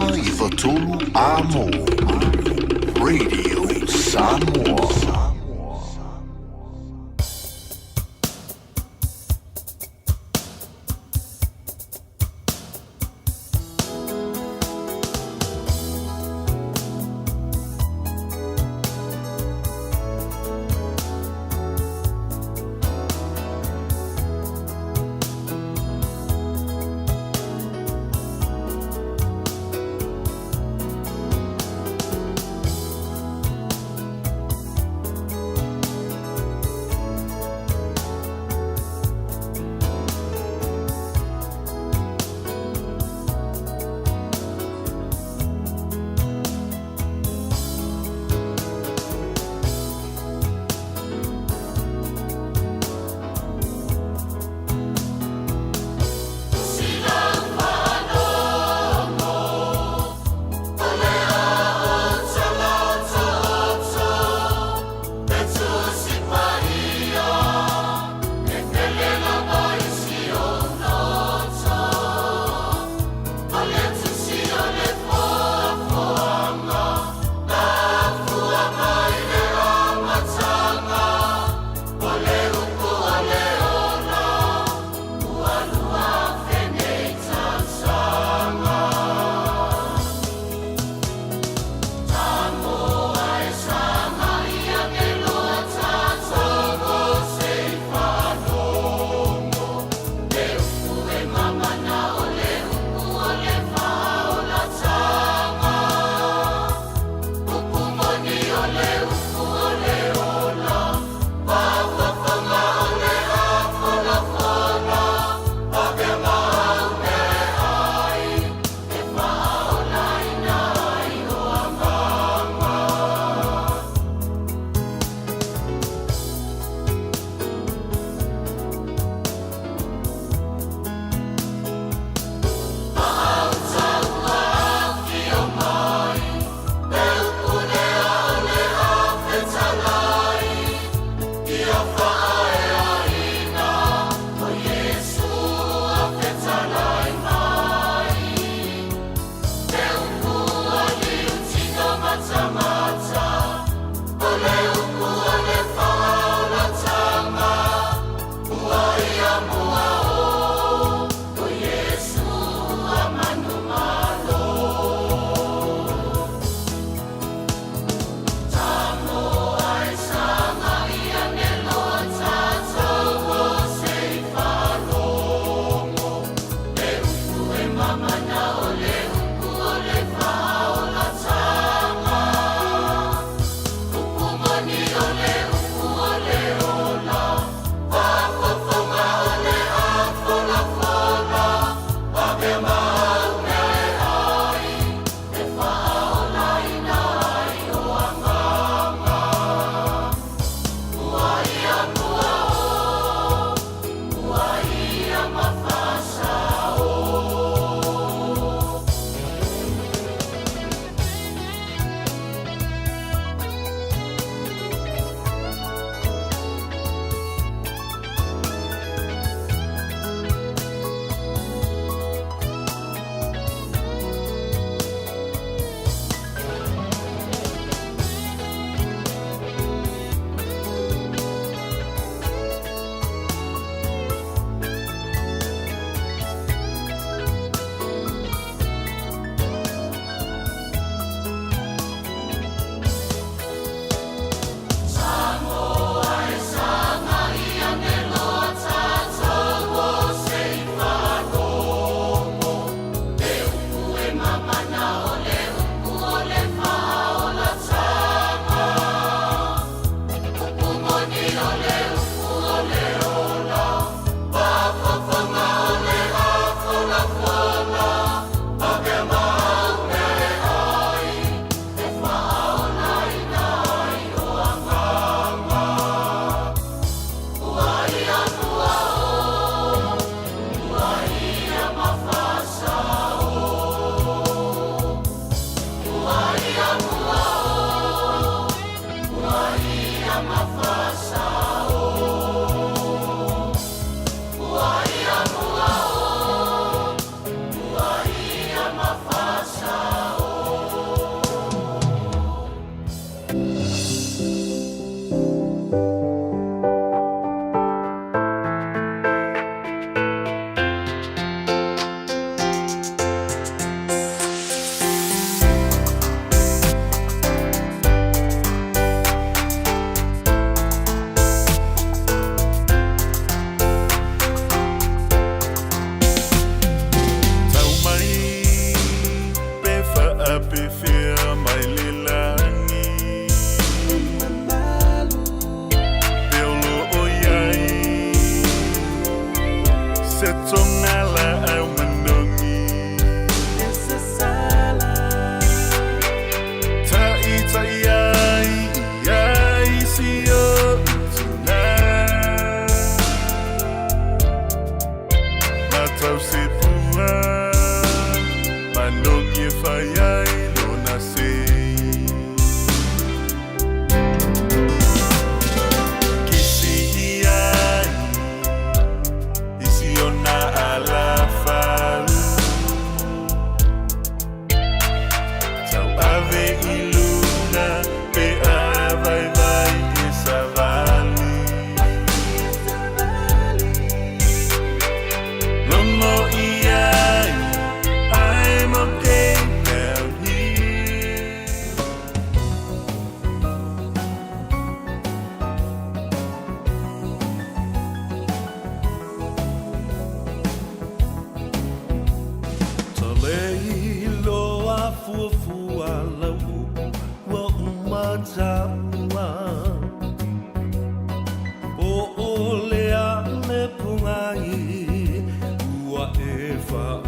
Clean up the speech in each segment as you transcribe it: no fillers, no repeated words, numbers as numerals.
Sama Ifatolu Amo Radio Samoa.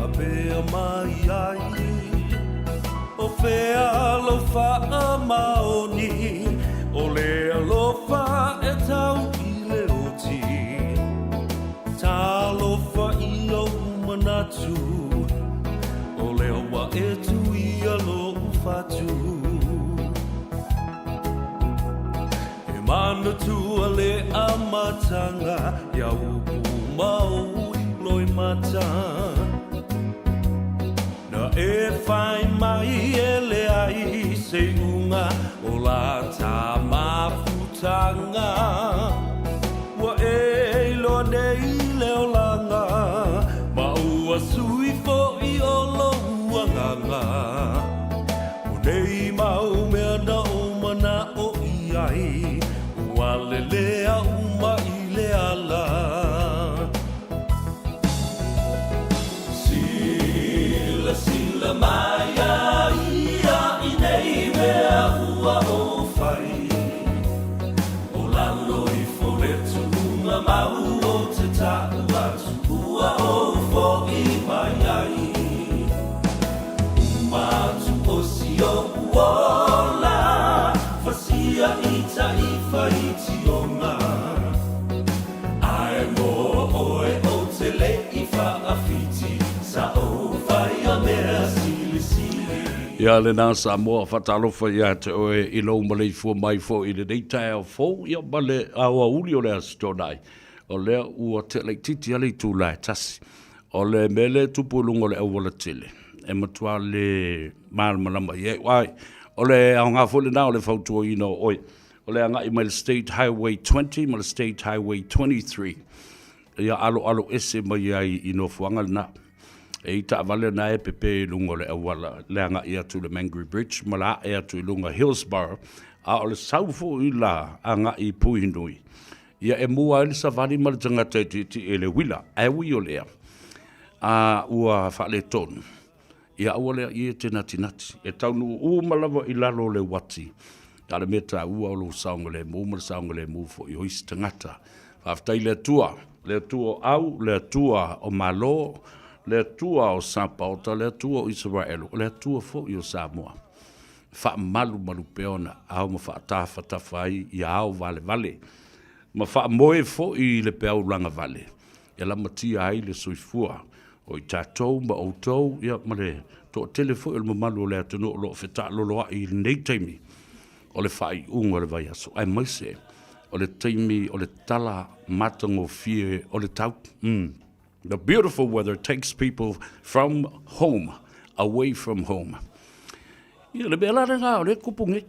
apea mai ai o fea alofa a maoni o le alofa e tau i le oti ta alofa i o manatu o le oa e tu i alofa tu e mana tu a le amatanga ia upu mau i loi mata na e fai mai e le ai se unga o la ta mafutanga wa e lo nei le olanga ma ua sui fo i o lo uanganga o nei mau mea na o mana o i ai ua le lea uma i le ala sila maya ia i nei mea ua o fai o lalo i fore tunga mau o te tau atu ua o fo i mai ai umatu o si o uola fasia i ta i fai ti o ngā ai mo oe o te le i fa a fiti sa o ia le nā Samoa whatalofa ia te oe i lau malei fua mai fo i le deitai au fo ia male aua uli o lea stonai o lea ua te lei titi ale i tū lai tasi o le mele tupulungo le au wala tele e matua le malamalama ia wai o le au ngā fo le nā o le fautua ina o oi o le anga i mai le State Highway 20 ma le State Highway 23 ia alo ese mai ai i no fuanga le nā e ita vale na e pepe lungo le awala le anga ia tu le Mangere Bridge mala e tu lunga Hillsborough a o le saufo i la anga i Puinui ia e mua ele savani mal tanga te e le wila e wi o lea a ua fale ton ia ua lea i te nati e taunu u malava i lalo le wati ta le meta ua o lo saunga le mu fo i ois tangata faftai le tua au le tua o malo le tua o Sampaota, le tua o Israel, le tua fo i o Samoa. Fa malu peona, au ma fa tafa ai i au vale. Ma fa moe fo i le peau langa vale. E la matia ai le soifua. O i tātou ma outou, ia ma le to telefo il mamalu o le atunu o lo feta loloa i nei taimi. O le fai ungo le vai aso. Ai maise, o le taimi, o le tala matango fie, o le tau. The beautiful weather takes people from home, away from home. Ia le bela renga o le kupungi.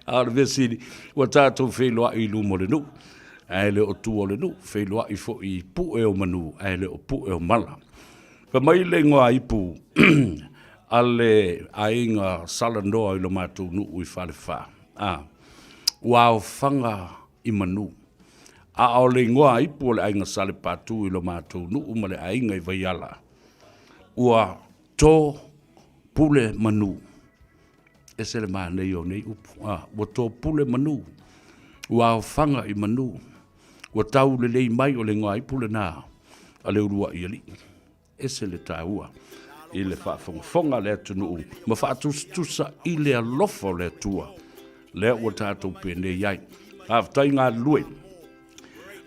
Le vesini, wa tātou wheloa i lumo le nu. Ai le o tu o le nu, wheloa i fo i pu e o manu, ai le o pu e o mala. Ka mai le ngoa i pu, ale ainga salandoa i lo mātou nu ui whale wha. Wao whanga i manu. A o le ngoa i pu le ainga sale patu i lo mātou nu uma le ainga i vaiala. Ua tō pule manu. E se le maa nei o nei upu. Ua tō pule manu. Ua o whanga i manu. Ua tau le lei mai o le ngoa i pule nā. A le urua i ali. E se le tāua. I le whaafonga le atunu u. Ma whaatustusa i le alofa le atua. Le ua tātou pene iai. Haftai ngā lue.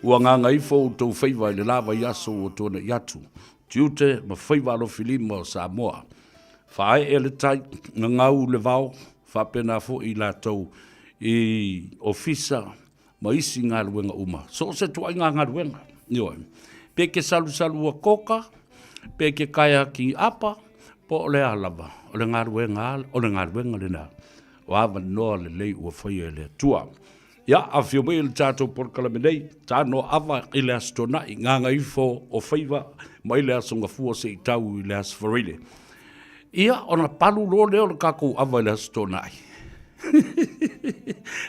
Ua ngā ngai fōu tau whaiva i le lava i aso o tōna i atu. Tiute ma whaiva alo filima o Samoa. Whae e le tai, ngau le vau, whapena fo i la tau i ofisa ma isi ngā luenga uma. So se tuai ngā luenga. Peke salu a koka, peke kaya ki apa, po le alava. O le ngā luenga le nā. O awa noa le lei ua whaia le tua. Ia, a whio mai le tātou porkalame nei, tā no awa i le astona i nganga ifo o whaiva, mai le asonga fua se i tau i le asfarile. Ia, ona palu lo leo le kako awa i le astona i.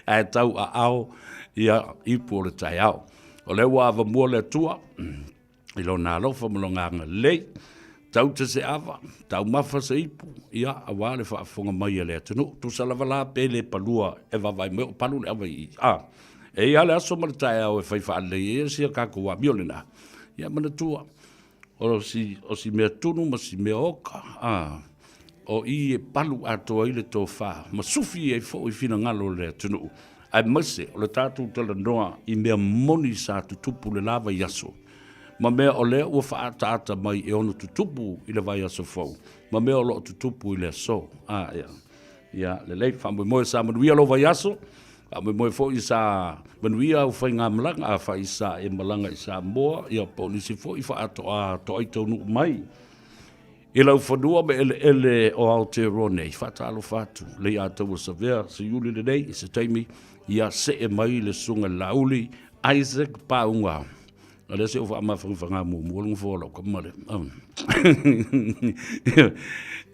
E tau a ao, ia, ipu o le tai ao. O le ua awa mua le tua, i lo nā lofa malonganga lei, tau te se awa, tau mafa se ipu, ia, a wale whaafonga mai a le atanu, tu salawala pe le palua e wawai me o palu le awa i, e ia le aso mara tae au e whaifa ale e sia kako wa miolena, ia mana tua. O si mea tunu ma si mea oka. O i e palu atoa i le tō wha. Ma sufi e fo i fina ngalo le tunu. Ai mase, o le tātou tala noa i mea moni sa tutupu le lava i aso. Ma mea o lea ua wha ata mai e ono tutupu i le vai aso fau. Ma mea o lo tutupu i le aso. Ia, le lei, wha moe sa manuia lo vai aso. Wha moe fo i sa manuia au whai ngā malanga, a wha i sa e malanga i sa moa. Ia po nisi fo i wha atoa to ai tau nuk mai. I lau whanua me ele o Aotearoa nei, whatalo whatu, lei ātaua sa vea, sa iuli le nei, i sa taimi, ia se e mai le sunga lauli, Isaac Paunga. A le se o wha mawhanga muolungu whola, ka mare.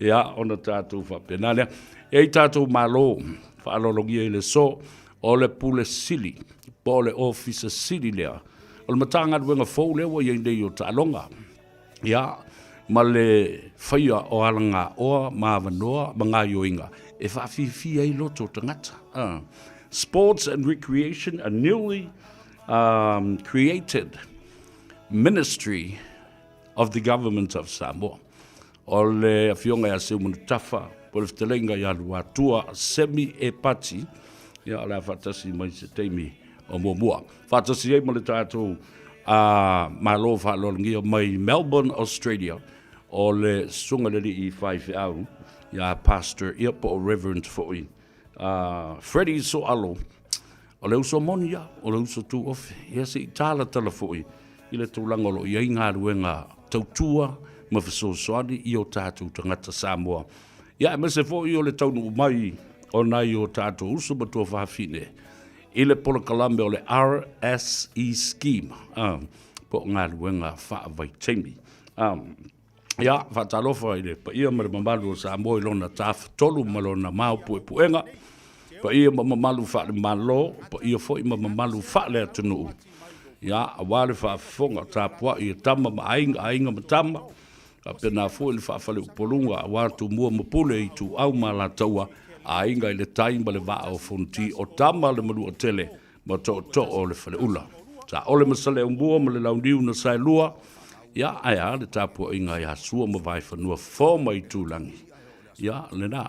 Ia, ona tātou whapenalea. E tātou malo, whaalologia i le so, o le pule sili, po le officer sili lea. O le matanga duenga fau lewa i nei o tālonga. Ia, ma le whaia o alanga oa, mawanoa, mga yoinga. E whawhiwhi ai loto tangata. Sports and recreation, a newly created ministry of the government of Samoa. O le awhionga a seu munu tafa, po le ftelenga i alu atua semi e pati, ia ala whatasi mai se teimi o mua. Whatasi e mo le tātou malo whalolongia mai Melbourne, Australia, o le sunga lili i whaiwhi au, ia pastor, ia po reverend foi, Freddie so alo, o le uso moni ia, o le uso tu ofe, ia se i tāla tala foi, i le tūlangolo, ia inga ruenga tautua, ma whasosoani i o tātou tangata Samoa. Ia e mese foi o le taunu mai, o nai o tātou uso matua whawhine, i le Polo Kalambe o le RSE scheme, po ngā ruenga whaavai teimi. Ia, whatalofa i le, pa ia mare mamalu o Samoa i lona tāwha tolu malona mau pue puenga, pa ia mamalu whaale malo, pa ia foi mamalu whaale atunu. Ia, a wale whaafonga tāpua i tama ma ainga ma tama, a pena fo le whaafale upolunga, a wātu mua mapule i tu au ma la taua, a inga i le taimba le waa o fonti, o tama le malu o tele, ma to o le whale ula. Ta ole masale umbua ma le laundiu na sai lua, ia aia le tāpua inga i hasua ma vai whanua fōma i tūlangi. Ia, le nā.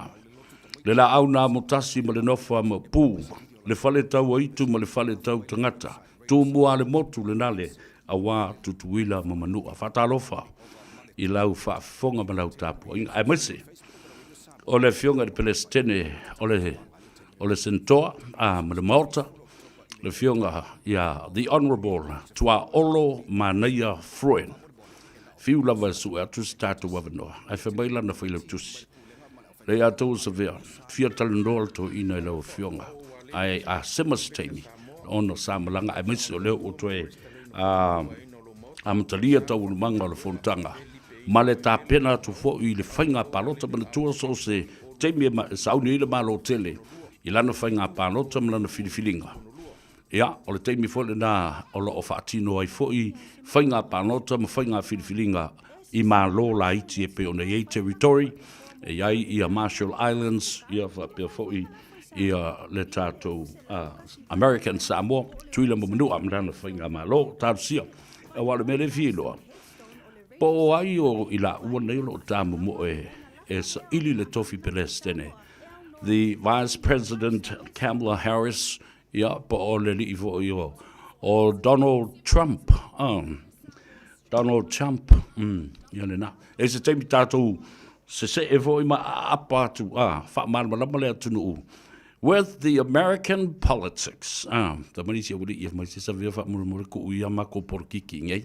Le la au nā motasi ma le nofa ma pū, le whale tau a itu ma le whale tau tangata, tū mua le motu le nale, a wā tutuila ma manua. Whatalofa, i lau whaafonga ma lau tāpua inga. Ai mese, o le fionga de Palestine, o le sentoa, ma le Malta, le fionga, ia, the Honourable Tuaolo Manaia Freund. Fiu lava su e atu statu wavanoa. Ai whamaila na whaila tusi. Rei atou sa vea. Fia talanoa to ina i lau fionga. Ai a semas teimi. Ono sa malanga. Ai misi o leo o toe a matalia tau ulumanga o le fontanga. Ma le tā pena tu fo i le whainga palota mana tua so se teimi e sauni i le malo tele. I lana whainga palota ma lana filifilinga. Ia, o le teimi fo le nā o lo o whaatino ai fo i whainga panota ma whainga filifilinga i mā lo la iti e pe o nei territory, e iai i a Marshall Islands, ia whapea fo i le tātou American Samoa, tuila ma manua amdana whainga mā lo, tātou sia, e wale mele whiloa. Po o ai o i la ua nei lo tāmu mo e sa ili le tofi Palestine. The Vice President Kamala Harris, ia, po o le li fo i o Donald Trump. Donald Trump. Ia le na. E se teimi tātou se e fo i ma apa atu. Wha malama le atu nuu. With the American politics. Ta manisi a wuri i mai se sa vea wha mura ko uia ma ko porkiki ngai.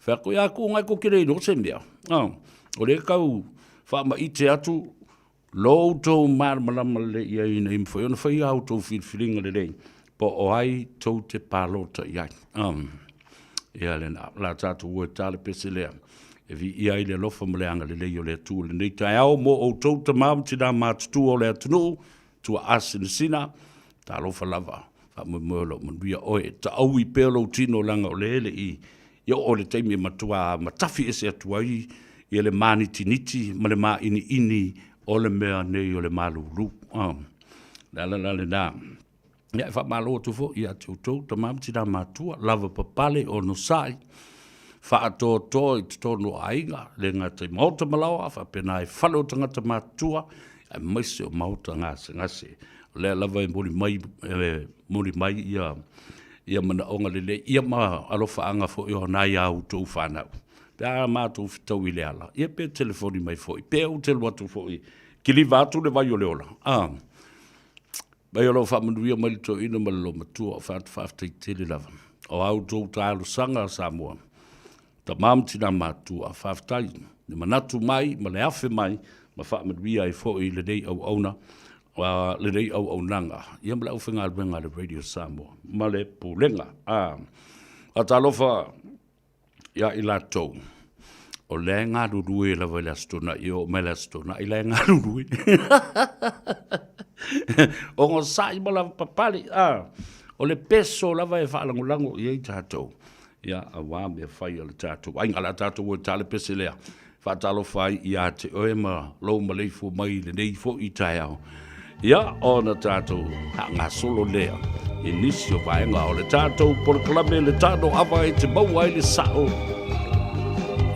Wha ko ia ko ngai ko kirei no se mea. O le kau wha ma ite atu lo tau malama le ia ina imfo. Iona whai au tau whiringa le rei. Po o ai tau te palota iai. Ia le na, la tātou ua tāle pese lea. E vi iai le lofa ma le anga le leo le atu le nei tai au mo o tau ta maam tina mātutu o le atunu, tua asina sina, tā lofa lava. Wha mwelo manuia oe, ta au I pelo tino langa o le ele I, ia o le teimi matua matafi ese atua I le mani tiniti, ma le maa ini o le mea nei o le malulu. La na. Ia wha malo tu fo, ia tau ta mamti na matua, lava papale o no sai. whaatoto I te tono ainga, le ngā te mauta malawa, whapena e whalo tangata mātua, e maise o mauta ngase. Le lava e muri mai ia mana onga lele, ia ma alofa anga fo i o nai au tō whanau. Pea mātou whitau I le ala. Ia pe telefoni mai fo I, pe au te luatu fo I, ki li vātu le vai o le ola. Vai o lau whamanuia mai to ina malalo matua o whātai tele lava. O au tō tālu sanga Samoa. Ta mamtina mātua whātai. Ni manatu mai, ma le afe mai, ma whamanuia I fo I le nei au auna. Le rei au nanga. Ia mla au whenga alwenga le Radio Samoa. Ma le pulenga. A talofa ia I latou. O le ngā rurue la vai lastona I o me lastona I le ngā rurue. O ngō sai ma la papali. O le peso la vai whaalangolango I ei tātou. Ia a wā mea whai o le tātou. Ainga la tātou o tāle pese lea. Whaatalofa ia te oema lau maleifu mai le nei fo I tai au. Ia, ona tātou ngā solo lea, I nisi o vaenga o le tātou por klame le tātou awa I te maua I le sao.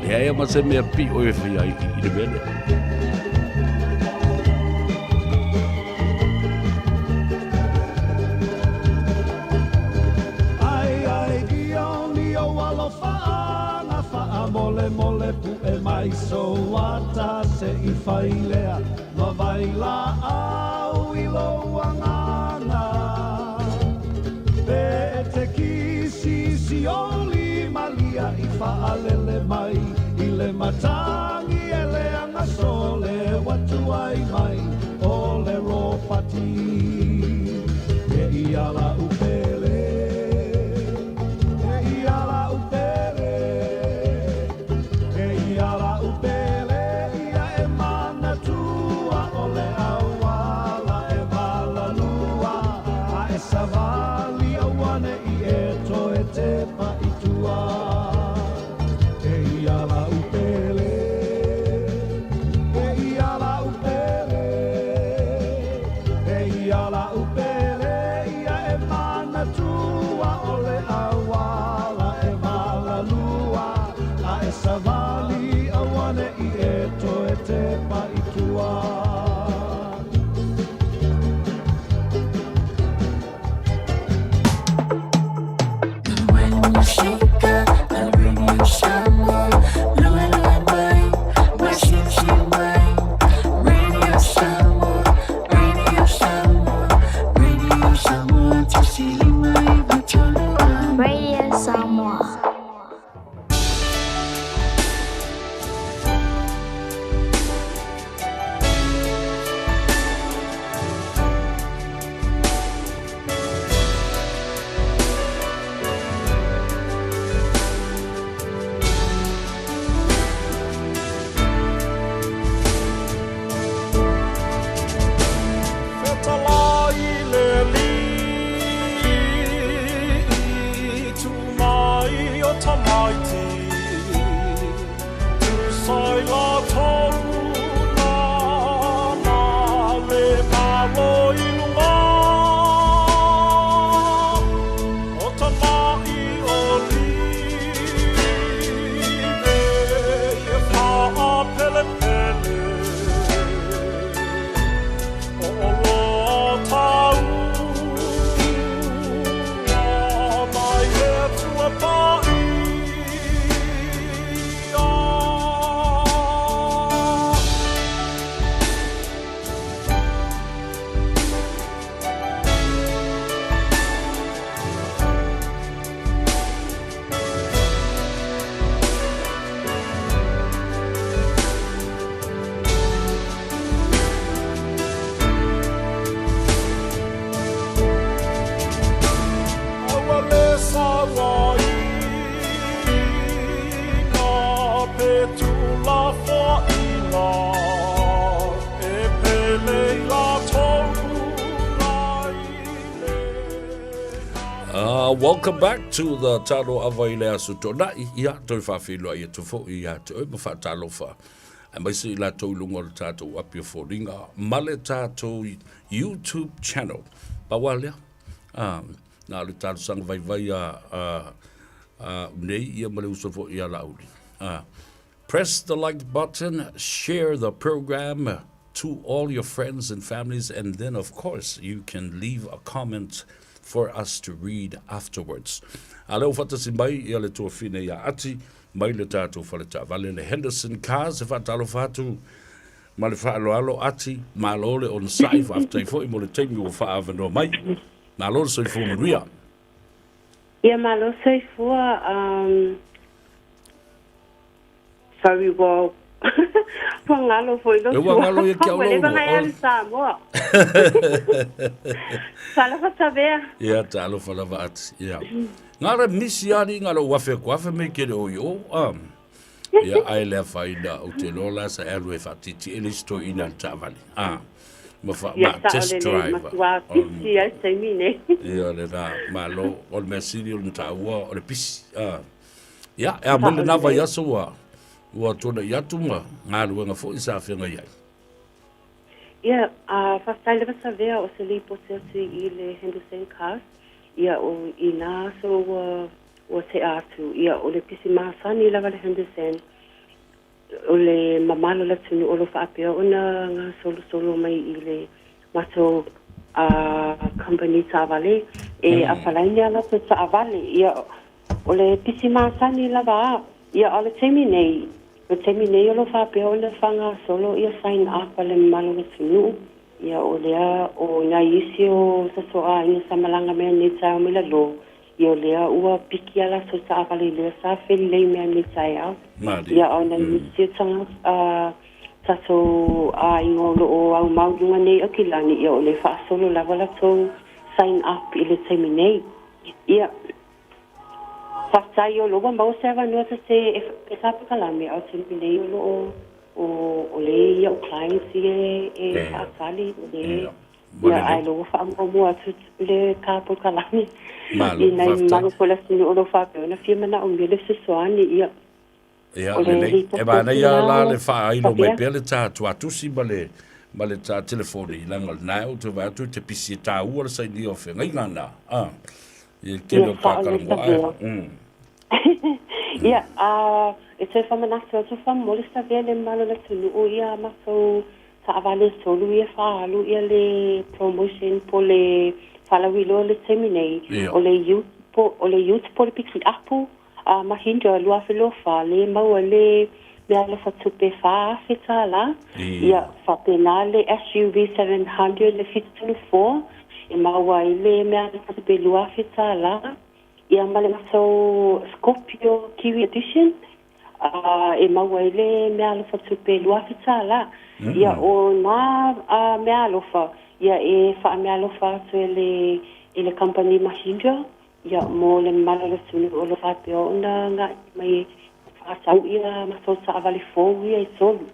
Lea ea ma se mea pi o e whia I le mele. Ai, ki au ni o alo whaanga wha mole pu e mai so wata se I whailea, ma vaila I loa ngana Pe te kisi si oli malia I whaalele mai I le matangi e le anga sole watu ai mai O le ropati E I ala upele E I ala upele E I ala upele Ia e mana tua o le au Savali a wane I e toe te paitua E I ala upele E I ala upele E I ala upele Ia e mana tua o le awala e malalua A e savali a wane I e toe te paitua Radio Samoa. Welcome back to the Talo Availea Sutona. Ia toi whawhilo ia tu fo ia te oi mawha talofa. A mai si la tau lunga le tātou apia fōringa. Male tātou YouTube channel. Pawalea. Nā le tātou sanga vai nei ia male usofo ia lauli. Press the like button, share the program to all your friends and families, and then, of course, you can leave a comment for us to read afterwards. Aleo fatasi mai ia le tuafine ia ati, mai le tātou whaleta vale le Henderson Cars, e whatalo fatu, ma le whaaloalo ati, ma lole on sai whaftai fo i mo le teimi o whaavano mai, ma lole soi fo manuia. Ia malo soifua sorry wo pangalo foi lo. Eu angalo ia kia Wale banga ia sa mo. Sala fa saber. Ia talo fala vat. Ia. Ngara misiani ngalo wafe kwafe me ke o yo. Ia ai le faida o te lola sa elwe fatiti elisto ina tavali. Ma test drive. Wa pisi ai sai mine. Ia le da malo o mesini o ntaua o le pisi. Ia e amole na vai aso wa tona yatuma ngalu nga fo isa fe nga yai. Ia fa style va saber o se li potese ile Henderson Cars. Ia o ina so o se atu ia o le pisi masani la vale Henderson. O le mamalo la tunu o lo fa pe ona nga solo mai ile maso company ta vale e a falaina la ta vale ia o le pisi masani la va ia o le terminate o terminate o lo fa pe o le fanga solo ia sign up le malo le tunu ia o lea o na isi o sa soa ina sa malanga mea ni tau me la lo ia o lea ua piki ala so sa avali lea sa whelei mea ni tau ia o na isi o tanga sa so a ingo lo o au maunga nei o kilani ia o le wha solo lava la tau sign up i le terminate ia Fasai o loba mau seva no se e sa kalame au terminate o lo o le ia o clients e asali le ia ai lo fa mo atu le kapo kalami i nei mau pola sino o lo fa pe na firma na o le se soani ia le e ba na ia la le fa ai lo me pele ta tu atusi bale ta telefoni langal na o te va tu te pisi ta u sa ni o fe ngai na e ke lo ka ka mo ia e te whamanasa o te whamolista vea le malo na tunu o ia maso sa avale solu ia whaalu ia le promotion po le whalawilo le terminate o le youth po le piki apu mahinda lua whilofa le maua le mea le whatupe whaafeta la ia whapena le SUV 700 le 524 e maua i le mea le whatupe lua feta la ia male maso Scorpio Kiwi Edition e maua ile mea alofa tupe lua fita la ia o na mea alofa ia e wha mea alofa tu ele company Mahindra ia mo le malala sunu o lo whape o na nga mai whaasau ia maso sa avale fōu ia i solu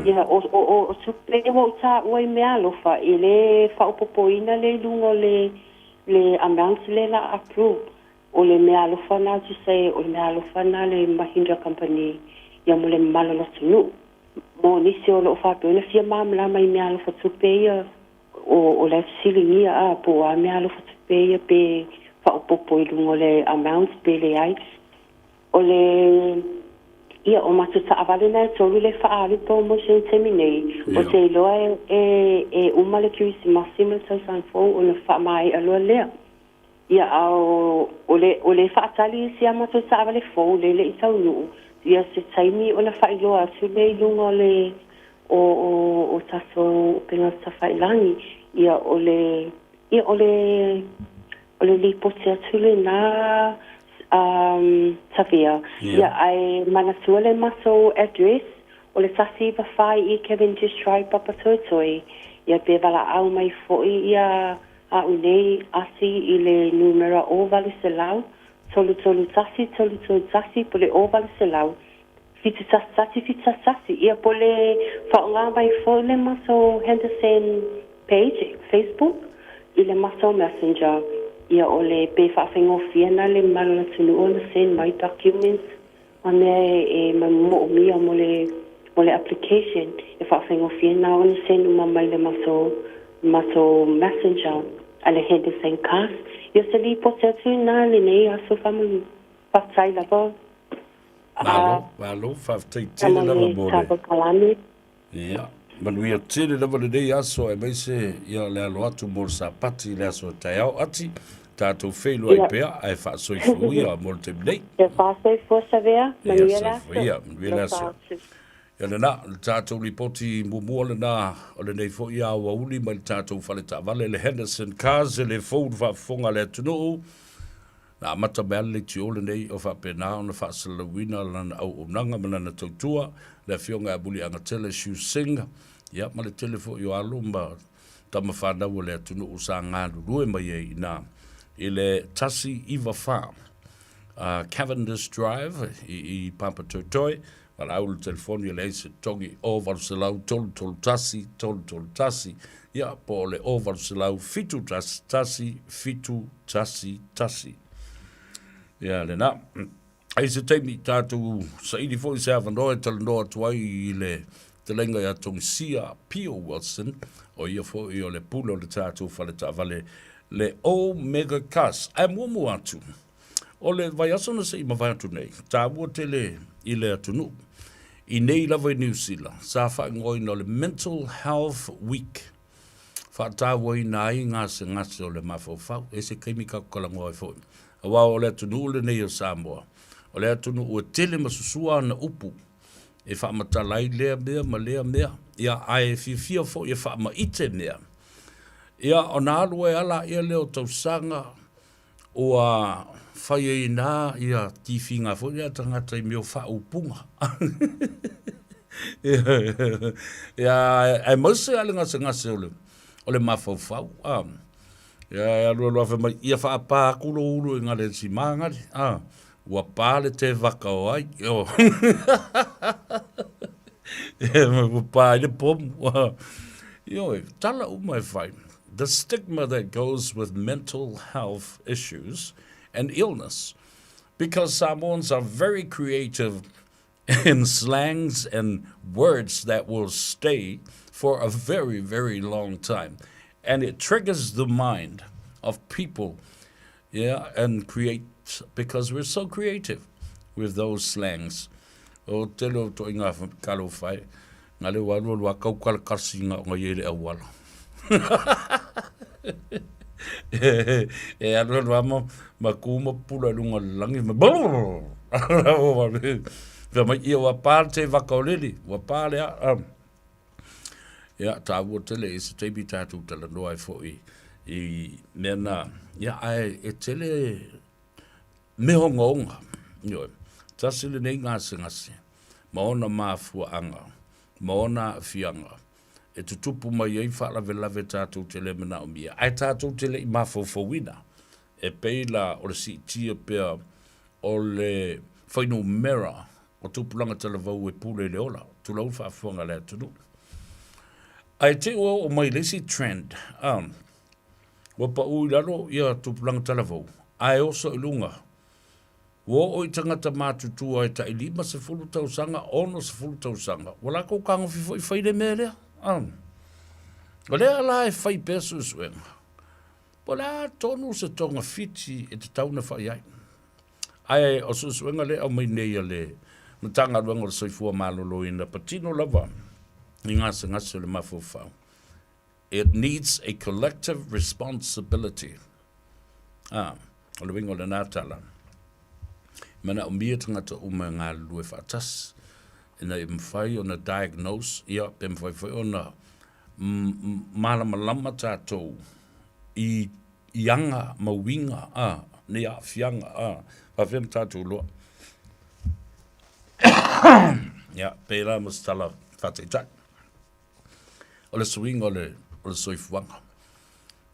ia o tupe e wau ta ua mea alofa ile whaupopo ina le lungo le amount le la approve o le mea alofana tu sei o le mea alofana le Mahindra Company ia mo le malala tunu mo nisi o lo whape ona fia mamla mai mea alofa tupe ia o le ceiling ia a po a mea alofa tupe ia pe whaopopo i lungo le amount pe le ai o le ia o matuta avale na tolu le whaari po mo se terminate o te iloa e umale kiwisi masimo tausanfo o le wha mai aloa lea ia o le whaatali si amato sa avale fōu le i tau nuu ia se taimi o le whailoa su le ilunga o taso penga sa whailangi ia o le lipote atu le na tawhia ia ai manasua le maso address o le tasi whawhai i Kevin Drive Papatoetoi ia pe wala au mai fōi ia a unei asi i le numera o vale selau tolu tasi po le o vale selau fitu tasi ia po le whaonga mai fo le maso Henderson page Facebook i le maso messenger ia o le pe whawhengo fiana le marana tunu o na send my documents ane e mo mia mo le application e whawhengo fiana o na send mai le maso messenger ale Henderson Cars. Yo se li potatu na le nei aso Whakatrai lava. Malo, whawhtei tele lava mō le. Tāpa kalani. Ia, manuia tele lava le nei aso e meise ia le alo atu mō le sapati le aso tai au ati. Tātou whelu ai pēa, ai whaasoifu ia mō le te minei. Te whaasoifu sa vea, manuia la. Ia, manuia la so. Ia le nā, le tātou ripoti mumua le nā, o le nei fo ia awa uli, mai le tātou whale tā vale le Henderson Cars, le fōu whaafonga le atunuu. Nā mata mea le ti ole nei o whapena o na whaasalawina lana au unanga manana tautua, le fionga abuli anga tele Shu Sing. Ia, ma le telefo i o alu, ma tama whanau le atunuu sa ngā rurue mai e i nā. I le Tasi Iwa Farm, Cavendish Drive, i Papa Totoi, wala au le telefoni le eise tongi o Valselau, tolu tasi, ia po le o Valselau, fitu tasi. Ia le na, eise teimi tātou sa ili fo i se awanoa e talanoa tuai i le te lenga ia tongi Sia Pio Wilson, o ia fo i o le pulo le tātou whale tā vale le Omega Cars, ai muamu atu. O le vai asona se i mawai atu nei, tā mua tele i le atunu. I nei lava i New Zealand, sa whaingoi no le Mental Health Week. Whaatawa i nā i ngase o le mawhau, e se keimi kakukalango ai fōi. A wā o le atunu le nei o Samoa. O le atunu ua tele masusua na upu. E whamatalai lea mea, ma lea mea. Ia ai fia fōi e whama ite mea. Ia o nā alua e ala ia leo tausanga o a whai e nā ia tiwhinga fo ia tangata i meo whaupunga. Ia ai mause ale ngase o le mawhauwhau. Ia alua whai ia whaapā kulo uru i ngare si māngari. Ua pāle te waka o ai. Ua pāle pomu. Ioi, tala umai whai. The stigma that goes with mental health issues and illness, because Samoans are very creative in slangs and words that will stay for a very, very long time. And it triggers the mind of people, and create, because we're so creative with those slangs. O telo to inga kalo fai, ngale walu wa kau kala karsinga ngayele awala. E alo vamo makuma pula lunga langi ma bo vema ia wa parte vakoleli wa pale ya ta wotele is te bi tatu tala no ai foi I mena ya ai etele me hongonga yo tasile nei ngase maona mafu anga maona fianga e tutupu mai ei wha lave tātou tele mena o mia. Ai tātou tele I mawhauwhauina. E peila o le si tia pia o le whainu mera o tupulanga tala vau e pule le ola. Tulau whaafuanga le atunu. Ai te o mai lesi trend. Wapa ui lalo ia tupulanga tala vau. Ai oso ilunga. Wo o I tangata mātutu ai ta ilima se fulu tausanga, ono se fulu tausanga. Wala kou kango fifo I whaile mea lea. O lea la e whai pesu suenga. Po la tonu se tonga fiti e te tauna whai ai. Ai o suenga le au mai neia le matanga luenga le soifua malolo ina patino lava. I ngase le mawhauwhau. It needs a collective responsibility. O le wingo le nātala. Mana o mia tangata uma ngā lue whaatas. Ina I mwhai o na diagnose, ia, pe mwhai o na malama tātou I anga mawinga, ni a fianga, whawhen tātou loa. Ia, pe la mustala whatei tak. O le swing o le soifuanga.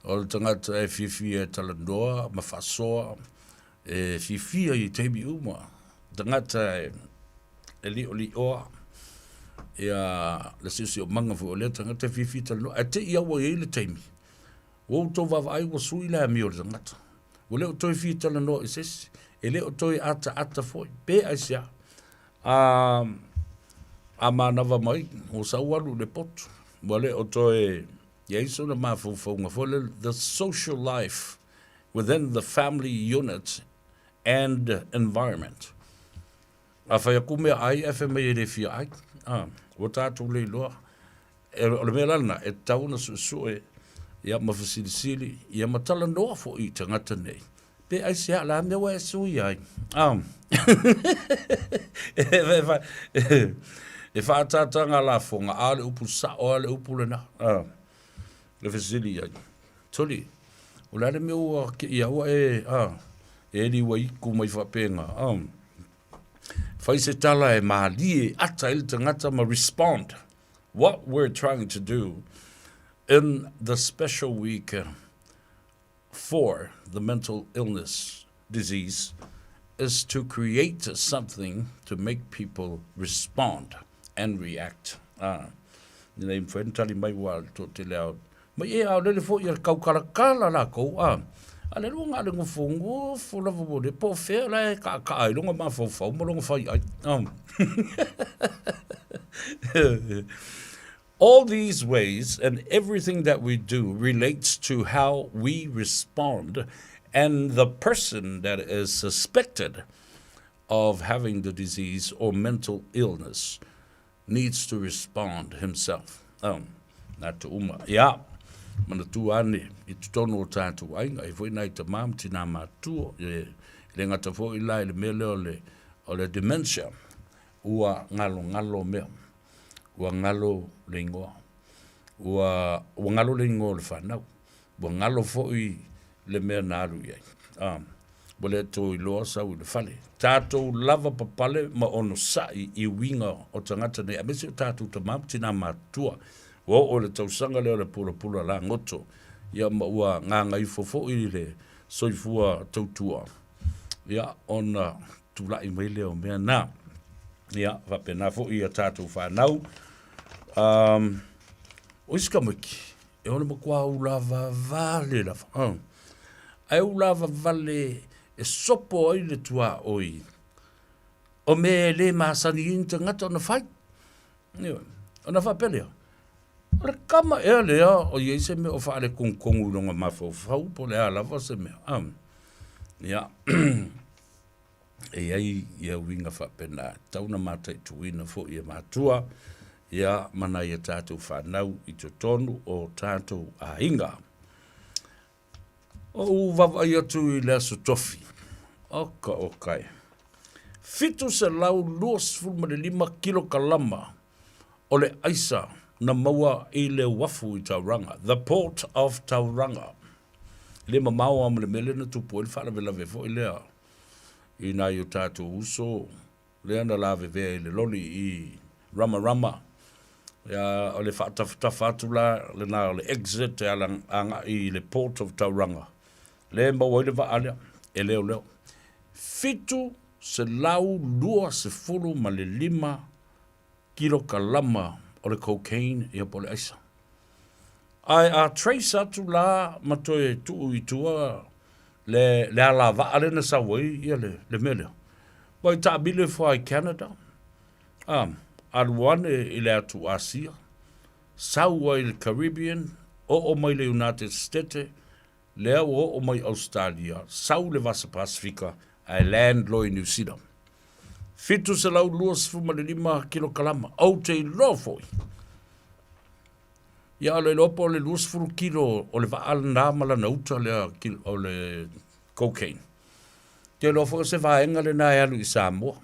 O le tangata e fifi e talandoa, ma whasoa, e fifi I teimi uma. Tangata e li oa ia le sisi o manga fu o le tangata fifi talo a te ia wa ele taimi o to va vai o sui la mi o tangata o le o to fifi talo no ese ele o to ata foi pe asia a mana va mai o sa walu le pot o le o to e ia iso na ma fu the social life within the family unit and environment. A whai aku mea ai e whai mai e rewhia ai. O tātou lei loa. O le mea lana, e tauna su e ia mawhasilisili, ia matala noa fo i tangata nei. Pe ai se ala mea wa e sui ai. E whaatatanga la fonga, a le upu sa o le upu le na. Le whasili ai. Toli, o le ale mea ua ke ia ua e li wa iku mai whapenga. Whai se tala e maali e ata il tangata ma respond. What we're trying to do in the special week for the mental illness disease is to create something to make people respond and react. Nei mwhentali mai wā tō te leo. Mai e au lele fo i al kaukarakala la kou. Ale runga ale ngufungu fula vubode po fea lai ka ai runga ma fau ma runga fai ai. All these ways and everything that we do relates to how we respond, and the person that is suspected of having the disease or mental illness needs to respond himself. Nā te uma. Ia, mana tū ane, I tutono o tātou ainga, e fwoi nai te mam tina mātua, le ngata fwoi lai le mele o le dementia, ua ngalo mea. Ua ngalo le ingoa. Ua ngalo le ingoa le whanau. Ua ngalo fwoi le mea nāru iai. Wale tō I loa sau I le whale. Tātou lava papale ma ono sai I winga o tangata nei. A mese o tātou ta mamtina mātua. O le tausanga leo le pula la ngoto. Ia ma ua nganga I fofo I le soifua tautua. Ia ona tula I mai leo mea nā. Ia whapena fo I a tātou whanau. O iska miki. E ona makua ulava vale lava. Ai ulava vale e sopo ai le tua oi. O me le masani inta ngata ona whai. Ona whapelea. Ora kama e lea o iei se me o whaare kongkongu longa mawhau po lea lava se me. Ia. E ai ia winga whapena. Tauna mātai tuina fo ia mātua. Ia mana ia tātou whanau I te tonu o tātou a inga. O wawai atu I lea so tofi. Oka okai. Fitu se lau luas fulma le 5 kilo kalama o le aisa na maua I le wafu I Tauranga. The Port of Tauranga. Le mamau am le mele na tupu il whala vela vefo I lea. I nā I o tātou uso. Lea na la vevea I le loli I Rama. Ya o le whaatawhatu la le nā o le exit e alang anga I le Port of Tauranga. Le maua I le waalea. E leo. Fitu se lau lua se fulu ma le 5 kilo kalama o le cocaine I apole aisa. Ai a trace atu la matoe tuu I tua le ala vaale na sawai ia le mele. Wai ta bile fo I Canada. Aluane I le atu Asia. Sau ai le Caribbean. O mai le United States. Lea o mai Australia. Sau le vasa Pasifika. Ai landloi New Zealand. Fitu se lau luas fuma le 5 kilo kalama. Au te lo foi. Ia le lopo le luas fulu kilo o le vaal nāmala na uta le o le cocaine. Te lo foi se vaenga le nai alu I Samoa.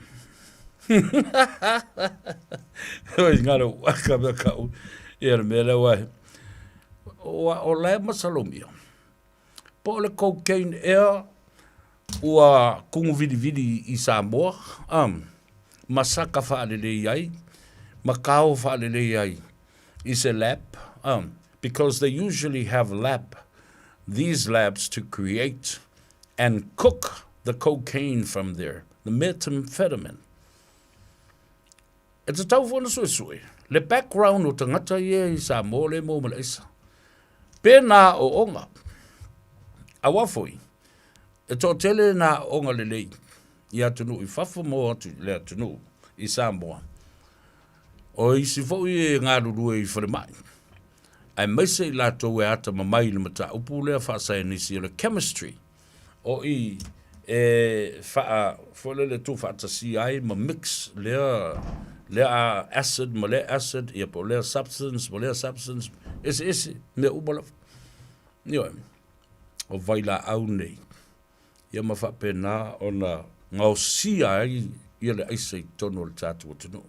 Oi ngaro waka kau. Ia me le wai. O le masalomia. Po le cocaine ea ua kungu vidi I Samoa. Masaka whaalele iai. Makao whaalele iai. Is a lab. Because they usually have these labs to create and cook the cocaine from there. The methamphetamine. It's a tau fona sui. Le background o tangata I Samoa le mo malaisa. Pena o onga. Awafoi. E tō tele nā onga le lei. I atunu I whafu mo atu le atunu I Samoa. O isi fo I ngā rurua I whare mai. Ai maise I lato e ata mamai le mata upu lea whaasai nisi le chemistry. O I fa le tu fa tasi ai ma mix le acid ma le acid ia po le substance is me ubala yo o vai la au nei ia ma fa pena ona ngau sia ai ia le aise tono le tatu tunu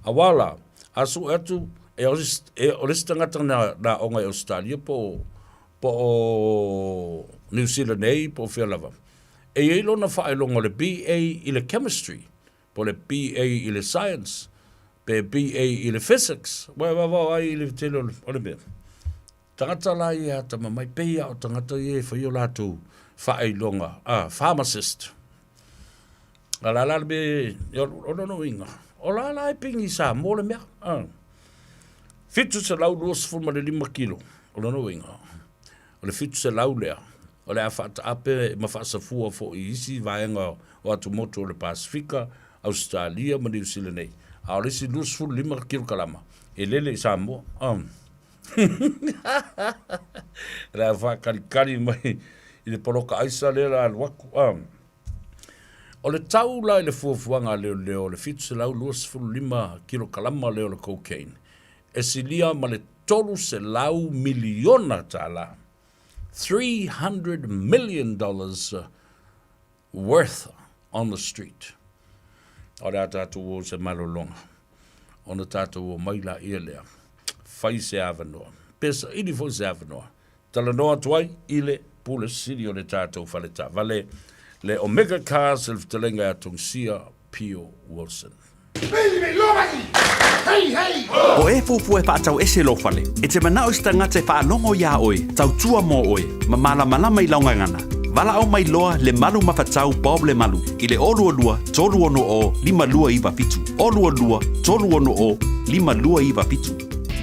awala asu atu o le tangata na onga Australia po New Zealand nei po Whialava e lona whaelonga le BA i le chemistry po le BA i le science pe BA i le physics wa ai i le telo o le mea tangata la ia ta mai peia o tangata i e whaio latu whaelonga pharmacist la be o no inga o la e pingi sa mo le mea fitu se lau luas fulma le 5 kilo o no inga o le fitu se lau lea o le afata ape ma faasafua fo i isi vaenga o atu moto o le Pasifika, Australia ma New Zealand nei. A o le si luas fulu 5 kilo kalama. E lele i Samoa. Rea whakalikari mai i le poloka aisa le la alwaku. O le tau la i le fuafuanga leo le fitu se lau luas fulu 5 kilo kalama leo le cocaine. E silia ma le tolu se lau miliona tala. $300 million worth on the street. O le atatu o se malolonga. O na tatu o maila ia lea. Fai se avanoa. Pesa ili fo se avanoa. Tala noa tuai ile pule siri o le tatu faleta. Vale le Omega Cars el telenga atungsia Pio Wilson. O e fufu e pātau ese lo fale. E te manao sta ngate whaanongo ia oe, tau tua mo oe, ma malama i launga ngana. Wala au mai loa le malu mawhatau Bob le malu. I le olua lua, tolu ono o, 5 lua iwa pitu. Olua lua, tolu ono o, 5 lua iwa pitu.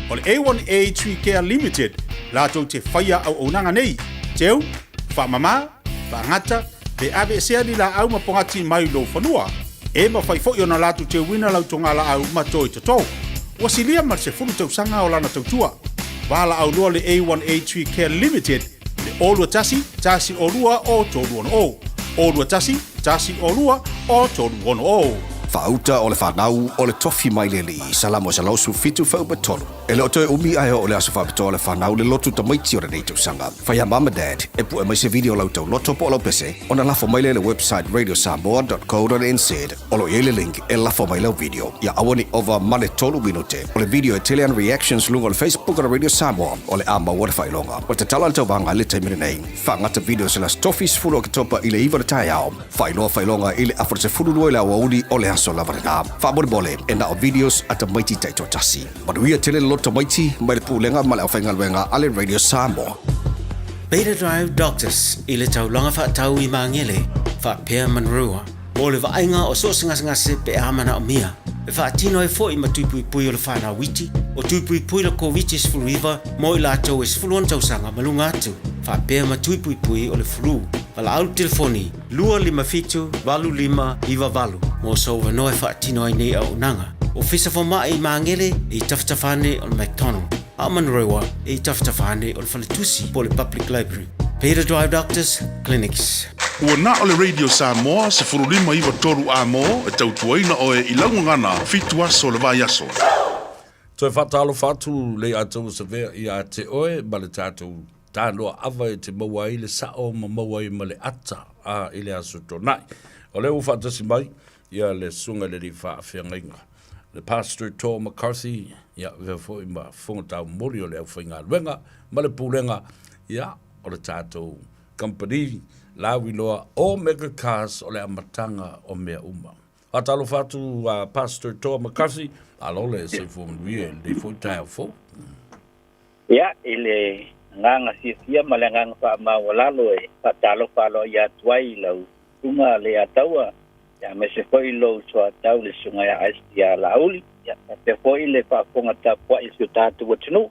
O le A1A Tree Care Limited, lātou te whaia au onanga nei. Teu, whamama, whangata, pe ave sea li la au mapongati mai lo whanua. E ma fai fo na latu te wina lau tonga la au matoi te tau. Wasilia mar se fulu tau sanga o lana tau tua. Wala au lua le A1A Tree Care Limited. Le olua tasi olua o tolu ono o. Olua tasi olua o tolu ono o. Fauta o le whanau o le tofi mai le li. Salamo sa lausu fitu fau batolu. E leo toi umi ai o le aso whapito o le whanau le lotu ta maiti o le neitau sanga. Whaia mama dad, e pu e mai se video lau tau loto po alo pese. O na lafo mai le website radiosamoa.co.nz. O lo le link e lafo mai lau video. Ia awani over male tolu minute. O le video e telean reactions lunga o le Facebook o le Radio Samoa. O le ama o le whailonga. O te tala tau vanga le taimine nei. Whangata video se las tofis fulu o ke topa i le iwa le tai au. Whailonga i le afro se fulu lua i le awaudi o le aso lavarena. Whabore bole e na o videos ata maiti taito tasi. Manuia tele loto maiti mai le pulenga ma le awhainga luenga ale Radio Samoa. Beta Drive Doctors i le taulanga whaatau i mangele whaapea manrua. O le vaenga o so ngase pe amana o mia. E whaatino e fo i matuipui o le whana witi. O tuipui la COVID sfuluiva mo i lātou e sfuluan tausanga malunga atu. Whaapea matuipui o le flu. Wala au telefoni 255 iwa valu. Mo so wanoe whaatino ai nei au nanga. O fisa whama i mangele i taftafane o le McDonald. A Manrewa i taftafane o le Whaletusi po le Public Library. Beta Drive Doctors Clinics. Ua na o le Radio Samoa se furulima iwa toru a mo e tautuaina o e ilangu ngana fitu aso le vai aso. Toi whatalo whatu le atou sa vea i a te oe ma le tātou tānoa awa e te maua i le sao ma maua i ma le ata a i le aso tonai. O le uwhatasi mai ia le sunga le rifa a whiangainga. Le Pastor Tor McCarthy ia vea fo i ma whungatau mori o le au whainga luenga ma le pūlenga ia o le tātou company lawi loa o Mega Cars o le amatanga o mea uma. Atalo fatu Pastor Tor McCarthy, alo le se fōmnuia le fōtai au fō. Ia, ile nganga sia ma le nganga whaamawalalo e patalo whalo ia tuai lau tunga le ataua. Ia me se foi lo so tau le sunga ia aistia lauli. Ia te foi le whaaponga ta pua i su tātu watunu.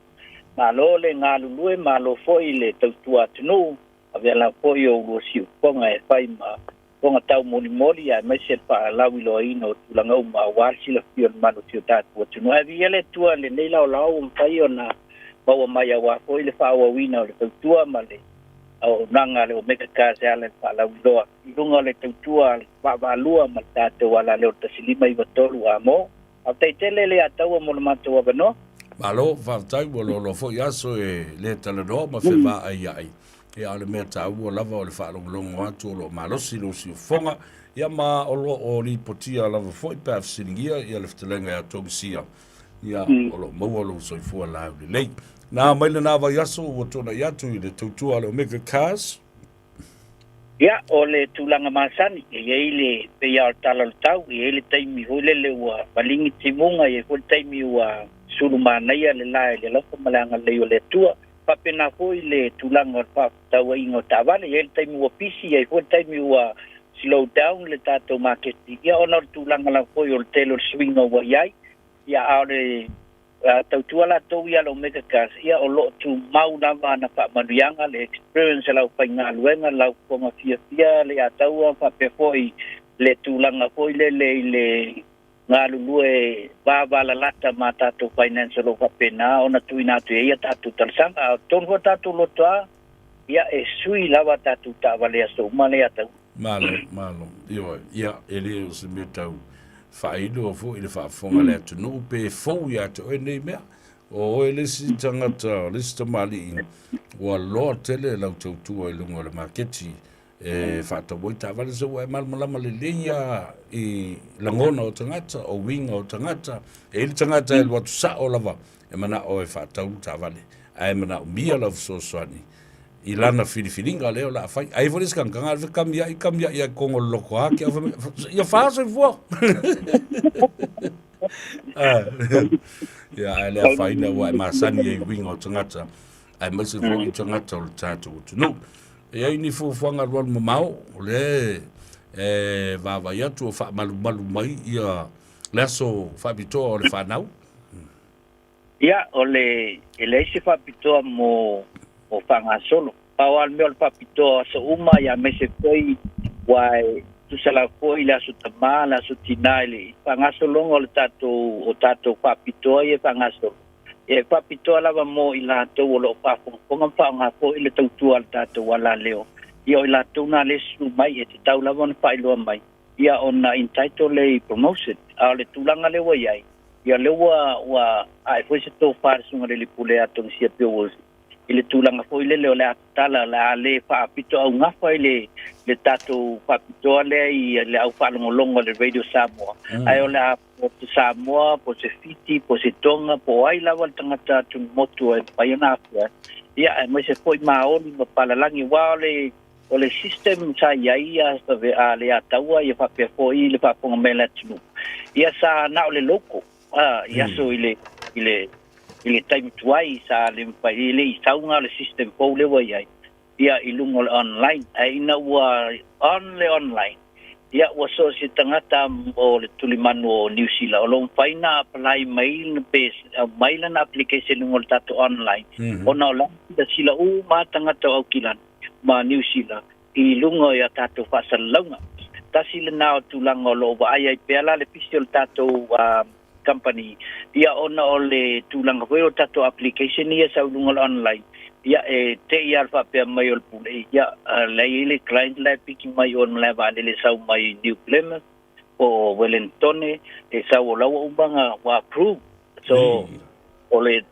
Ma lo le ngā lulue ma lo foi le tautua tunu. Avea la foi o uro siu ponga e whai ma ponga tau moni a mai se pa lawi lo ino tulanga uma warsi la fion manu siu tātu watunu. Avea le tua le nei lau lau whai o na bawa mai a wafo i le whaawa wina o le tautua ma le au nanga le omega kasi ale pala uloa ilunga le tutua pa lua matata wala le tasilima i batolu amo au tele le ataua mo matua bano malo fatai lo fo yaso e le talado ma fe va ai e ale me ta u lava o le fa longo atu lo malo si fonga ia ma o li potia lava fo i pa singia ia le ftelenga ya tongsia ia o lo mo lo so fu la le na mai le na va yaso o tona yatu i le tutua le omega cars ia o le tulanga masani e ile pe ya tala tau e ile taimi holele wa balingi timunga e ko taimi wa sulumana ia le lai le lofa malanga le o le tua papena foi le tulanga pa tau ingo tavale e taimi wa pisi e ko taimi wa slow down le tato market ia ona tulanga la foi o telo swing over yai ia ale tautua la tau ia lo mega cars ia o lo tu mau na na pa manuanga le experience la painga luenga la konga fia le atau pa pe foi le tulanga foi le ngalulue baba la lata mata to financial of pena ona tuina tu ia tatu talsanga ton ho tatu lo toa ia e sui lava tatu ta vale so male atau malo ia ele se metau failo fo ile fa fonga le tu no pe fo ya to nei me o ele si tangata lista mali o lo tele la tu tu ile ngol marketi e fa to boita vale so mal mala le linha e langona o tangata o winga o tangata e ile tangata el wat sa o lava e mana o e fa tau ta vale ai mana mia love so swani ilana filifilinga leo la fai ai volis kan kambia ia kongo loko haki ia fase vo ya ale fai na wa masani e wingo tangata ai mase vo i tangata o tatu no e ai ni fu fanga ro mau le va ya tu fa malu mai ia leso fa bito o le fa nau ia ole ele se fa bito mo o fanga solo pawal mel papito so uma ya mese koi wai tu sala koi la su tamala su tinali fanga solo ngol tato papito e fanga solo e papito la mo ila to lo pa fonga fanga ko ile tu al tato wala leo io ila tuna le su mai e tau la von fa ilo mai ia ona entitled promotion ale tulanga le wai ia le wa ai foi se to far sunga le pule atong sia pe ile tulanga foi le le tala la le fa pito au nga foi le tato fa pito le au fa longo le radio Samoa ai ola po Samoa po se fiti po se tonga po ai la volta tu motu e paiana ia me se foi maoli ma palalangi wale o le system sa ia sa ve ale ataua ia fa pe foi le fa ponga mela tu ia sa na le loko ia so ile time tuai sa le pai le saunga le system po le wai ia ilungo online ai na wa online ia wa so si tangata o le tulimanu o New Zealand o long faina apply mail base mail na application ngol tato online ona la da sila ma tangata o kilan ma New Zealand ilungo ya tato fasalunga tasila na tulango lo ba ai pela le pistol tato company ia ona ole tulanga ko tato application ia sa lungal online ia te ia fa pe mail pule ia le client la piki mai on la va le sa mai New Plymouth o Wellington e sa ola umbanga wa approve so ole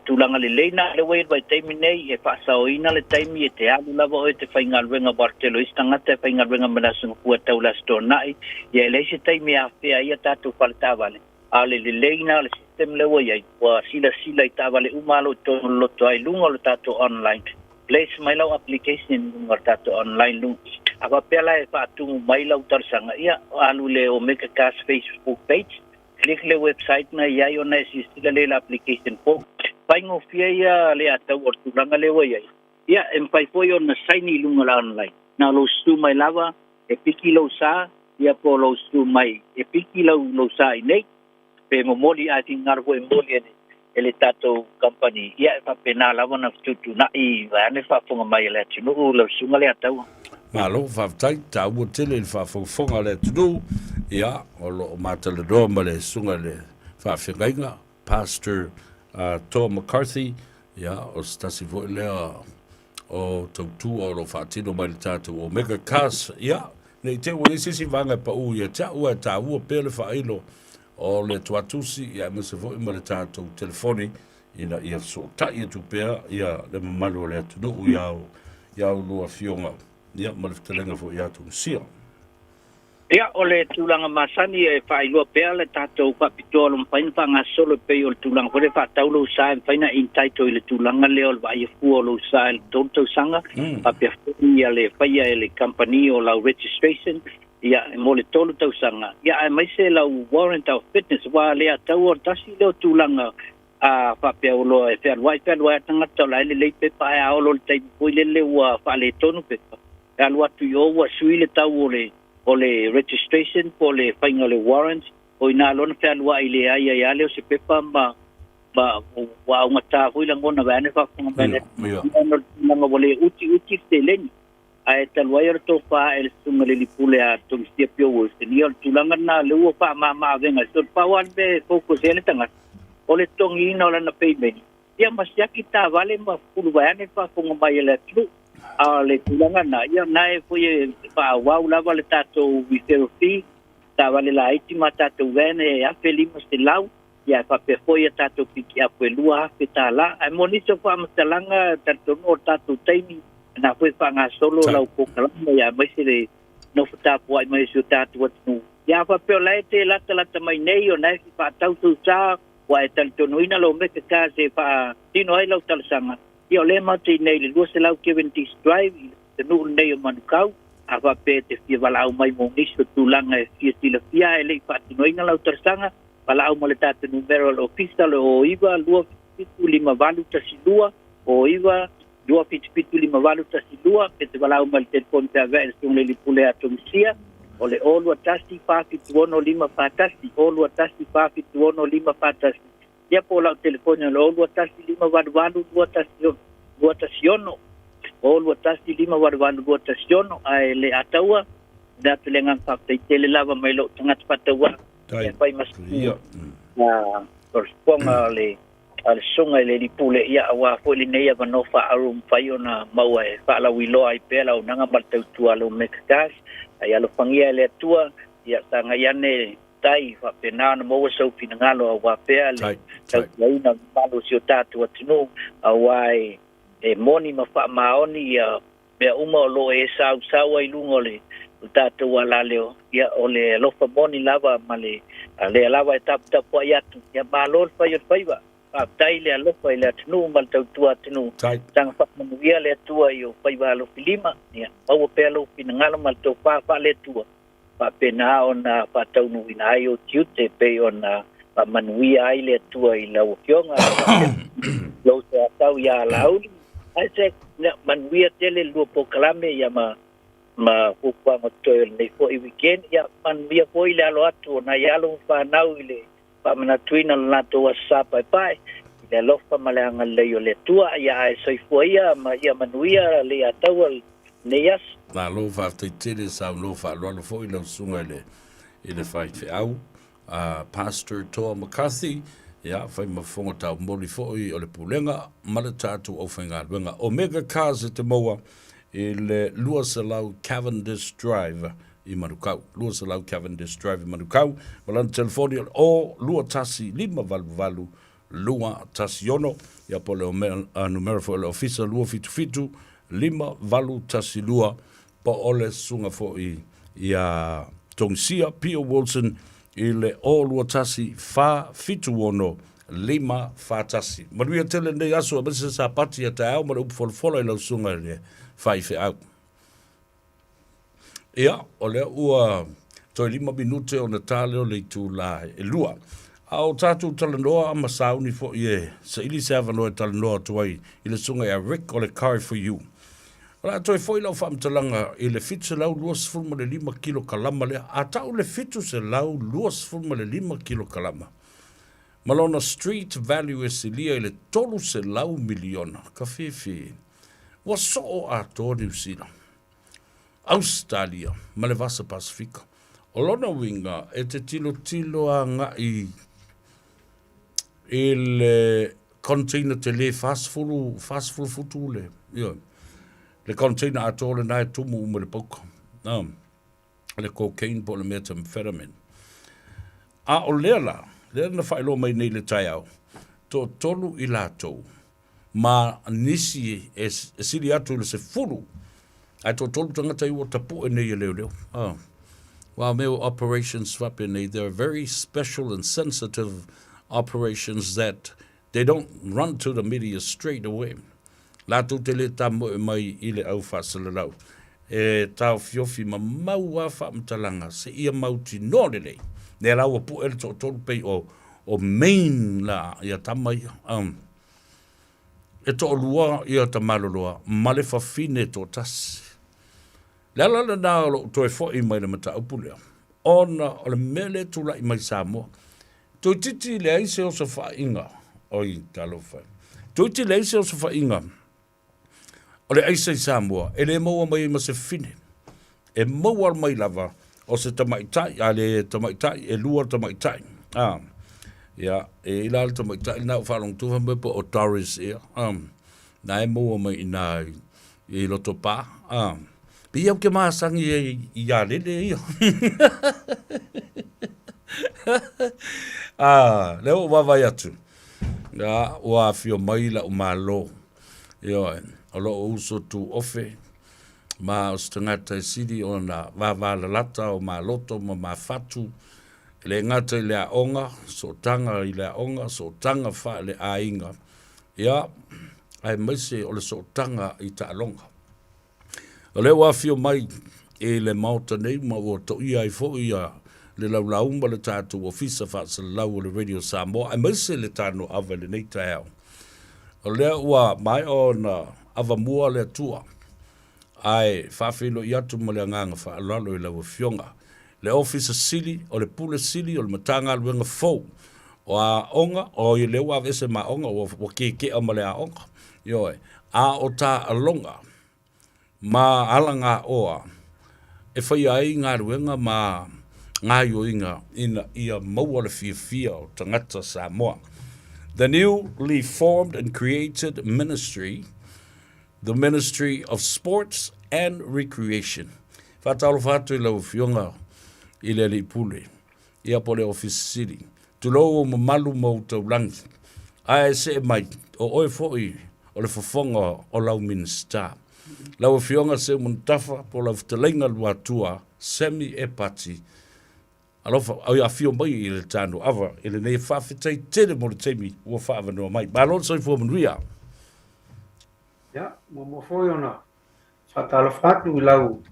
tulanga le leina le way by time nei e fa sa oina le time e te alu la vo te faingal venga bartelo istanga te faingal venga menasun ku taula stornai ia le se time a fe ia tatu faltavale ale le leina le system le way wa sila itavale umalo to lo to ai lungo lo tatu online place my law application lungo tatu online lu apa pela e fa tu mai law tarsanga ia alu le o make a Facebook page click le website na ia ona sila le application po paingo fia le ata o tulanga le wai ia empai foi ona saini lunga online na lo stu mai lava e piki lo sa ia po lo stu mai e piki lo sa nei pe momoli ati ngarvo e moli ele tato company ia fa pena lava na tutu na I va ne fa fonga mai le tino lo sunga le ata malo fa tai ta o tele fa fonga le tino ia o lo matale do male sunga le fa finga pastor Tom McCarthy ia o stasi vo le o tautu o lo whaatino mai le tātou o Mega Cars, ia, nei te ua sisi vanga pa u ia ta ua ta ua pele whailo o le tuatusi ia mese fo ima le tātou telefoni ina ia so ta ia tu pea ia le mamalu o le atu nuu iau lua fionga ia ma le fitalenga fo ia tu sia. Ia o le tūlanga masani e whailua pea le tātou whapitoa lo mpaina whangasolo pe o le tūlanga kore whataulo usae mpaina intaito i le tūlanga leo le vai fua lo usae le tōntau sanga apea ia le whaia e le company o lau registration ia mo le tolu tau sanga ia e maise lau warrant of fitness wa le atau o tasi leo tūlanga a whapea o lo e whea lua tangata o lai le leipe pae a olo le taipu pui le ua whale tonu pepa e alua tu i oua sui le tau o le registration po le whainga le warrants o ina lona whea lua i le aia leo se pepa ma wa unga tā hui la ngona vane whakunga mele nanga wale uti te leni a e talua i rato wha e le sunga le lipule a tongistia pio wose ni o tulanga na le ua wha maa venga so pawan be focus e le tanga o le tongi ina o lana peimeni ia masiaki tā vale ma fulu vane whakunga mai le atu a le tulanga na ia nae fue pa wau lava le tato referral fee ta vale la iti ma tato vene e afe lima se lau ia pa pe foi tato piki a pe lua afe ta la ai moniso pa matalanga tato no tato taimi na fue pa nga solo lau ko kala ia mai se le no futa po ai mai su tato wat no ia pa pe la te la mai nei o nai pa tau tu sa wa e tato no ina lo me ka se pa tino ai lau tal sanga ia le mate nei le lua se lau Kevin Drive te no nei o manukau a va pe te fia vala mai mo niso tulanga e fia tila fia e le pati no ina lau tarsanga vala mo le tate numero lo official o iva lua pitu lima valu tasilua o iva lua pitu lima valu tasilua pe te vala mo le telefon te ave e le lipule atomisia o le olu atasi pa pitu ono lima patasi olu atasi pa pitu ono lima patasi ia po la telefone lo olu atasi lima valu lua tasiono o lua tasi lima warwanu lua tasiono ai le ataua da telenga fakta tele lava mai lo tangata pataua e pai mas ia corresponda le al songa le dipule ia wa foli nei ava no fa arum faiona maua e fa la wilo ai pela unanga maltau tua lo mekakas ai alo fangia le tua ia tanga yane tai fa pena no mo so finangalo wa pele tau na malo sio tatu atino awai e moni ma fa maoni ia me uma lo e sau ai lungole tatu wala leo ia ole lo fa moni lava male ale lava tap po ia tu ia balol fa yo faiva a taile lo fa ile tnu mal tau tua tnu tang fa mo ia le tua yo faiva lo filima ia o pelo pinangalo mal to fa le tua pa pena ona pa tau no ina yo tiute pe ona pa manui ai le tua i la okionga lo sa tau ya lauli ai se manui tele lu po klame ya ma ukwa motoel nei fo i weekend ya manui fo ile alo atu na ya lo fa nau ile pa mana tuina la to whatsapp pai ile lo fa malanga le yo le tua ya ai so fo ya ma ya manui le atawal neias na lo fa te tele sa lo fa lo fo ile sunga ile fa te au pastor to McCarthy ya fai mafonga tau moli fo i ole pulenga mala tatu o whainga luenga Omega Cars te maua i le lua se lau Cavendish Drive i Manukau lua se lau Cavendish Drive i Manukau malana telefoni o lua tasi lima valu lua tasi ono ia po le numero fo le ofisa lua fitu lima valu tasi lua po ole sunga fo i a tongsia Pio Wilson i le o lua tasi fa fitu ono lima fa tasi. Manuia tele nei aso a mese sa pati a ta au mara upfolfola i lau sunga le fai fe au. Ia, o lea ua toi 5 minute o na tale o le tu la e lua. Au tatu talanoa a masauni fo ie, sa ili se avanoa talanoa tuai i le sunga a Rick o le Car for You. Ora toi foi lau whamtalanga i le fitu se lau 2.5 kilo kalama lea, a tau le fitu se lau 2.5 kilo kalama. Malona street value e silia i le tolu se lau miliona, ka whiwhi. Wa so o a tō New Zealand. Australia, ma le vasa Pasifika. O lona winga e te tilo a nga i le container te le fast full futu le. Ia. le container ato le nai tumu mo le poko. Le cocaine po le methamphetamine. A o lea na whaelo mai nei le tai au. To tolu I lātou. Ma nisi e siri atu le se furu. Ai to tolu tangata I o tapu e nei e leo leo. While meo operations whape nei, they're very special and sensitive operations that they don't run to the media straight away. Lātou te le tamo e mai I le au whasalalau. E tau fiofi ma maua whaamtalanga se ia mauti nōrele. Ne rau a pu ele to tolu pei o main la ia tamai. E to lua ia ta maloloa, male whawhine to tasi. Lala na nā lo to e fo I mai na mata upulea. Ona o le mele tula I mai Samoa. To titi le aise o sa whainga. Oi, talo whai. To titi le aise o sa whainga. O le aise I Samoa. E le maua mai ma se fine. E maua mai lava. O se tamaitai. A le tamaitai. E lua tamaitai. Ia. E ila le tamaitai. Nā u whalong tuha me po o Doris ea. Nā e maua mai I nā I loto pā. Pi au ke māsangi I a lele ia. Leo wawai atu. Ia, ua fio maila o malo. Ia, o lo uso tu ofe. Ma o stangata I siri o na wavala lata o ma loto ma fatu. Le ngata I le aonga, so tanga I le aonga, so tanga wha le ainga. Ia, ai maise o le so tanga I ta alonga. O le wafio mai e le mauta nei ma o to ia I fo ia le laulaumba le tātu ofisa whaasa lau o le Radio Samoa. Ai maise le tāno awa le nei tai au. O le ua mai o na awa mua le tua. Ai whawhilo I atu ma le anganga wha alalo I lau fionga. Le ofisa sili o le pule sili o le matanga luenga fau. O a onga o I le ua vese ma onga o ke o ma le a onga. Yoe, a o tā alonga. Ma alanga oa, e whai ai ngā ruenga ma ngā yoinga ina ia maua le fia o tangata Samoa. The newly formed and created ministry, the Ministry of Sports and Recreation. Whatalo whatu I lau fionga I le li pule, ia po le office city. Tulo o mamalu mau tau langi. Ai se mai, o oe foi, o le fofonga o lau minister. Lau fionga se muntafa po lau fitalenga lua tua semi e pati. Alofa au ia fio mai I le tano awa I le nei whawhitai tere mo le teimi ua whaawanoa mai. Balon sai fua manuia. Ya, mo foi ona. Whatala whatu I lau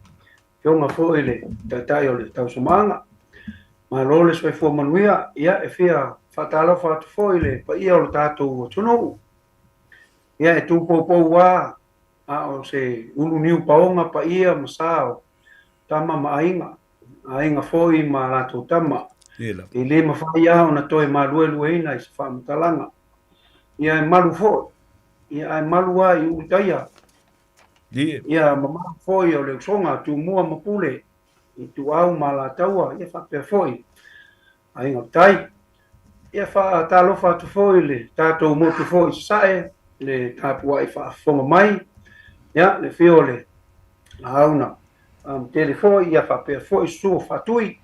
fionga foi le taitai o le tau sumanga. Ma lole sai fua manuia ia e fia whatala whatu foi le pa ia o le tātou o tunou. Ia e tūpōpō wā o se ulu niu paonga pa ia masao tama mainga ainga foi ma lato tama I le mawhaia o na toi malue lueina I se whaamatalanga ia e malu foi ia e malu ai utaia ia mama foi o le songa tu mua mapule I tu au ma la taua ia whapea foi ainga tai ia wha talofa tu foi le tātou motu foi sae le tapua I whaafonga mai ya le fiole auna telefoi ia fa foi su fatui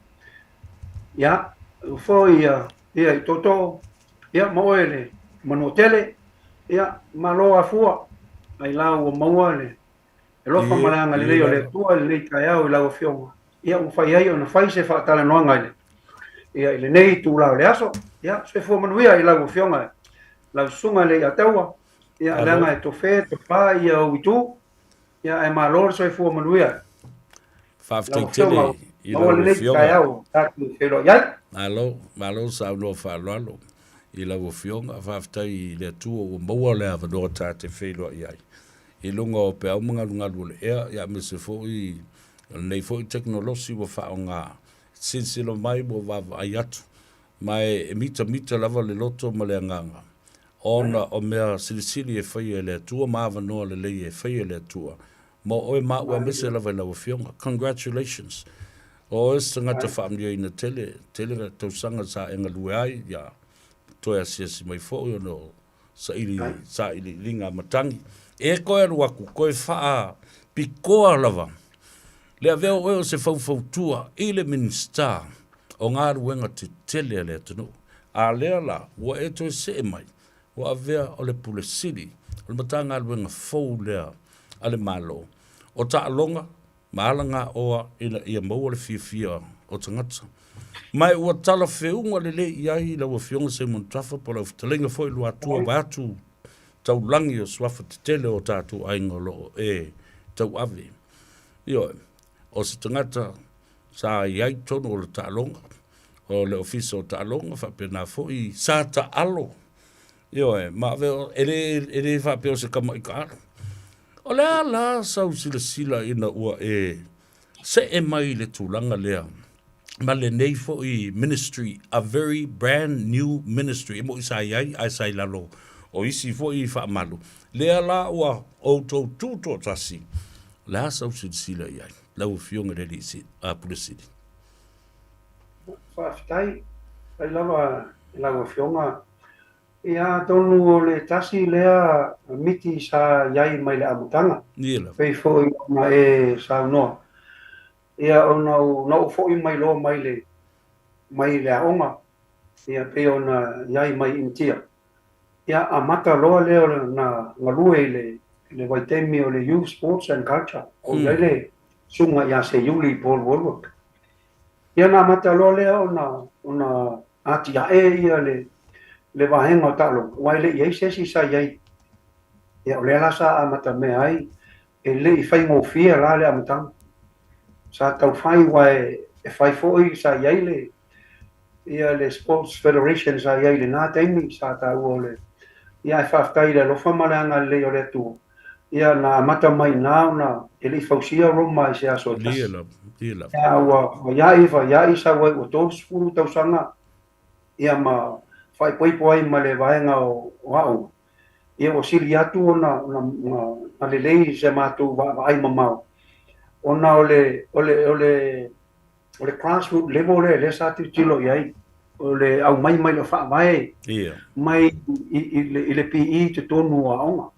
ya foi ia I toto ia moele monotele ia malo afua ai lau maua le lo fa malanga le le tua le kaiao I lau fionga ia o fai ai ona fai se fa tala no ngai ia le nei tu lau le aso ia se fo manuia I lau fionga lau sunga le ataua ia langa e tofe to pa ia o itu ia e malor so e fu manuia Whawhitele I lau fionga. Malo sa no whalalo I lau fionga whawhitai le tua o maua le awanoa tā te whelua I ai. I lunga o pe au mga lunga lule ea ia me se fo I nei fo I teknolosi wa whao ngā sinsilo mai mo wawa ai atu. Mai e mita lava le loto ma le anganga. Ona o mea silisili e whaia le tua ma awanoa le lei e whaia le tua. Mo oe ma ua mese lava lau fionga. Congratulations. O e sangata whaamlia ina tele na tausanga sa enga lue ai, ia toi asiasi mai fo no sa ili linga matangi. E koe ruaku, koe faa pikoa lava. Lea veo o se faufautua i le minista o ngā ruenga te tele lea tanu. A lea la, ua e toi se e mai, ua vea o le pule siri, o le mata ngā ruenga fau lea ale malo. O ta alonga, maalanga oa ina ia maua le fia o tangata. Mai ua tala whiunga le iai la ua fionga se montafa po la uftalenga foi lua tua watu tau langi o swafa te tele o tātu ainga lo e tau ave. Io, o se tangata sa iai tono o le taalonga, o le ofisa o taalonga, whapena foi sa ta alo. Io, ma veo, ere whapeo se kama i ka aro. O lea la sau sila ina ua se e mai le tūlanga lea. Ma le nei fo i ministry, a very brand new ministry. E mo isa iai, ai sai lalo. O isi fo i wha malu. Lea la ua o tau tūto tasi. Lea sau sila iai. Lau fionga redi si, a pulisiri. Whaftai, ai lawa fionga. Ia tonu o le tasi lea miti sa iai mai le amutanga. Niela. Fei fo i ona e sa noa. Ia ona nau fo i mai lo mai le aonga. Ia pe ona iai mai intia. Ia amata loa leo na ngalue le waitemi o le youth sports and culture. O le sunga ia se yuli Paul Woolworth. Ia na amata loa leo ona ati ae ia le vahenga o talo. Wai le iei sesi sa iei. Ia o le lasa amata me ai. E le i whai ngofia la le amatanga. Sa tau whai wai e whai foi sa iei le. Ia le Sports Federation sa iei le nā teimi sa tau o le. Ia e whaftai le lofa maleanga le o le atu. Ia na amata mai nāo na e le i whausia roma i se aso e tas. Dila. Ia wa iai sa wai o tōs furu tau sanga. Ia ma fai poipo ai ma le vaenga o au. Ia o sili atu ona le lei se mātou wa ai mamau. Ona o le grassroot level le sa tu tilo iai. O le au mai le wha vai. Mai i le PE te tonu a onga.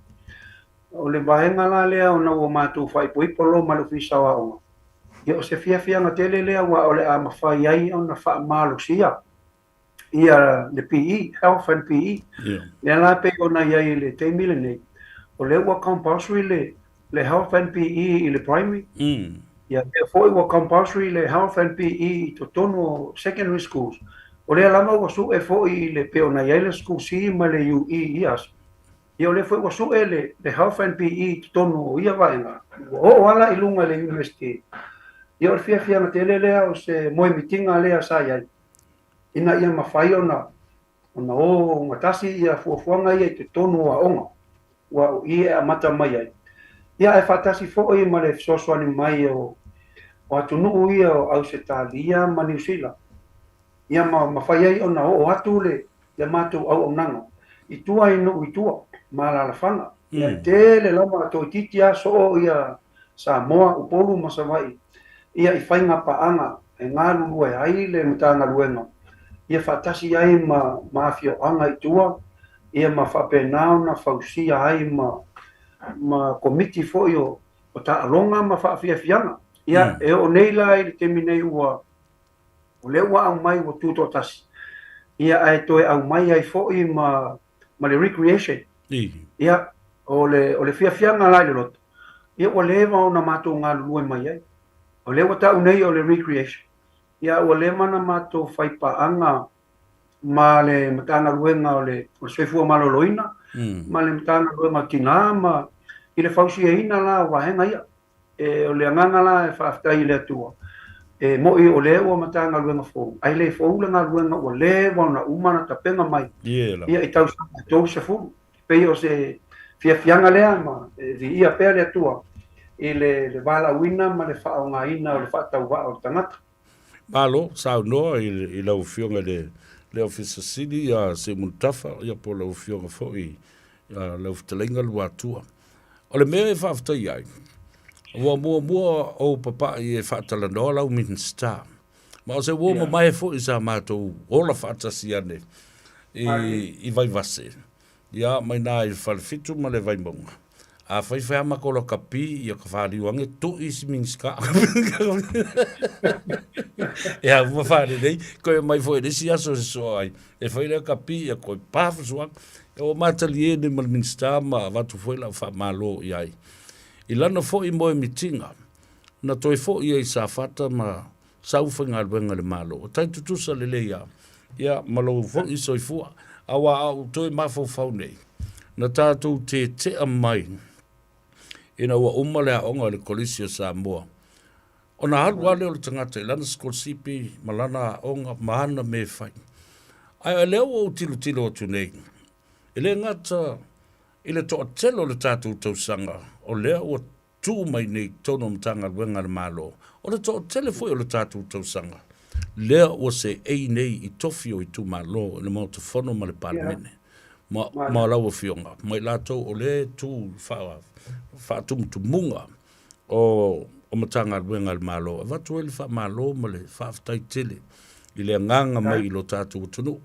O le vaenga la lea ona o mātou fai poipo lo ma le fisa a onga. Ia o se fia na tele lea wa o le a mawhai ai ona wha malo sia. Ia le PE, health and PE. Ia la pe ona iai le te mile nei. O le ua compulsory le health and PE i le primary. Ia le foi ua compulsory le health and PE i to tono secondary schools. O le alama ua su e foi le pe ona iai le school si ma le UE ias. Ia o le foi ua su e le health and PE to tono ia vaenga. O ala i lunga le university. Ia o le fia na tele lea o se moe mitinga lea sa iai. Ina ia mawhai ona o ngatasi ia fuafuanga ia te tonu a onga. Wa ia amata mai ai. Ia e whatasi fo i ma le sosoani mai o atunuu ia o Australia ma New Zealand. Ia mawhai ai ona o atu le mātou au nanga. I tua inu i tua ma la whanga. Ia te le lama to titia so ia Samoa upolu masawai. Ia i whainga paanga e ngā lulue ai le mutanga luenga. Ia whatasi ai ma mafio anga i tua, ia ma whapenao na whausia ai ma komiti fo o ta alonga ma whaafiafianga. Ia e o nei lai le temi nei ua, o le ua au mai o tuto tasi. Ia ai toe au mai ai fo ma le recreation. Ia o le fiafianga lai le loto. Ia o le eva o na mato ngā lulue mai ai. O le ua ta unei o le recreation. Ia ua le mana mātou whaipaanga ma le matanga ruenga o le soifua maloloina, ma le matanga ruenga tina, ma i le whausia ina la wahenga ia. O le anganga la e whaaftai le atua. Moi o le ua matanga ruenga fōu. Ai le fōu le ngā ruenga o le wana umana tapenga mai. Ia i tau sa fulu. Pei o se fiafianga lea ma ia pēr le atua. I le wala uina ma le whaonga ina o le whaatau wa o tangata. Malo, sao noa i lau fionga le ofisa sidi a se muntafa ia po lau fionga fo i lau fitalenga lua atua. O le mea e whaafutai ai. Ua mua o papa i e whaatala noa lau minsta. Ma o se ua mai fo i sa mātou ola whaatasi ane i vai vase. ia mai nā i whalifitu ma le vaimonga. A whai ama kolo kapi ia ka whāriwange tu isi minska. Ia ua whāri nei, koe mai fo edesi aso se so ai. E whai lea kapi ia koe pāwha suang. E o matali e ne mal minsta ma watu fwoi la wha malo i ai. I lana fo i moe mitinga. Na toi fo i ai sa fata ma sauwha ngā luenga le malo. O tai tutusa le leia. Ia malo fo i soifua. Awa au toi mafo fau nei. Na tātou te amai. Ina ua umale a onga le kolisi o Samoa. O na halu ale o le tangata, lana skolsipi, malana onga, mahana me whai. Ai leo o tilo o tunei. Ele ngata, ile to atelo le tātou tausanga, o leo o tū mai nei tono mtanga wenga le malo. O le to atele foi o le tātou tausanga. Leo o se ei nei i tofi o i tū malo, le mau te whono ma le palemene. Ma laua fionga. Mai lātou o le tū whātumutumunga o matanga ruenga le malo. E watu e le wha malo ma le whaafitai tele. I le nganga mai i lo tātou tunu.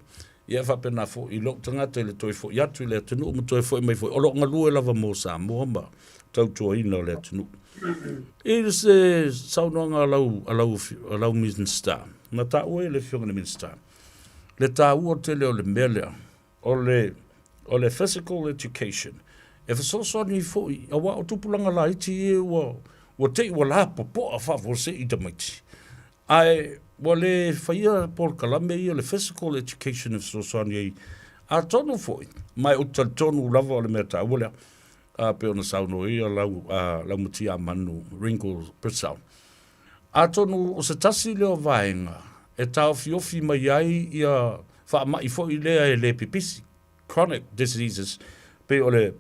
Ia whapena fo i lo tangata i le toi fo i atu i le tunu. Ma toi fo i mai fo. O lo ngalua e lava mō Samoa ma tautua ina le tunu. I le se saunoanga alau Minster. Na tā ue le fionga le Minster. Le tā ua tele o le melea. O le physical education. E whasoso ni fōi, a wā o tupulanga la iti e wa te wa la popo a whawose i tamaiti. Ai, wa le whaia Paul Kalame i o le physical education e whasoso ni a tonu fōi. Mai o tonu lava o le mea tā wale a pe ona sauno i a lau muti a manu, Ringo Pritsow. A tonu o se tasi leo vaenga, e tau fiofi mai ai i a wha i fōi lea e le pipisi. Chronic diseases, pe o le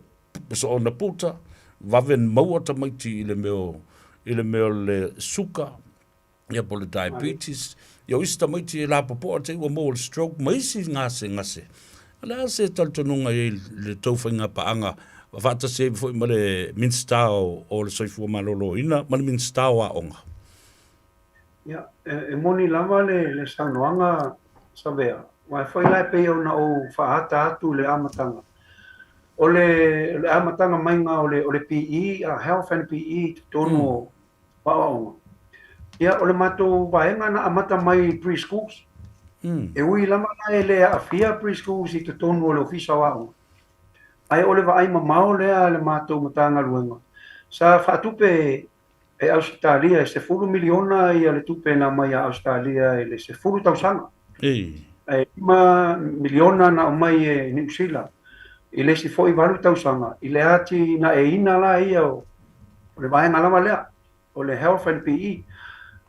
so ona puta, waven maua tamaiti i le meo le suka, ia po le diabetes, ia isi tamaiti e la popo te ua mo le stroke, ma isi ngase. Ala se taltonunga i le tauwhainga paanga, whata se fo i ma le Minster o le soifua malolo ina, ma le Minster a onga. Ia, e moni lama le saunoanga savea. Wai foi lai pe ona o whaata atu le amatanga. O le amatanga mainga o le PE, health and PE, tono waonga. Ia o le mato vaenga na amata mai preschools. E ui lama na e le afia preschools i te tono o le ofisa waonga. Ai o le vaai mamao lea le mato matanga luenga. Sa whaatupe e Australia e se fulu miliona i le tupe na mai a Australia e le se fulu tausanga. E ma miliona na mai e New Zealand. I le si foi valu tausanga. I le ati na e ina la ia o le vaenga lama lea. O le health and PE.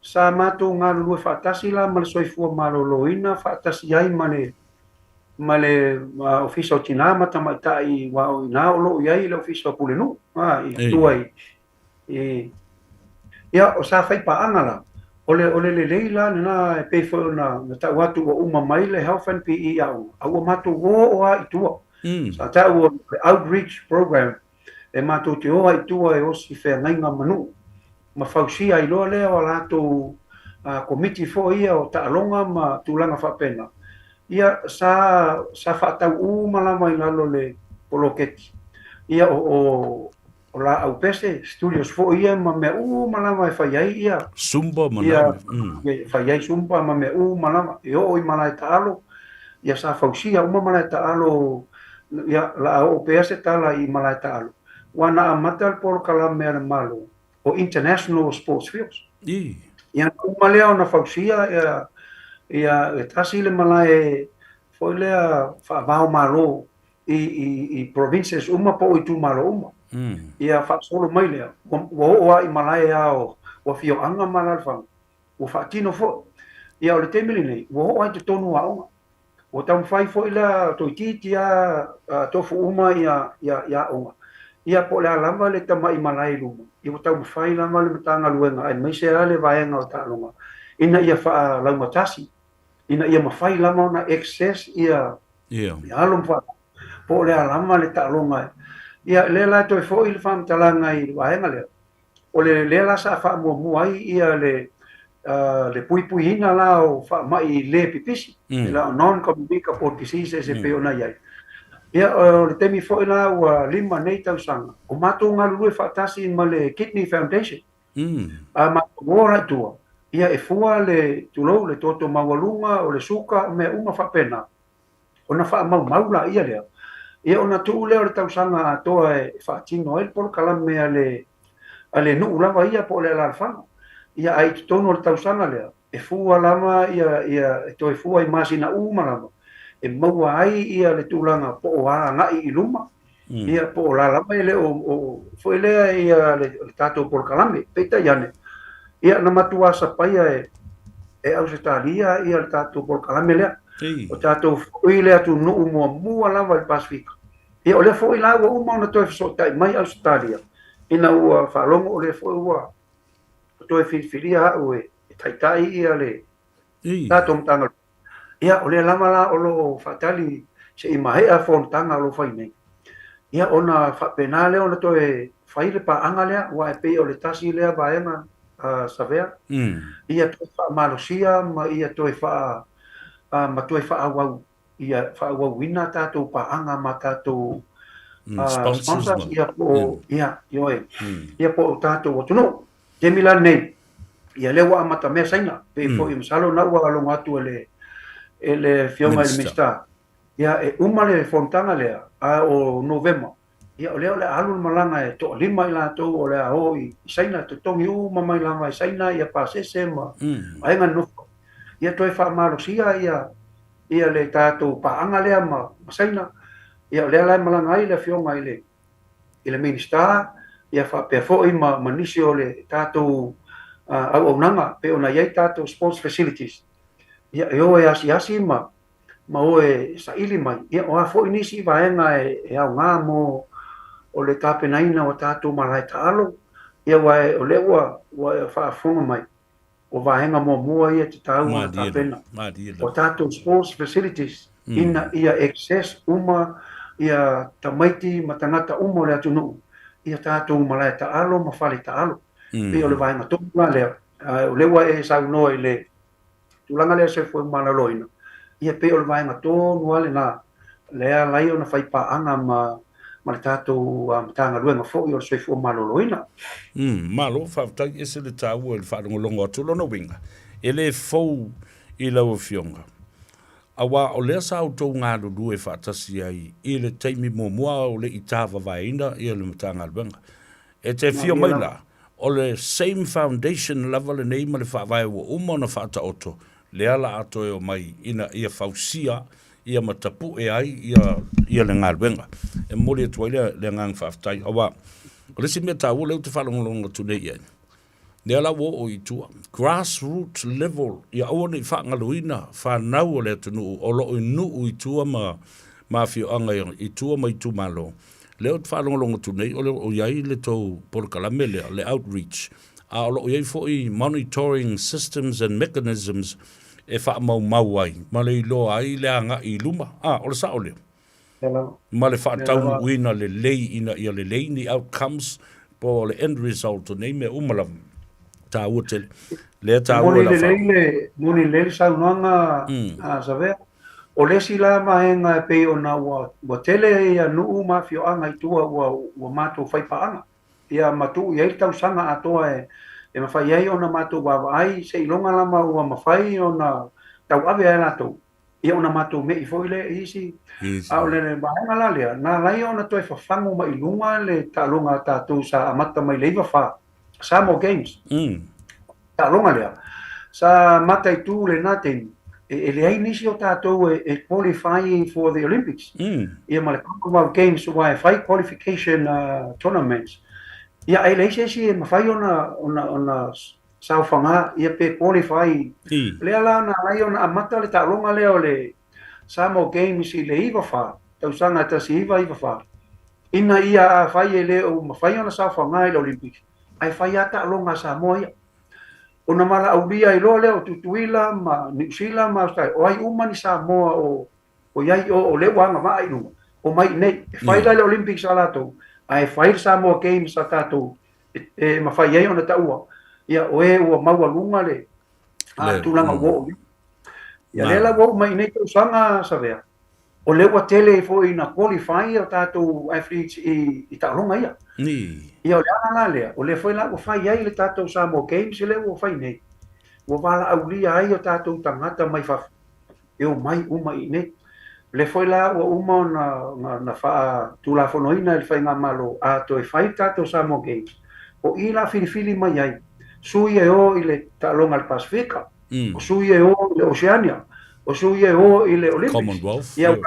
Sa mato ngā lulue whaatasi la ma le soifua maloloina whaatasi ai ma le ofisa o tina mata maita i wao ina o lo iai le ofisa o Pulenu. I tuai. Ia o sa whai paanga la. Ole le leila na pe fo na ta watu o uma mai le health and PE au mato o i tua sa ta o outreach program e mato te o i tua e o si fe nga manu ma fausia i lo le o lato committee fo ia o ta longa ma tulanga fa pena ia sa fa ta uma la mai lalo le poloketi ia o la au pese studios fo ia ma me malama fa ia sumba malama fa ia sumba ma me malama yo i malai talo ia sa fausia uma malai talo ia la o pese tala i malai talo wana amatal por kala mer malo o international sports fields ia uma leo na fausia ia tasile malai fo lea fa va malo i provinces uma po i tu malo uma ia fa solo mai lea o i malai ao o fio anga malalfa o fa tino fo ia o le temili nei o ai te tonu ao o tam fai fo ila to titia to fu uma ia o ia po le lamba le tama i malai lu i o tam fai lamba le tanga luenga ai mai se ale vaenga o ta longa ina ia fa la matasi ina ia mafai lamba na excess ia alum fa po le lamba le ta longa ia le la to fo il fam talanga i vaenga le o le la sa fa mo ai ia le pui ina la o fa mai le pipisi la non communicable disease se pe ona ia Ia o le temi fo'i la ua 5 nei tausaga. O matou galulue fa'atasi ma le Kidney Foundation. A matou la tua. Ia e fua le tulou le toto maualuga o le suka me uma fa'apena. Ona fa'amaumau la ia lea. Ia ona tu'u lea o le tausaga atoa e fa'atino ai le polokalame a le nu'u lava ia po o le alalafaga. Ia ai totonu o le tausaga lea. E fua lama ia e toe fua i masina uma lama. E maua ai ia le tulaga po o aga'i i luma. Ia po o lalama i le o foi lea ia le tatou polokalame peitai ane. Ia na matua sapaia e Ausitalia ia le tatou polokalame lea. O tatou foi lea tu nu'u mua lava i Pasifika. Ia o lea foi la ua uma ona toe feso'ota'i mai Ausitalia. Ina ua fa'alogo o lea foi ua toe filifilia a'u e taitai ia le tatou matanga. Ia o lea lama la o lo fa'atali se i mahea fontaga o lo fai nei. Ia ona fa'apena lea ona toe fai le pa'aga lea ua e pei o le tasi lea vaega savea. Ia toe fa'amalosia ma ia toe ma toe fa'auau ia fa'auauina tatou pa'aga ma tatou sponsors ia po ia ia po tatou atunuu temi la nei ia le ua amata mea saina pe fo'i masalo na ua aloga atu ele fionga il minister ia e uma le fontaga lea o November ia o lea o le alu malanga e to lima i latou o le ao i saina totogi uma mai lava i saina ia pasese ma aiga nofo ia toe fa'amalosia ia le tatou pa'aga lea ma saina ia o lea lae malaga ai le fionga i le minister ia fa'apea fo'i ma nisi o le tatou auaunaga pe ona iai tatou sports facilities ia e o e asi ma o e sa'ili mai ia o a fo'i nisi vaega e aogā mo o le tapenaina o tatou malae ta'alo ia o le ua fa'afoga mai o vaega muamua ia te tau o tapena o tatou sports facilities ina ia access uma ia tamaiti ma tagata uma o le atunuu ia tatou malae ta'alo ma fale ta'alo pe o le vaega toga lea o le ua e saunoa i le tulaga lea se foi malaloina ia pe o le vaega tonu ale na lea lai ona fai pa'aga ma le tatou matagaluega fo'i o le soifua maloloina malo fa'afatai ese le tāua i le fa'alogologo atu lona uiga e lē fou i lau fionga auā o lea sa outou galulu e fa'atasi ai i le taimi muamua o le'i tāvavaeina ia le matagaluega e te fio mai la o le same foundation lava lenei ma le fa'avae ua uma ona fa'ataoto lea la atoe o mai ina ia fausia ia matapu'e ai ia le galuega e moli atu ai le agaga fa'afetai auā o lesi mea tāua leu te fa'alogologo tunei ai lea lau o'o itua grassroot level ia aua nei fa'agaluina fanau o le atunuu o lo'o inu'u itua ma fio'aga itua ma itumālo leo te whaalongolongo tunei o iai le tau polokalame lea, le outreach. A o lo iai fo'i monitoring systems and mechanisms e wha mau ai. Ma le ilo ai le anga i luma. O le sao leo. Ma le wha tau uina le lei ina ia le lei ni outcomes po le end result o nei me umalam. Tā ua tele. Lea tā ua la wha. Moni le sau noanga a savea. O le sila maenga e pei o na ua tele ia nuu mafio anga i tua ua mātou whaipaanga. Ia matu iai tau sanga atoa e mawhai ai o na mātou wawa ai se ilonga lama ua mawhai o na tau awe ai latou. Ia o na mātou me i foile isi. A o le maenga la lea. Nā lai o na toi whawhango ma ilunga le tālonga tātou sa amata mai leiva wha. Samoa Games. Tālonga lea. Sa mata i tū le nāteni. E le ai nisi o tātou e qualifying for the Olympics. Ia ma le Commonwealth Games wa e whai qualification tournaments. Ia e le isi e mawhai ona sauwhanga ia pe qualify. Lea la na lai ona amata le tālonga leo le Samoa Games i le iwa wha. Tau sanga tasi iwa wha. Ina ia a whai e leo mawhai ona sauwhanga i le Olympics. Ai whai a tālonga Samoa ia. Ona mala aulia i loa leo tutuila ma New Zealand ma Australia. O ai umani Samoa o iai o le wanga maa i numa. O mai nei, e whaila le Olympics a lato. Ai whaila Samoa Games a tato. E ma whai ei ona ta ua. Ia o e ua maua lunga le. A tūlanga uo. Ia le la uo mai nei tau sanga sa vea. o le ua tele fo ina qualify o tātou athletes i ta'alonga ia. Ia o le ala lea, o le foi la ua fai ai le tātou Samoa Games le ua fai nei. Ua wala au lia ai o tātou tangata mai fafu. E o mai uma i nei. Le foi la ua uma na faa tulafonoina le fai ngā malo a toi fai tātou Samoa Games. O i la filifili mai ai. Sui e o i le ta'alonga le Pasifika. O sui e o i le Oceania. O sui e o i le Olympics. Commonwealth. Ia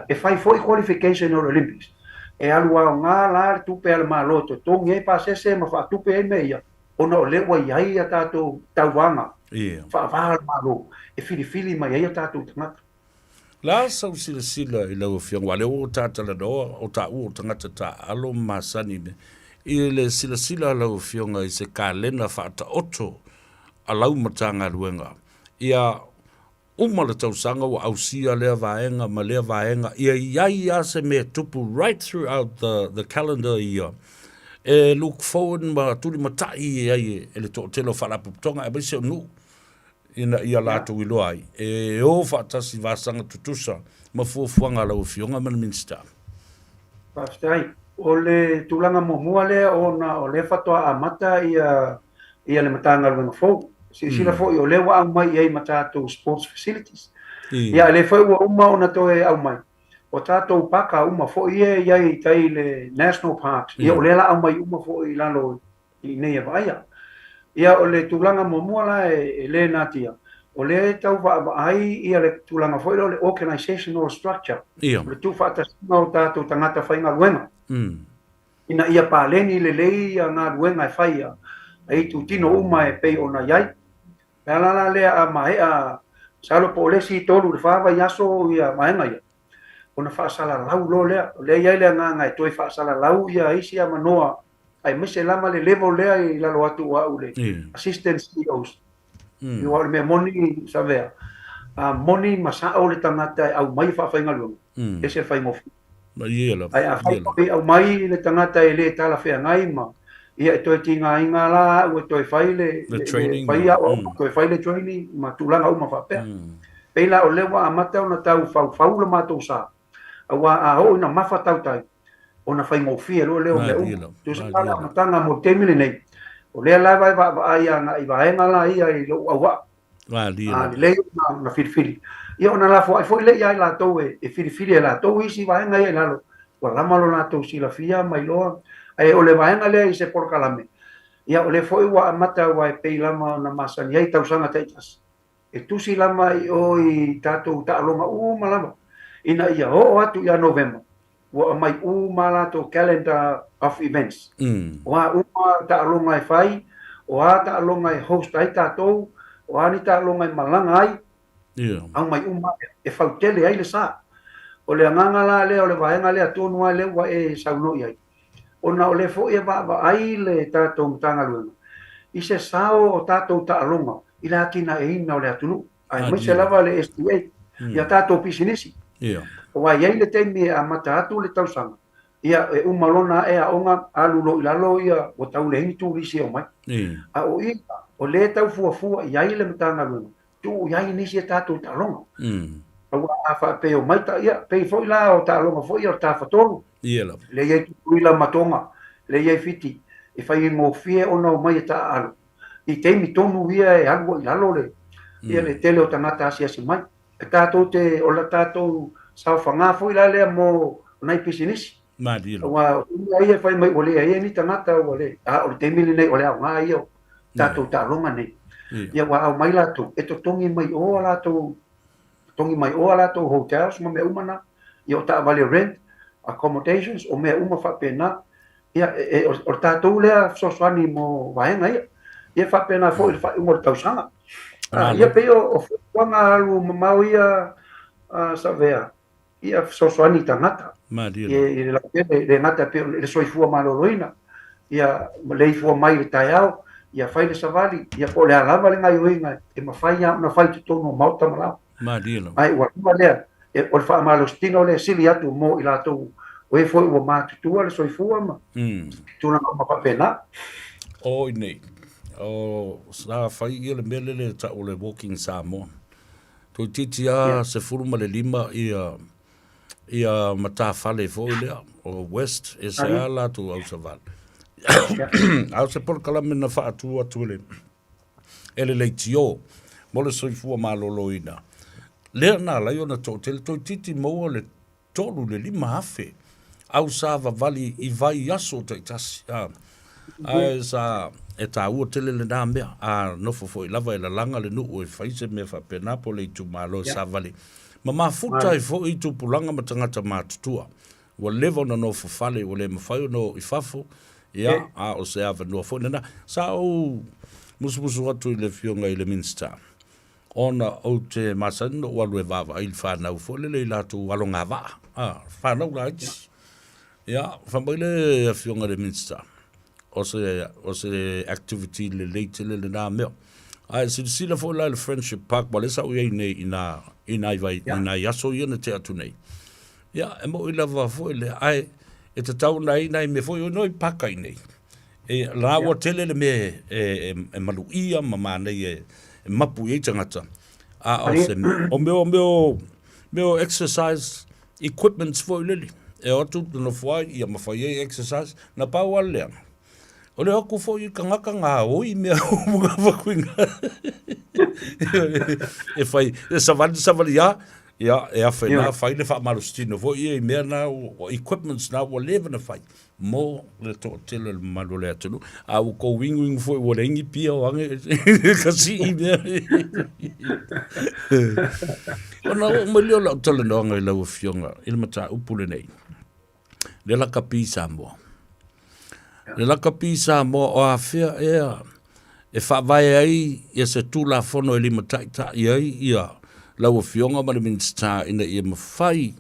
e fai foi qualification o le Olympics. E alua o ngā la tupe ala maloto. Tongi e pasese ma wha tupe e meia. Ona o lewa iai a tātou tauanga. Wha wahal malo. E filifili mai ai a tātou tangata. La sau sila i lau fiong wale o tātala doa o tā ua tangata tā alo masani me. I le sila lau fionga i se kālena whaata oto a lau matanga ruenga. Ia umala tausanga wa ausia lea vaenga ma lea vaenga. Ia iai ase me tupu right throughout the calendar year. E look forward ma tuli matai iai e le tōtelo whalaputonga e baise o nu. Ina ia lātou i loa ai. E o whaatasi vāsanga tutusa ma fuafuanga lau fionga mana minsta. Pastai, o le tūlanga mohua lea o le whatoa a mata ia le matanga luenga fōu. Sila fōi o le wa au mai iei ma tātou sports facilities. Ia le fōi ua uma o na toe au mai. O tātou paka uma fōi iei tai le national parks. Ia o le la au mai uma fōi lalo i nei e vaia. Ia o le tūlanga momua la e le natia. O le tau ai ia le tūlanga fōi o le organizational structure. Le tū whaatasina o tātou tangata whainga luenga. Ina ia pāleni le lei a ngā luenga e whaia. Ai tu tino uma e pei ona iai. Pēlala lea a mahea salo po lesi tolu le whaawa yaso ia maenga ia. Ona whaasala lau lo lea. Lea iai lea ngā ngai toi whaasala lau ia isi a manoa. Ai mise lama le level lea i lalo atu wa ule. Assistant CEOs. I wale mea moni sa vea. Moni masa o le tangata au mai whaafenga luenga. Ese whai ngofi. Ai a whai au mai le tangata e le tala whea ngai ma. Ia e toi tinga inga la, ua toi whai le training. Toi whai le training, ma tūlanga uma whapea. Peila o lewa a mata o na tau whau la mātou sa. Awa a ho ina mawha tau tai. O na whai ngofia lo leo leo. Tu sa kala o tanga mo temile nei. O lea lai vai wa aia na i vaenga la ia i lo awa. Leo na whiriwhiri. Ia o na la fo ai fo le ia i la tau e whiriwhiri e la tau isi vaenga ia i lalo. Wa lamalo na tau sila fia mai loa. Ai o le vaenga lea i se porkalame. Ia o le foi wa amata wa e pei lama na masani ai tausanga teitas. E tusi lama i o i tātou ta'alonga malama. Ina ia o atu ia November. Wa mai malato calendar of events. Wa ta'alonga e whai. Wa ta'alonga e host ai tātou. Wa ni ta'alonga e malanga ai. Au mai e whautele ai le sa. O le anganga la lea o le vaenga lea tonu ai le wa e sauno i ai. Ona o le fo e va ai le tātou mtanga luenga. I se sao o tātou ta'alonga, i la kina e ina o le atunu. Ai mai se lava le STA, ia tātou pisinisi. O wai iai le teimi a mata atu le tausanga. Ia e umalona e a onga alulo i lalo ia o tau le hingi tūrisi o mai. A o ika, o le tau fuafua iai le mtanga luenga. Tu iai nisi e tātou ta'alonga. A wha peo mai ta ia, pei fo i la o ta'alonga fo i o tā whatolu. Le iai tukuila matonga, le iai fiti, e whai ngō fie ona o mai e ta alo. I teimi tonu ia e ango i lalo le, ia le tele o tangata asi mai. E tātou te, o la tātou sao whangā fo i la lea mō nai pisinisi. Wa ia whai mai o le ia ni tangata o le, o le teimi nei o le au ngā ia o tātou ta longa nei. Ia wa au mai lato, e to tongi mai o lato, tongi mai o lato hotels ma me umana, ia o ta vale rent, accommodations o mea uma whapena ia o tātou lea soswani mo vaenga ia whapena fo i umor tausanga ia peo o whanga alu mau ia sa vea ia soswani tangata i le ngata peo le soifua maloroina ia leifua mai le taiao ia whai le savali ia po le alama le ngai uinga e mawhai ia na whai tutono mauta malao ai wakuma lea o le whaamalostino le sili atu mo i lātou o e foi ua mātutua le soifua ma. Tuna ma papena. O nei. O sa whai ia le mele le ta o le walking Samoa. Toi titi a se furuma le lima i ia matafale fo lea o West e se ala tu au saval au se por kala mina fa atu le ele leitio mo le soifua maloloina lea na la yona to tel to titi mo le tolu le lima afe au sa vali i vai aso te tasi ai sa e ta ua tele le nā mea a nofo fo i lava e la langa le nuu e faise me fa penapo le tu malo sa vali ma mafuta i fo i tu pulanga ma tangata mātutua wa levo na nofo fale wa le mawhai no i fafo ia a o se ava no fo nena sa o musu atu i le fionga i le Minster ona o te masano walu e vava i whanau fo le latu walonga va whanau la iti ia whamaile a fionga le Minster o se activity le leite le nā mea. Ai, sila fo la le Friendship Park, wale sa ui nei ina yaso ia na te atu nei. Ia, e mo ila wa fo le ai, e te tau nei me fo i noi paka i nei. E la wa tele le me e malu ia ma nei e mapu i tangata. A o meo exercise equipments fo i lili. E otu no fwai ia mawhai e exercise na pau alea. O le aku fo i kangaka ngā oi mea mga wakuinga. E whai, e savali ia, e a whai nā whai le wha marustino fo i e mea nā o equipments nā o lewa na whai. Mō le tō tele le maro le atunu. A u ko wing fo i o rengi pia o ange. Kasi i mea. O nā o mai leo lau tala noanga i lau a fionga. Ila mata upule nei. Le la kapi Samoa. Le laka pisa mo o a fea e whawai ai ia se tūla whono e lima taita ai ia lau a fionga ma le Minster ina ia mawhai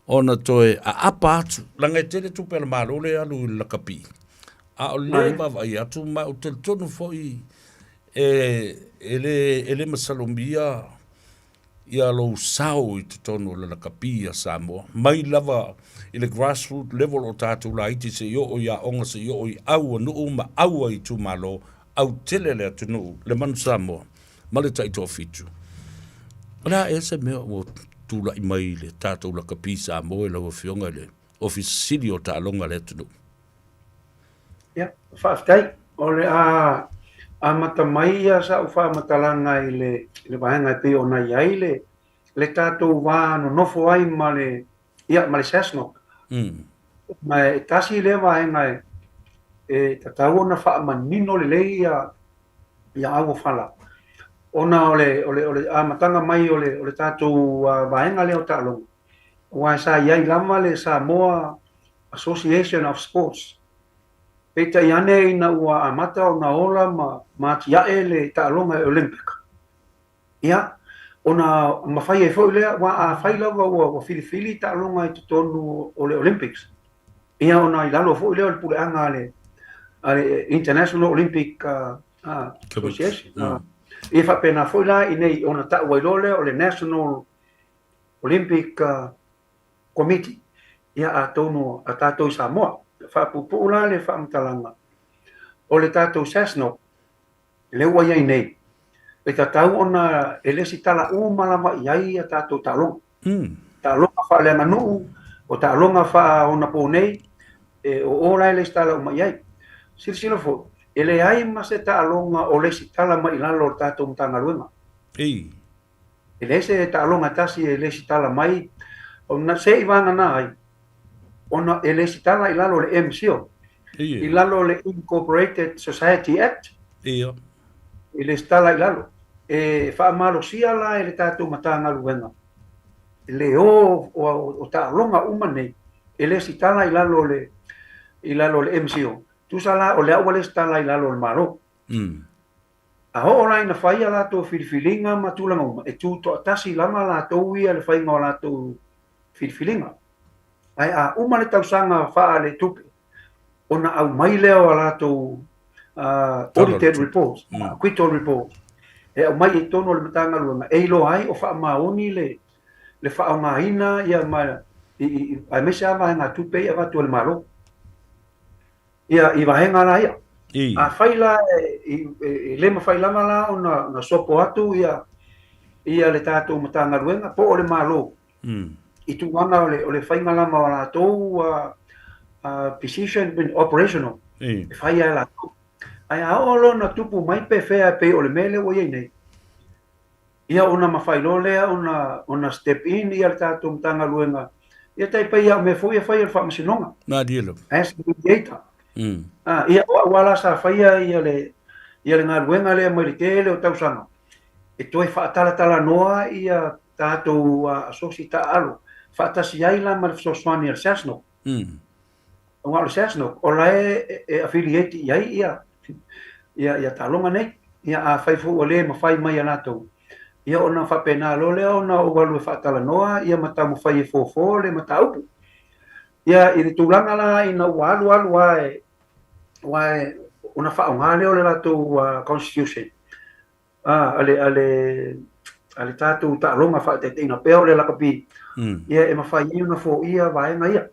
ona toe a apa atu langa e tere tupela marole alu i laka pi a o le mawai atu ma o te tonu foi e le masalomia ia lo sao i te tonu le laka pi a Samoa mai lava i le grassroots level o tātou la iti se yo o ia onga se yo o i aua nuu ma aua i tu malo au tele le atu nuu le manu Samoa ma le taito fitu. Ora e se mea o tūla i mai le tātou la kapi Samoa e lau fionga le ofisili o tālonga le atu nuu. Ia, whaaftai, o le a matamai a sa u wha matalanga i le vahenga te o na iai le tātou wā no nofo ai ma le Cessnock. Ma tasi le vahenga e tatau ona wha manino le ia awo whala. Ona ole a matanga mai ole tātou vahenga leo tālonga. Wa sa iai lama le Samoa Association of Sports. Peta iane ina ua amata o na ola ma tiae le tālonga Olympic. Ia, ona mawhai e fo lea, wa a whai lawa ua whiriwhiri tālonga i tutonu o le Olympics. Ia ona i lalo fo lea o le pule anga ale International Olympic Association. I whapena fo lea i nei ona ta wailole o le National Olympic Committee. Ia a tonu a tātou Samoa. Whapupuula le whaamtalanga. O le tātou Cessnock, le ua iai nei. E tātou ona e lesi tala umalawa iai a tātou tālonga. Tālonga wha le nganuu, o tālonga wha ona po nei, o ora e lesi tala uma iai. Sirisino fo, e le ai ma se tālonga o lesi tala ma ilalo o tātou mtangaruenga. E lesi tālonga tasi e lesi tala mai, o na se iwana na ai, ona e le sitala i lalo le MCO. I lalo le Incorporated Society Act. Ia. I le sitala i lalo. E whaamalo siala e le tātou matanga luenga. Le o tālonga umane e le sitala i lalo le MCO. Tu sala o le awa le sitala i lalo le maro. A ho ora ina whaia lato whiriwhilinga matulanga uma. E tu to atasi lama lato ia le whainga o lato whiriwhilinga. Ai a umale tausanga wha le tupe. Ona au mai leo a lato audited reports, quittal reports. E au mai e tono le matanga luanga. E ilo ai o wha maoni le wha o ngahina ia mai ai mese awa nga tupe ia watu le malo. Ia i wahenga la ia. A whaila le ma whailama la o na sopo atu ia le tātou matanga luanga po o le malo. I tu wana o le whainga lama o la tōu precision operational. E whai ai la tōu. Ai aolo na tupu mai pe whea pe o le mele o iei nei. Ia ona mawhailo lea, ona step in, ia le tātou mtanga luenga. Ia tai pai ia me fo ia whai al whamasinonga. Nā dielo. As mediator. Ia o wala sa whaia ia le ngā luenga lea mai le tele o tausanga. E toi whaatala noa ia tātou asosi ta alo. Whaatasi ai la ma le fsoswani al Sasno. O ngā le Sasno. O la e affiliate iai ia talonga nei. Ia a whaifu o le ma whai mai anatou. Ia ona whapena lo lea ona o walu e whaatala noa. Ia matamu whai e fōfō le mataupu. Ia i le tūlanga la ina walu wae ona whaonga leo le latou constitution. Ale tātou tālonga whaeteina peo le lakapi. Ia e mawhai iuna fō ia vaenga ia.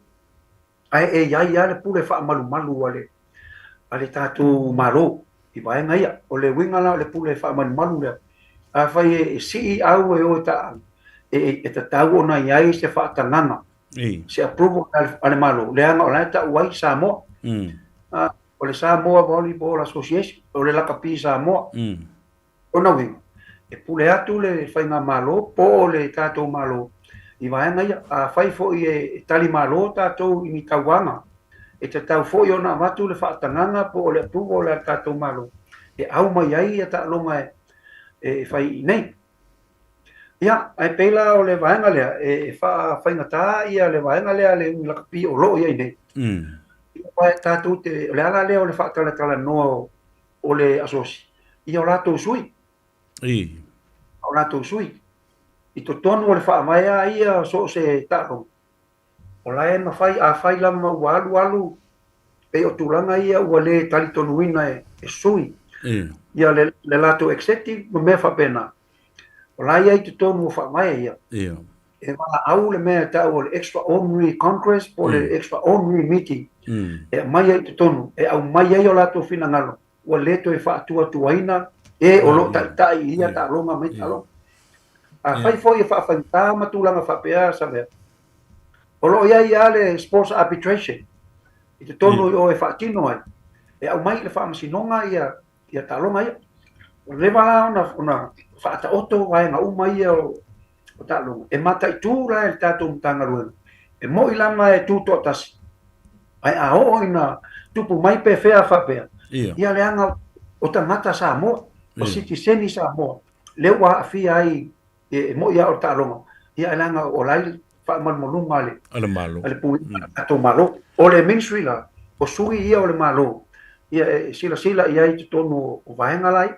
Ai e iai ia le pule wha malu ale tātou malo i vaenga ia. O le wingala le pule wha malu lea. A whai e sii au e o ta e tatau ona iai se wha tanganga. Se approval ale malo. Leanga o lai ta uai Samoa. O le Samoa Volleyball Association. O le lakapi Samoa. Ona winga. E pule atu le whainga malo, po le tātou malo. I vaenga ia, a whai fo i e tali malo tātou i mi tauanga. E te tau fo i ona amatu le whaatanganga po le apruvo le tātou malo. E au mai ai e ta longa e whai i nei. Ia, ai peila o le vaenga lea, e whainga tā ia le vaenga lea le lakapi o lo ia i nei. Ia tātou te, le ala lea o le whaatala noa o le asosi. Ia o rātou sui. O rātou sui. I to tonu o le whaamaia ia so se tātou. O lae ma whai a whai lama walu e o tūranga ia ua le tali tonuina e sui. Ia le lātou executive ma mea whapena. O lae ia i to tonu o whaamaia ia. E wala au le mea tau o le extraordinary congress po le extraordinary meeting. E mai ia i to tonu. E au mai ia o lātou whina ngalo. Ua leto e whaatua tuaina e o lo tai ia ta longa mai talo. A fai foi e whaafanta matulanga whapea sa mea. O lo ia le sports arbitration. I te tonu o e whaatino ai. E au mai le whaamasinonga ia ta longa ia. O lewa ona whaata oto vai ngā umai ia o ta longa. E mata i tūra e tātou mtanga ruena. E mo i lama e tūto atasi. Ai a o ina tupu mai pe whea whapea. Ia leanga o tangata Samoa. O citizeni Samoa. Leu a fia ai e mo ia o tāronga. Ia elanga o lai whaamalmalunga ale. Ale malo. Ale pui ato malo. O le ministry la. O sui ia o le malo. Ia sila ia i te tonu o vahenga lai.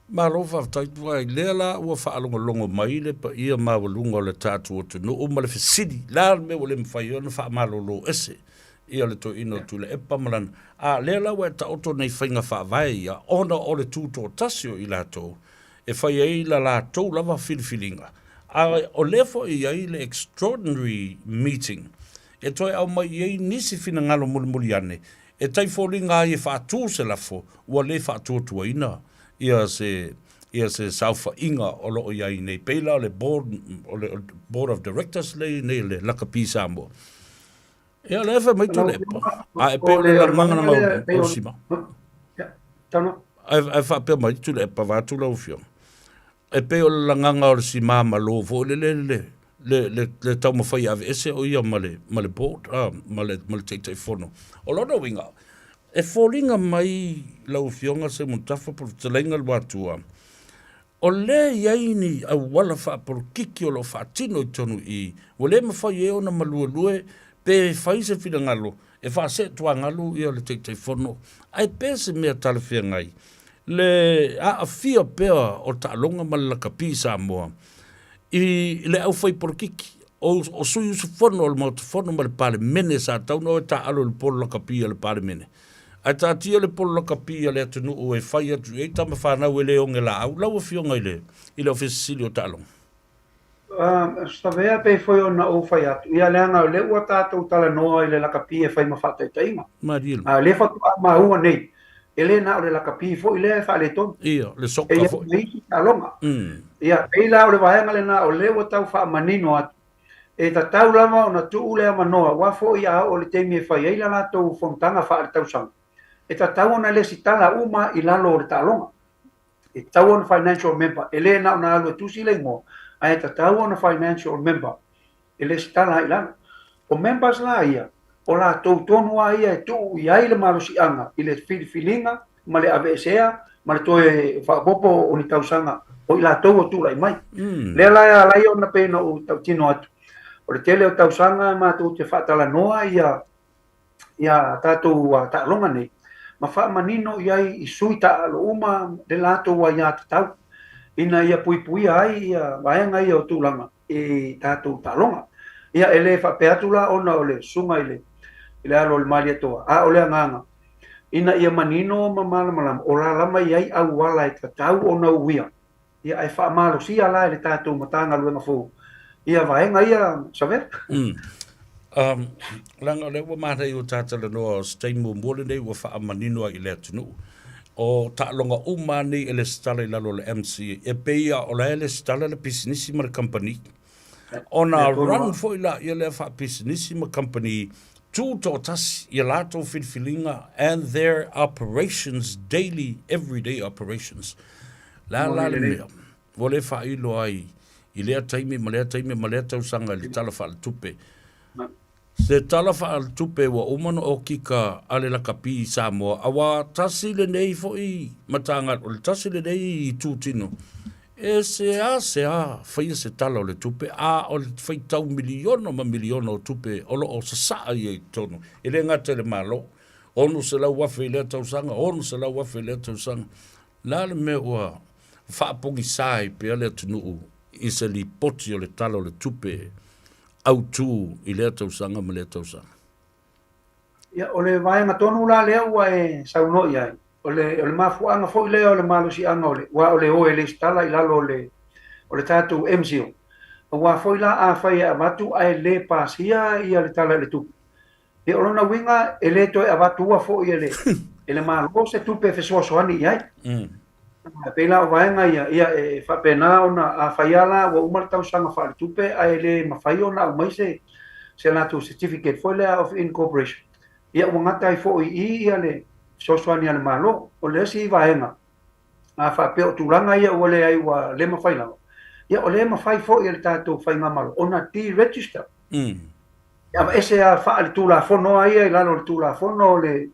Malo whaafetaitu ai. Lea la ua whaalonga mai le pa ia mawalunga o le tātu o te no o male whesidi. Lea me o le mwhaiona whaamalolo ese. Ia le to ino tu le epa malana. A lea la ua ta oto nei whainga whaavai ia. Ona o le tūto tasio i la tō. E whai ai la tō lava whiliwhilinga. A o lefo i ai le extraordinary meeting. E toi au mai i nisi whina ngalo muli ane. E tai wholinga ai e whaatū se lafo. Ua le whaatū tua ina. Ia se sauwha inga o lo i ai nei peila o le board of directors nei le lakapi Samoa. Ia lefa mai tu lepa. A e peo le larmanga mau osima. Ai wha peo mai tu lepa vātu lau whiong. E peo le langanga o le si māma lo vo le tau mawhai ave ese o ia ma le board, ma le teitei whono. O lona winga, e wholinga mai lau whionga se muntafa por te lenga watua. O le iaini au wala wha por kiki o lo whaatino i tonu i. O le mawhai e ona malua pe fai se whina ngalo, e wha se tua ngalo ia le teitei whono. Ai pe se mea talawhia ngai. Le a fia pea o ta'alonga malakapi Samoa. I le au whai porkiki. O sui usu whono o le mauta whono ma le pale mene sa tau no e ta'alo le polo lakapi a le pale mene. Ai ta'atia le polo lakapi a le atunu o e whai atu e tama whanau e le onge la au. Lau a fionga i le ofesisili o ta'alonga. Stavea pe foi ona o fai atu. Ia leanga o le ua tātou tala noa i le lakapi e whai mawhata i taima. Marilo. Le whatu a maua nei. E le na o le lakapi fo i le wha le tonu. Ia, le soka fo. E ia talonga. Ia, e la o le wahenga le na o le ua tau wha manino atu. e tatau lava ona tuu lea manoa ua fo'i a o le teimi e fai ai la latou fontaga fa'aletausaga e tatau ona le sitala uma i lalo o le ta'aloga e tau ona financial member e lē na ona alu e tusi le igoa ae tatau ona financial member e le sitala ai lalo o members la ia o latou tonu a ia e tu'u i ai le malosi'aga i le filifiliga ma le ave'esea ma le toe fa'apopo o ni tausaga o i latou o tu'ula'i mai lea la alai ona pena o tautino atu o le tele o tausaga matou te fa'atalanoa ia tatou ta'aloga nei ma fa'amanino i ai i sui ta'alo uma le latou a iā tatau ina ia puipuia ai ia vaega ia o tulaga e tatou ta'aloga ia e lē fa'apea atu la ona o le suga i le alo o le mali atoa a o le agaga ina ia manino ma malamalama o la lama i ai auala e tatau ona uia ia e fa'amalosia la i le tatou matagaluega fou ia vaenga ia saber langa le wa mahai o tatala no stein mo mole nei wa fa manino i le tunu o ta'alonga uma nei ele stala i lalo le MC e peia o la ele stala le business ma company ona run for ila i le fa business ma company tu totas i lato filfilinga and their operations daily everyday operations la le vole fa i lo ai i lea taimi ma lea tausanga le talafa al tupe. Se talafa al tupe wa umano o kika ale la kapi Samoa. Awa tasi le nei fo i matanga o le tasi le nei i tūtino. E se a whaia se tala o le tupe a o le whai tau miliono ma miliono o tupe o lo o sa i e tono. I le ngate le malo. Onu se lau wafe i lea tausanga. Onu se lau wafe i lea tausanga. La le me ua whaapongi sai pe ale tunuu. I se li poti o le tala o le tupe au tū i lea tausanga ma lea tausanga. Ia, o le vaenga tonu la lea ua e sauno i ai. O le mafuanga fo i lea o le malusianga o le ua o le oe le stala i lalo o le tātou MCO. Ua fo i la a whai a watu a e le pasia i a le tala le tupe. E o lona winga e le toi a watu ua fo i le. E le malo se tupe fesoasoani i ai. Pela o vaenga ia e whapena ona a whaiala wa umar tausanga whaare tupe a e le mawhai ona au mai se latu certificate for layer of incorporation. Ia wangata i fo i ia le sosoani ale malo o le si vaenga a whapeo tūranga ia ua le ai wa le mawhai lao. Ia o le mawhai fo i le tātou whainga malo ona deregister. Ia ese a whaale tūla fono ia i lano le tūla fono i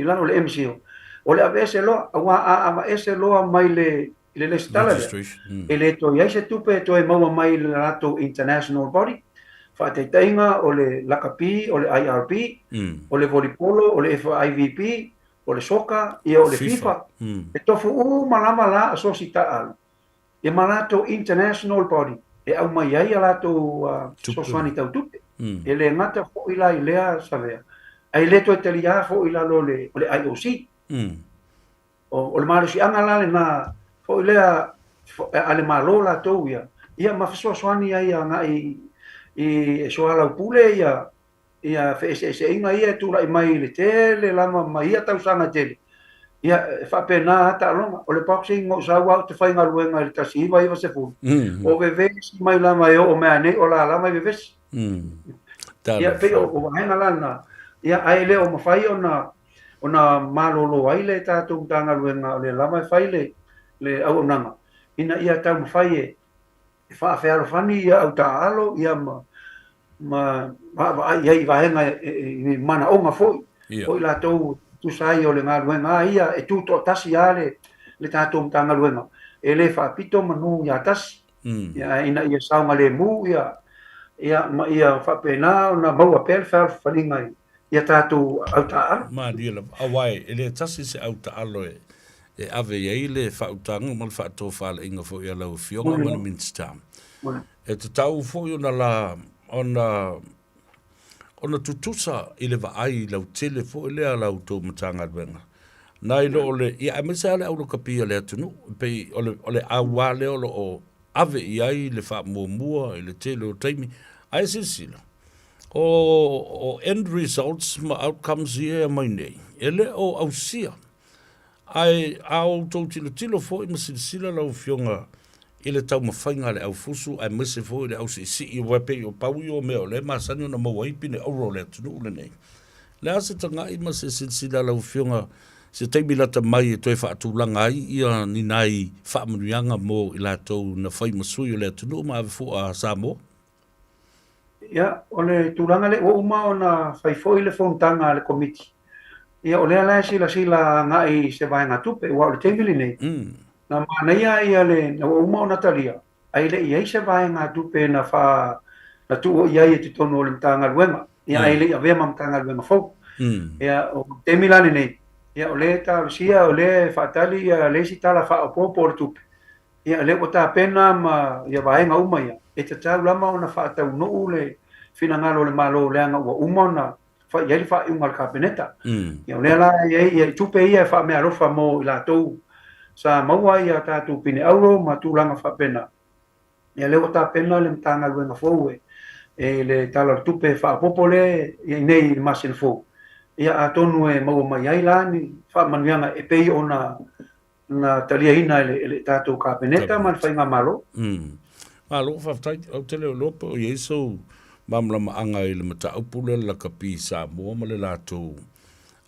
lano le MCO. O le avese loa, awa ese loa mai le stala le. E le to iai se tupe to e maua mai le rato international body. Whaatetainga o le lakapi, o le IRP, o le volipolo, o le FIVP, o le soka, ia o le FIFA. E tofu malama la asosi ta'alu. E malato international body. E au mai ai a lato soswani tau tupe. E le ngata fo ila i lea savea. Ai le to e telia fo ila lo le IOC. O le malosianga la le na fo lea ale malo la tou ia mafesoasoani ai anga i soala upule ia feeseinga ia tula i mai le tele lama mai ia tausanga tele ia whapena ta'alonga o le boxing o sawa te whainga luenga le tasiva iwa se fu o vevesi mai lama o mea ne o la lama vevesi ia pe o wahenga lana ia ai leo mawhai ona malolo ai le tātou tanga luenga o le lama whai le au nanga. Ina ia tau mawhai e whaafearo whani ia au tāalo ia ia i vahenga i mana onga foi. Foi la tau tusai o le ngā luenga ia e tūto tasi a le tātou tanga luenga. E le whaapito manu ia tasi. Ina ia saunga le mu ia whapena ona maua pel whaningai. Ia tātou au ta'alo. Mādia awai, ele tasi se au ta'alo e ave iei le whautanga mal whaato whaala inga fo ia lau fionga mana Minstown. E te tau fo i ona la, ona tutusa i le vaai lau tele fo i lea lau tō matanga adwenga. Nai lo ole, ia amesa ale au lo kapia le atunu, pei ole awa le olo o ave iai le wha mua i le tele o taimi, ai sila. O end results ma outcomes ia mai nei. Ele o au sia. Ai au tau tilo fo i ma silisila lau fionga i le tau mawhainga le au fusu, ai mese fo i le au si i wepe o pau i o meo le, ma sani o na mawaipi ne auro le atunu le nei. Le ase tanga i ma se silsila lau fionga, se teimi lata mai e toi whaatulanga ai, ia ni nai whaamanuianga mo i la tau na whai masui o le atunu, ma ave fu a Samoa. Ia, o le tūranga le o uma o na whaifoi le whontanga le komiti. Ia, o lea lai sila ngai se vai ngā tupe, ua o le teimili nei. Na mana ia le, na o uma o Natalia, ai le ia se vai ngā tupe na wha, na tu o ia te tono o le mtanga luenga. Ia, ai le ia vea ma mtanga luenga fau. Ia, o teimilani nei. Ia, o le ta sia, o le whaatali, ia le si tala wha o popo o le tupe. Ia, le o ta pena ma, ia vai ngā uma ia. E te tau lama o na whaatau nuu le finangalo le malo leanga ua uma na iai wha iunga le kapeneta. Ia o lea la iai tupe ia wha mea rofa mo i la tou. Sa maua ia tātou pine auro ma tūlanga wha pena. Ia leo tā pena le mtanga luenga fau e le tala tupe wha popole i nei i masin fau. Ia a tonu e maua mai ai lani wha manuianga e pei o na talia ina le tātou kapeneta ma le whainga malo. Malo whaftai au te leo lopo o Yesu mamlama anga i le mata upule la kapi Samoa ma le lātou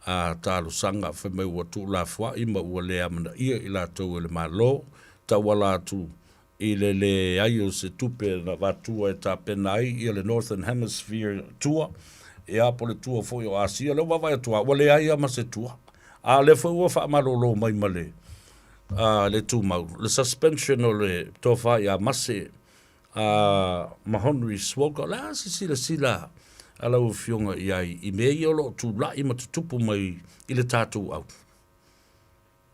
a tālo sanga whamai ua tū la fwa i ma ua lea mana ia i lātou e le malo taua lātou i le ai o se tupe na wātua e tā pena ai i le Northern Hemisphere tour e a po le tua fo o Asia le wawai atua ua le ai ama se tua a le fo ua wha amarolo mai ma le tū mau le suspension o le tofa i a mase Mahonri Swoga la sila ala o fionga iai i mei o lo tu la i matutupu mai i le tātou au.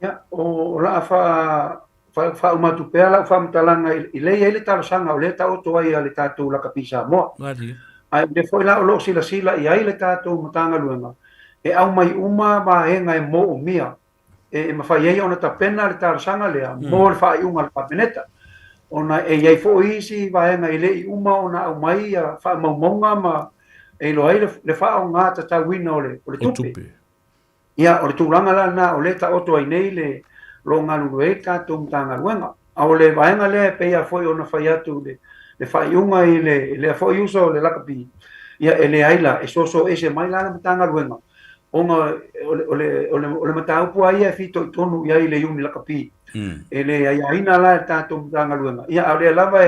Ia, o la fa umatu pea la fa mtalanga i le talo sanga o le tau toa i le tātou la kapisa moa. Ngari. Ai de foi la o lo sila i ai le tātou matanga luenga. E au mai uma ma henga e mo o mia. E mawhai ei ona ta pena le talo sanga lea, mo le whai unga le papeneta. Ona e iai fo isi vaenga i le i uma ona au mai a wha maumonga ma e lo ai le wha o ngā ta wina o le tupe. Ia o le tūranga la na o le ta oto ai nei le lo ngā lulu e tātou mtanga luenga. A o le vaenga le peia foi ona whai atu le whai unga i le foi uso le lakapi. Ia e le aila e soso e se mai lana mtanga luenga. Onga o le mataupu ai e fito i tonu i ai le iuni lakapi. E le aina la tātou mtanga luenga. Ia au le lava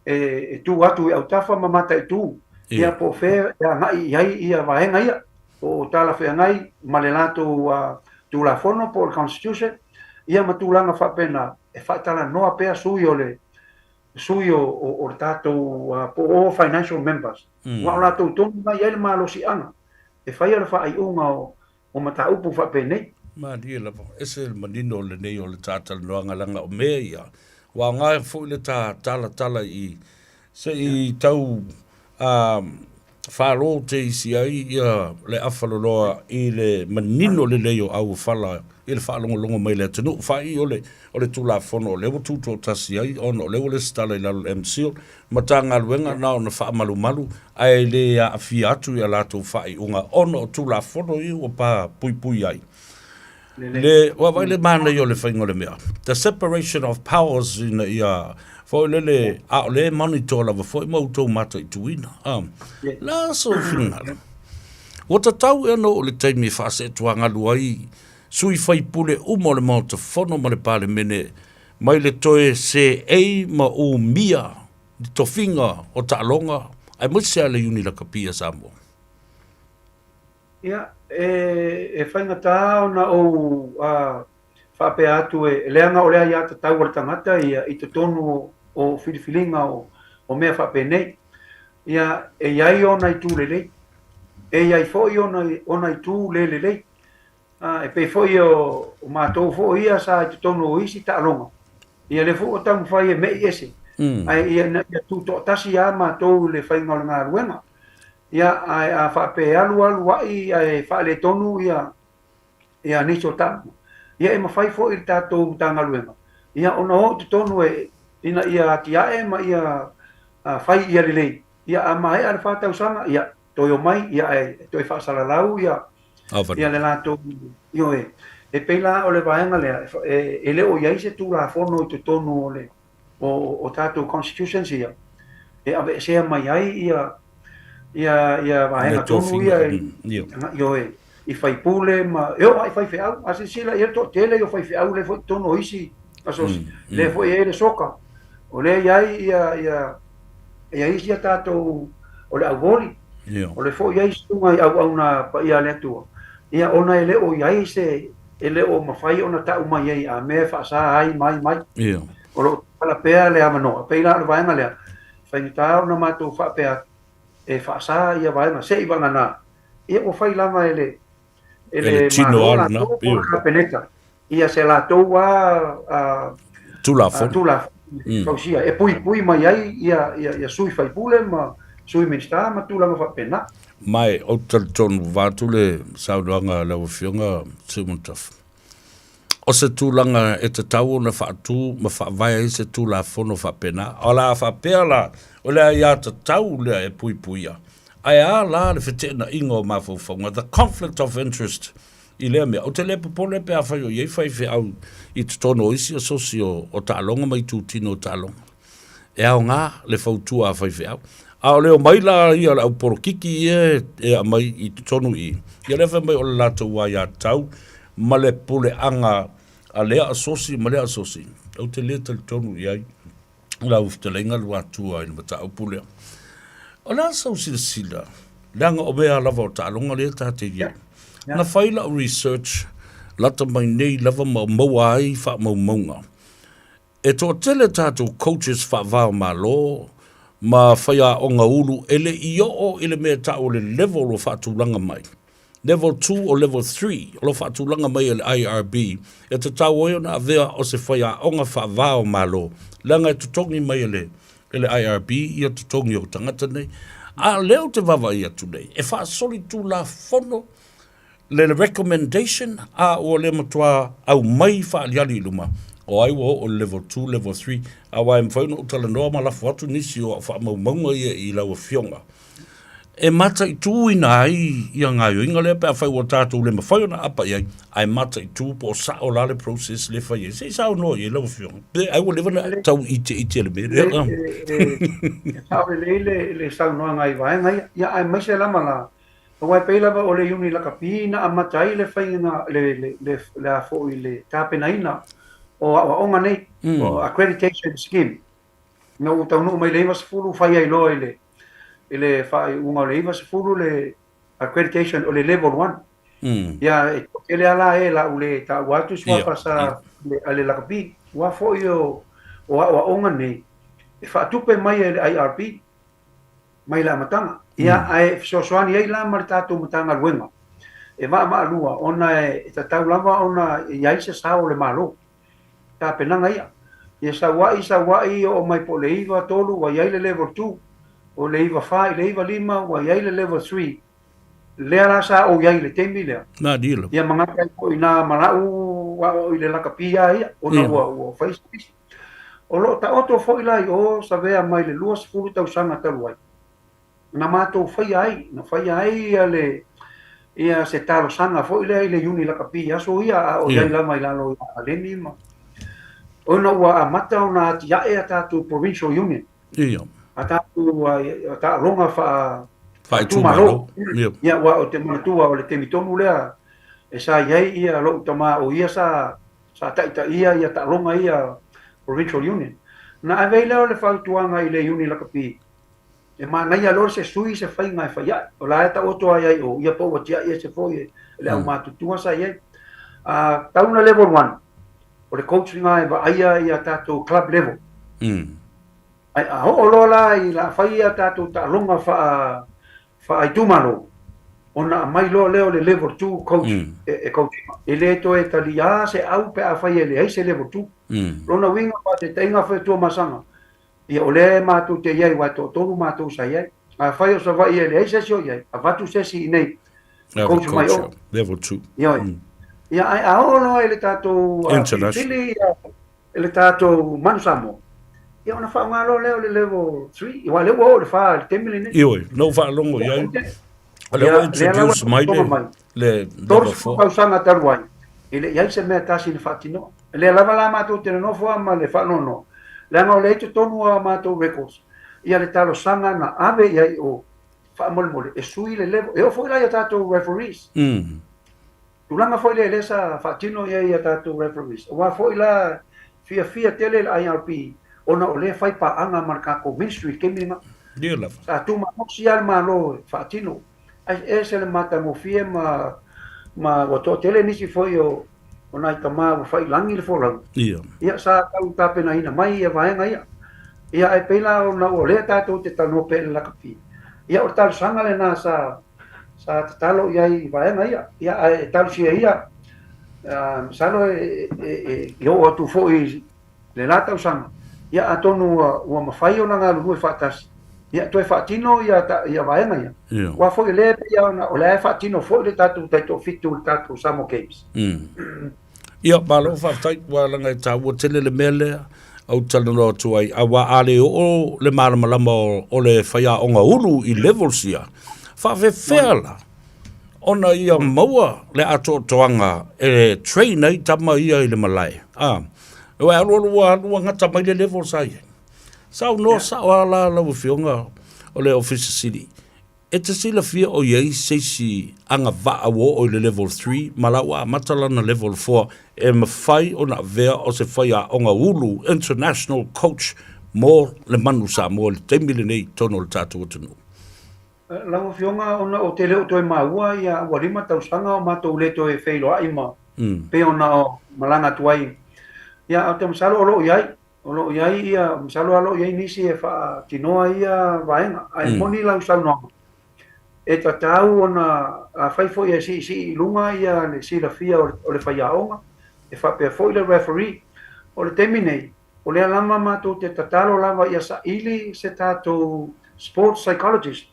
e tu atu e au tafa mamata e tu. Ia po fe, ia ngai iai ia vahenga ia. O tala whea ngai, ma le lātou tu la fono po le Constitution. Ia matulanga whapena e whatala noa pea sui o le tātou po o financial members. Wa o lātou tonu mai ele malo si anga. E whai ala wha ai unga o mataupu whapenei. Ma dia la ese manino le nei o le tātala noanga langa o mea ia. Wa ngai fo le tala i se i tau whalo te isi ai ia le awhaloloa i le manino le leo au whala i le whaalongolongo mai le atinu. Whai o le tula whono o lewa tūto tasi ai ono o lewa le stala i lalo MCO ma tā ngā luenga na o na wha malu ai le a awhi atu i a lātou whai unga ono o tula whono i o pā pui ai. Le wawai le mana i o le whaingo le mea. The separation of powers in ia foi le a le monitor lava foi mautou mata i tuina. La so finga. O ta tau e no le taimi fa se tuanga luai sui fai pule umo le mauta fono ma le pale mene mai le toe se ei ma o mia di tofinga o ta longa ai musia le uni la kapia Samoa. Ia e whainga tā ona o whape atu e leanga o lea ia ta tau ala tangata i te tonu o whiriwhilinga o mea whape nei. Ia e iai ona i tū lelei. E iai fōi ona i tū lelei. E pei fōi o mātou fōi ia sa i te tonu o isi ta alonga. Ia le fōi o tamu whai e mei ese. Ia tū tō tasi a mātou le whainga o le ngā ruenga. Ia a whape alu wai e whaale tonu ia niso tamu. Ia e mawhai fōi i tātou mtanga luenga. Ia ona o te tonu e ina ia tiae ma ia whai ia lelei. Ia a mai ala whātau sanga, ia toi o mai, ia e toi whaasalalau, ia le lātou io e peila o le vaenga lea, e leo ia ise tū la fono i te tonu o le o tātou constitutions ia. E ave sea mai ai ia vahenga tonu ia io i fai pule ma io ai fai feau a se sila ia to tele io fai feau le foi tono isi asos le foi ele soka o le ia isi tātou o le avoli o le foi ia sunga au na pa ia le tu ia ona ele o ia se ele o mafai ona ta uma ia a me fa sa ai mai o lo pala pea le amano pe la vai na le fai ta ona matu fa pea e fa sa ia vai na se iba na ia o fai lama ele chino ala na peneta ia se la toa tula fausia e pui mai ai ia sui fai pule ma sui minsta ma tula ma fa pena mai o ton vatule saudanga la fionga sumuntaf o se tulanga e te tau na fa tu ma fa vai se tula fono fa pena ala fa pela o le ia te tau le e pui ai ala le fetena ingo ma fo the conflict of interest i le me o te le popole pe a fai o ye fai fe au i te tono isi o socio o ta longa mai tu tino ta longa e au nga le fautu a fai fe au a o leo mai la ia au porokiki e a mai i te tonu i le fe mai o le lato wa ia tau ma le pule anga a lea asosi ma lea asosi au te le te tonu i ai la uftelenga lua tua ina mata au pule o la sau sila langa o bea lava o ta longa le ta te ia na faila o research lata mai nei lava maua ai wha maunga e tō tele tātou coaches wha vāo ma lo ma whaia o ngā ulu ele i o ele mea ta o le level o whaatulanga mai level 2 o level 3 o lo whaatulanga mai ele IRB e te tau oio na avea o se whaia o ngā wha vāo ma lo langa e tutongi mai ele IRB ia tutongi o tangata nei a leo te wawa ia tu nei e wha soli tu la fono le recommendation a o le matua au mai wha aliali luma o ai o level 2 level 3 a wai mwhaino o tala noa ma lafu atu nisi o wha maunga ia i lau fionga e mata i tū ina ai ia ngā yoinga le pēr whai o tātou le mawhai ona apa iai ai mata i tū po sa o la le process le whai e se sao noa i lau fionga pe ai o lewana tau i te le me sao le sao noa ngai vaenga ia ai mai se lama la o wai peila o le uni la kapina a matai le whainga le a fo i le tāpenaina o onga nei o accreditation scheme no tau no mai le mas fulu whai ai loa i le whai unga le mas fulu le accreditation o le level 1 ia ele ala e la ule ta watu swa pasa ale la kapi wa fo yo o onga nei e fa tupe mai le IRP mai la matanga ia ai soani ai la martato matanga luenga e ma lua ona e tau lava ona ia se sao le malo ta penanga ia sa wai o mai po le iva tolu wa ia le level 2 o le iva 5 le iva 5 wa ia le level 3 le ala sa o ia le tembi le na dilo ia manga ko ina malau wa o le la kapia ia ona o Facebook o lo ta auto foi lai o sa vea mai le luas fulu tau sanga taluai na mato fai ai ale ia se talo sanga foi le uni la kapia so ia o ia la mai la lo ale ni ma ona wa mata ona tia e ata tu provincial union ia ata tu ata longa fa tu malo ia wa o te matua o le temitonu lea e sa ia lo tama o ia sa ta ia ta longa ia provincial union na avela o le fautuanga i le uni la kapia e mana ia lor se sui se fai ngai fai o la eta oto ai o ia po watia ia se foi le au matutua sa ia tauna level 1 o le coaching ai va ia tato club level ai o lola i la fai ia tato ta longa fa ai tumalo ona mai lo leo le level 2 coach e coaching e le to e talia se au pe a fai ele ai se level 2 lona winga pa te tenga fa tu masanga ia ole matu te iai wa tonu matu sa iai a fai o sa vai ele se sio iai a vatu se si nei coach mai o level 2 ia ai a ono ele tato international ele tato mansamo ia ona fa ngalo le level 3 ia le wo le fa le temile nei io no fa longo iai ale o introduce mai le level 4 pa usanga tarwai ele iai se meta si le fatino le lava la matu te no fo ma le fa no Le anga o le te tonu a mātou records. Ia le talo sanga na ave ia o whaamole e sui le level. E o foi lai a tātou referees. Tulanga foi le sa whaatino ia tātou referees. Wa foi la fia tele le IRP. Ona o le whai pa anga markako ministry kemima. Dia lava. Sa tu ma moksial ma lo whaatino. Ai se le mata mo fia ma wato tele nisi foi o nai kama wa whai langi le folau. Ia sa tau tapena ina mai ia vaenga ia. Ia e pela o le tātou te tano pele la kapi. Ia o talo sanga le nā sa talo ia i vaenga ia. Ia e talo sia ia. Salo i o atu fo i le lata usanga. Ia atonu ua mawhai o na ngā lungu e whaatasi. Ia toi whaatino ia vaenga ia. Wa fo i le ia o le whaatino fo i le tātou taito fitu le tātou Samo Games. Ia palo whaatai wa langa i tāua tele le mele au tala no tuai a wa ale o le malamalama o le whaia o ngā uru i level sia. Whawewhela. Ona ia maua le ato toanga e train ai tama ia i le malai. Ewa alua ngata mai le level sai. Sau no sao ala la whionga o le officer city. E te sila fia o iei seisi anga vaa wo o le level 3, malawa matala na level 4, e mawhai o na vea o se whaia o ngā ulu international coach mō le manu sa mō le teimile nei tono le tātou atunu. Lau whionga ona o te leo toi maua ia warima tausanga o mātou le toi wheiloa ima. Pe ona o malanga tuai. Ia au te masalo o loo iai. O loo iai ia masalo a loo iai nisi e wha tinoa ia vaenga. Ai moni lau sau noa. E ta tau ona a whaifo ia si lunga ia le sila fia o le whaiaonga. E whapea fo i le referee. O le teminei. O le alama mātou te tatalo lava ia sa ili se tātou sports psychologist.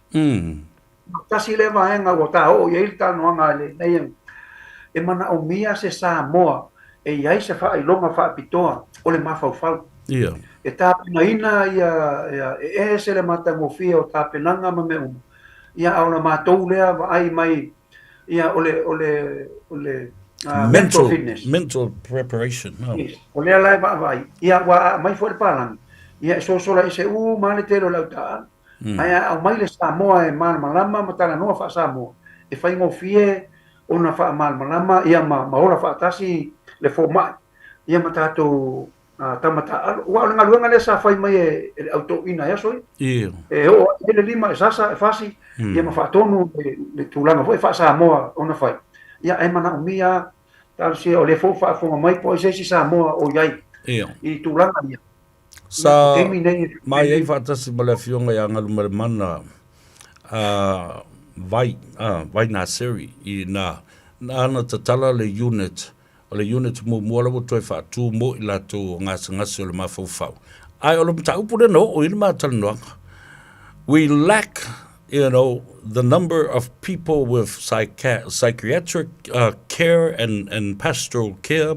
Tasi le vaenga o ta o ia ili tano anga le nei. E mana o mia se Samoa. E iai se wha ilonga wha pitoa o le mawhauwhau. E tāpina ina ia e se le matangofia o tāpenanga ma me umu. Ia auna mātou lea ai mai ia ole mental fitness. Mental preparation. O lea lai vai. Ia wa mai fo le palangi. Ia so la ise male telo lau taan. Ia au mai le Samoa e malama matala noa wha Samoa. E whai ngofie ona wha malama ia maola wha atasi le fo mai. Ia matato tamata wa nga luanga le sa fai mai e auto ina ya soi. E o ele lima sasa e fasi ia ma fa tonu le tulanga foi fa Samoa ona fai. Ia e mana umia tal si o le fo fa mai po se si Samoa o yai. I tulanga ia. Sa mai ai fa tasi mala fionga ya ngalu mana vai na seri I na ana tatala le unit o le unit mo mola mo toi fa tu mo I la tu ngasa o le mafau. Ai o le mta upure no o ilma talnoa. We lack, the number of people with psychiatric care and pastoral care.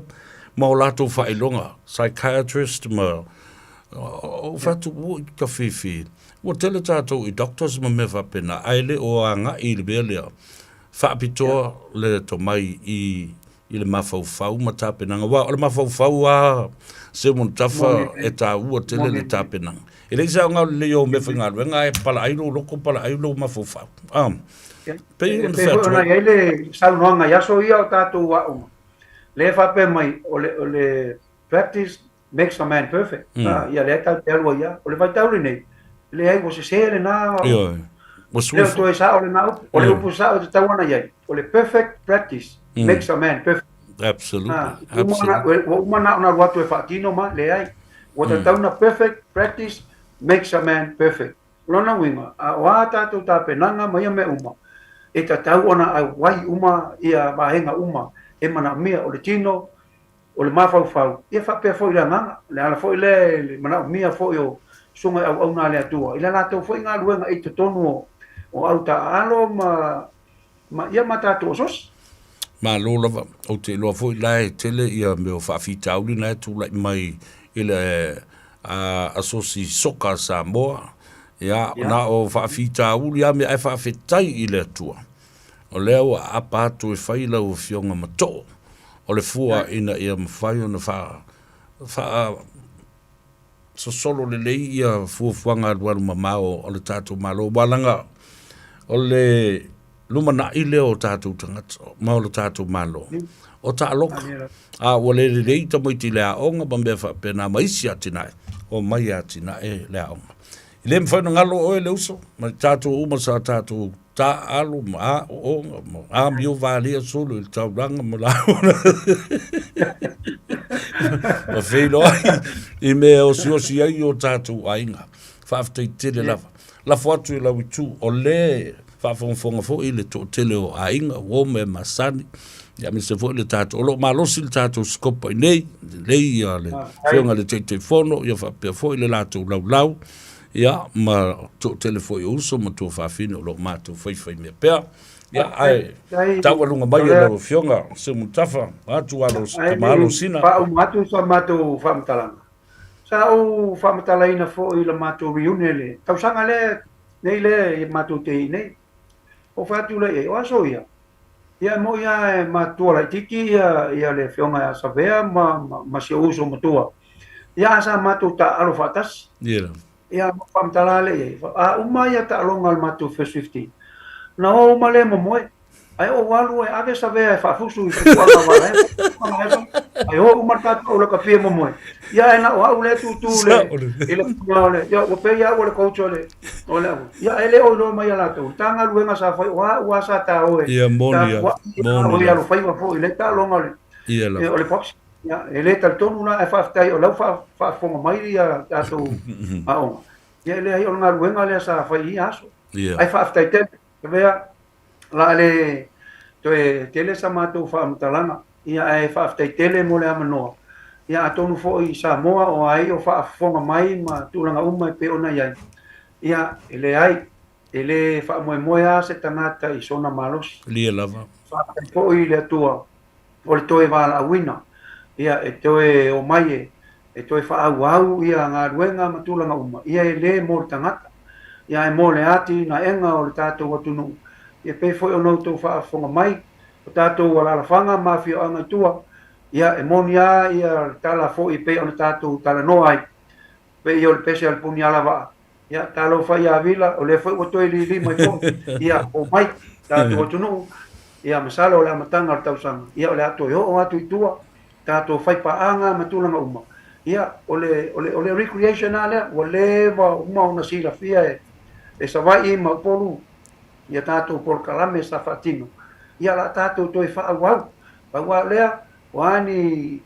Mo la tu fa ilonga psychiatrist mo o fa tu ka fifi. Wo tele tato I doctors mo me fa pena aile o anga I le belia. Fa pitoa le to mai I le mafau matapenanga wa o le mafau se mon tafa e ta ua tele le tapenanga e le sa nga le yo me finga nga e pala ai lo ko pala ai lo mafau pe on ona ele sa no nga ya so ia tatu wa le fa pe mai o le practice makes a man perfect ia le ta telo ia o le vai tau nei le ai wo se le na was le to sa o le na o le pusa o ta wana ia o le perfect practice makes a man perfect. Absolutely. Umana ona watu e whaatino ma le ai. Wata tauna perfect practice makes a man perfect. Lona winga, a wā tātou tā penanga mai me uma. E ta tau ona ai wai uma ia wahenga uma. E mana mia o le tino, o le mawhau. Ia whapea fo I la nganga. Le ala fo I le mana mia fo I o sunga au nā le atua. I la lātou fo I ngā luenga I te tonu o au ta alo ma ia ma tātou sos. Ma lola o te loa foi lai tele ia me o whaafitauli nai tu lai mai ile asosi soka Samoa ia na o whaafitauli ia me ai whaafetai I le atua o leo a pātu e whaila o fionga mato o le fua ina ia mwhai o na so solo le ia fuafuanga alualu mamao o le tātou malo walanga o le luma na ile o tātou tangata ma o le tātou malo o ta aloka a wale le leita mo iti le aonga bambea whapena maisi atinai o mai atinai le aonga i le mwhaino ngalo oe le uso ma tātou uma sa tātou ta alu ma a mio valia solo il tauranga mo la ma feilo ai i mea o si ai o tātou ainga whaaftei tele la fuatu i la witu o le whaafonga fo i le to tele o ainga o me masani ya mi se fo le tātou o lo malosi le tātou skopa i nei lei a le whionga le te fono ia whapea fo i le lātou lau ya ma to telefone uso mo to fafino lo mato foi me pea ya ai tawa lunga mai lo fionga se mutafa atu alo malo sina pa mato so mato famtalanga sa o famtalaina fo i le mato riunele tau sanga le nei le mato te nei o fatu le o asoia ya mo ya mato la tiki ya le fionga sa vea ma se uso motua ya sa mato ta alo fatas ia famtalale a uma ia ta longa al matu first 50 na o male mo moe ai o walu e ave sa ve fa fusu i fa la wala ai o marka o la kafe mo moe ia na o le tu le ele le ia o pe ia o le coach le o le ia ele o no mai ala tu tanga luenga sa fa wa sa ta o ia monia o ia lo fai fo ile ta longa le ia o le box ya ele tal tonu na fa tai o la fa fo mai ya ato ao ya le ai o nga luenga le sa fa i aso ai fa tai te vea la le tele sa mato fa mtalanga ya ai fa tai tele mo le amano ya atonu fo i sa moa o ai o fa fo mai ma tulanga uma pe ona ya ele ai ele fa mo ya se tanata i sona malos li lava fa fo i le tua o le toe va la wina ia e toe o mai e toe fa au ia nga ruenga matulanga uma ia e le mo tangata ia e mo le ati na enga o le tatou atunu ia pe foi o no to fa fonga mai o tatou wala la fanga mafia anga tua ia e monia ia tala fo i pe o tatou tala no ai pe io le special punyala va ia talo fa ia vila o le foi o toe li mai fo ia o mai tatou atunu ia masalo la matanga tau sang ia o le ato o atu tua tato fai paanga matulanga uma ia ole recreation ale ole va uma una sila fia e sa vai ma polu ia tato por kalame sa fatino ia la tato toi fa wa lea wani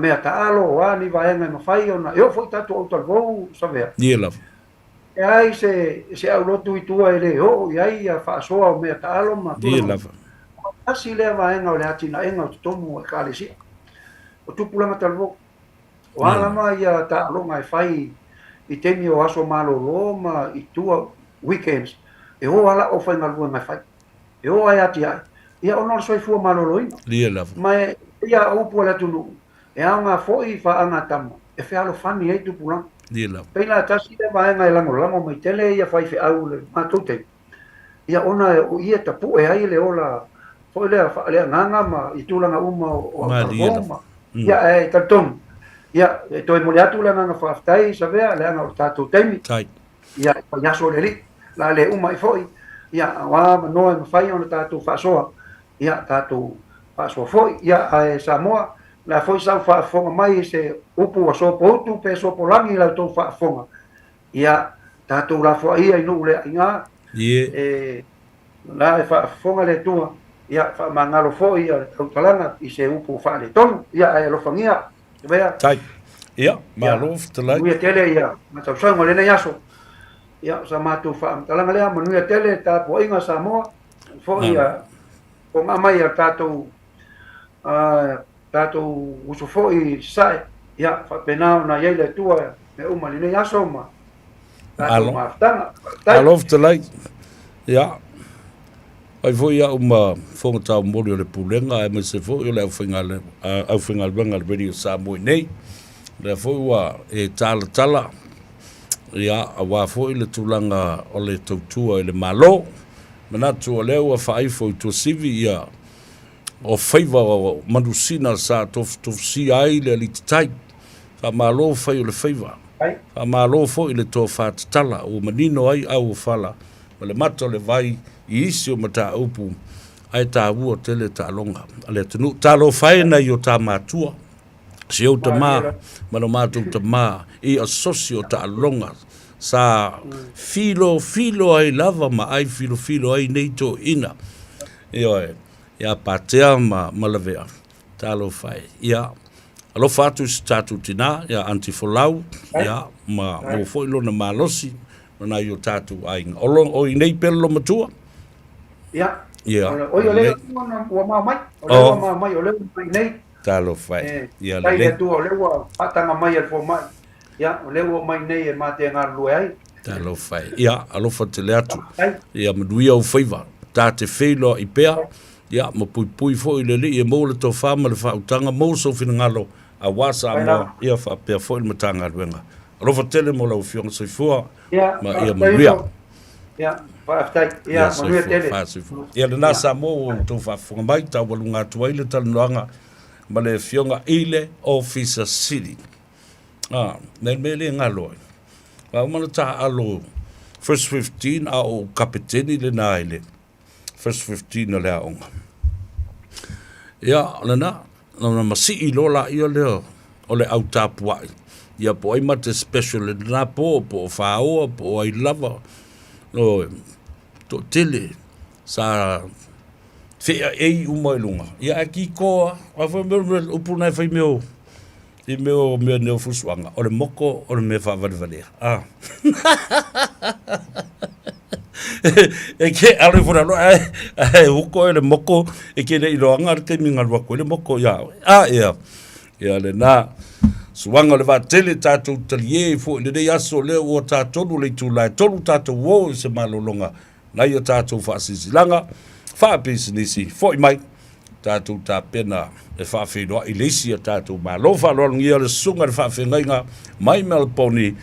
me taalo wani vaenga ma fai ona eu foi tato o talvo sa vea ia la e ai se au tu tua ele o ia fa soa me taalo ma ia la asi le vaenga ole atina enga tomu e kalesi o tupulanga talvo o alama ia ta longa e fai i temi o aso malo Roma i tua weekends e o ala o fai ngalua mai fai e o ai ati ai ia o nor soi fua malo loina lia lava mai ia upu ala tunu e anga foi fa anga tama e fe alo fani e tupulanga lia lava peina tasi le vaenga e lango mai tele ia fai fe au le matute ia ona o ia tapu e ai le ola foi le fa le nganga ma i tulanga uma o Roma ia e tarton ia e toi moliatu la nga faftai savea la nga tatu temi ia ia so le la le uma i foi ia wa no e fai ona tatu fasoa ia tatu fasoa foi ia e Samoa la foi sa fa fonga mai se upu o so potu pe so polangi la to fa fonga ia tatu la foi ia no le inga e la fa fonga le tua ia fa mangalo foi ia talanga i se upu fa le ton ia e lo fangia vea ia malof tala ia tele ia ma tau sango le yaso ia sa matu fa talanga le manu ia tele ta po inga Samoa foi ia o mama ia tato uso foi sai ia fa penao na ia le tua me uma le yaso ma tato maftanga malof tala ia ai foi ia uma fonga tau mori o le pulenga e me se foi o le au finga le radio Samoa nei le foi wa e tala ia awa foi le tulanga o le tautua i le malo manatu o leo a fai foi to sivi ia o faiva o madusina sa tof si ai le litai fa malo fai o le faiva Malo fo i le tō whātatala o manino ai au whala. Ma le mata le vai i isi o mata upu. Ai tā ua tele tā longa. Ale tunu talo whaena i o tā mātua. Si au ta mā, mano mātou ta mā, i asosio ta longa. Sa filo ai lava ma ai filo ai nei tō ina. Ia pātea ma lavea. Talo whai. Ia, alo whātu si tātou tina, ia antifolau, ia, ma mo ilo na malosi, mana i o tātou ainga. O i nei pelo matua? Ia. Ia. O i ole ua mamai, o le ua nei. Talo whai. Ia le. Tai tua, o le ua patanga mai al fo mai. Ia, o le ua mai nei e mate ngā lue ai. Talo whai. Ia, alofa te le atu. Ia, maduia au whaiva. Tā te wheilo i pēa. Ia, ma pui fo i le li, e mō le tō whāma le whautanga, mō so whina ngalo, a wasa a mō, ia whapea fo i le matanga ruenga. Alofa tele mō lau whionga soifua, ma ia manuia. Ia, whaaftai, ia, manuia tele. Ia, le nasa mō tō whafunga mai, tā walunga tua i le talanoanga, ma le whionga ile Officer City. Nei mele ngalo ai. Wa mana ta alo first 15 a o kapiteni le naile. First 15 le aonga. Ya, na masi i lola i ole au tapuai. Ia po ai mate special le na po whaoa, po ai lava. No, to tele sa fea ei umailunga. Ia aki koa, a whamere upunai whai meo. I meo neo fusuanga. O le moko, o le me whaavarivalea. E ke ale fora lo huko e le moko e ke le iloanga ke minga lua ko le moko ya. Ia. Ia le na suanga le va tele tatu talie fo le de yaso le o tatu le tula tolu tatu wo se malolonga. Na yo tatu fa sisilanga fa business fo mai tatu ta pena e fa fino ilisia tatu malofa lo ngia le sunga le fa fenga mai Melponi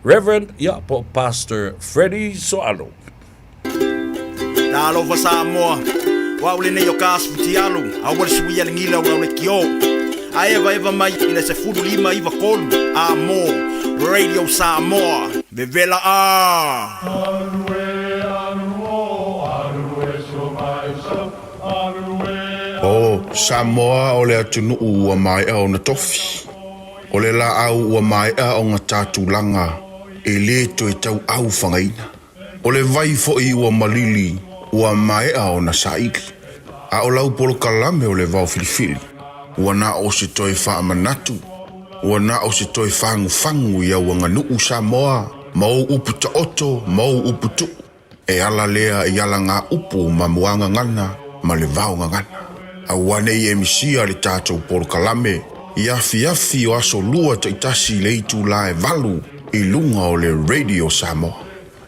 Reverend Pastor Freddie Soalo. Talo fa Samoa wa ule ne yo kas futialu a wal suia ngila wa le kio a eva mai ina se fudu lima iva kolu amo Radio Samoa bevela Samoa o le atunu ua mai au na tofi o le la au ua mai au ngā tātulanga e le to e tau au whangaina o le vai fo i ua malili ua mai au na saiki. A o lau polo kalame o le vau filifili. Ua na o se toi wha amanatu. Ua na o se toi whangu ia ua nganuu Samoa. Mau upu ta oto, mau upu tu. E ala lea i ala ngā upu ma muanga ngana, ma le vau ngana. A wane i emisia le tātou polo kalame. Iafi o aso lua ta itasi le itu la e valu i lunga o le Radio Samoa.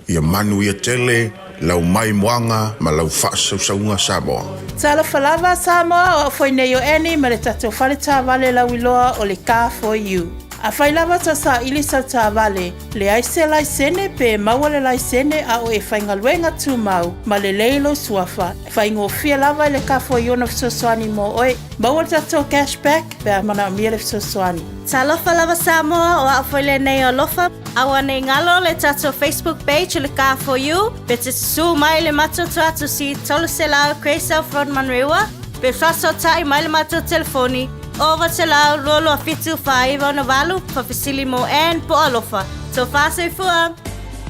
Ia manu ia tele, lau mai moanga ma lau whaasaunga Samoa. Tala whalava Samoa o foi neyo eni ma le tatou whale tā vale lau iloa o le Car for You. A whailava ta sa ili sa tā vale, le aise laisene pe maua le laisene a o e whaingaluenga tū mau ma le leilo suafa. Whaingo fia lava le Car for You na fsoswani mo oe, maua le tatou cashback pe a mana mia le fsoswani. Tala whalava Samoa o a whaile nei o lofa, awa nei ngalo le tatou Facebook page le Car for You, pe te su mai le matoto atu si tolu se lau Kreisau Front Manrewa, pe whaso tai mai le mato telefoni, over te lau lolo a fitu whaiva na walu, pa fisili mo en po alofa. So whasei fua.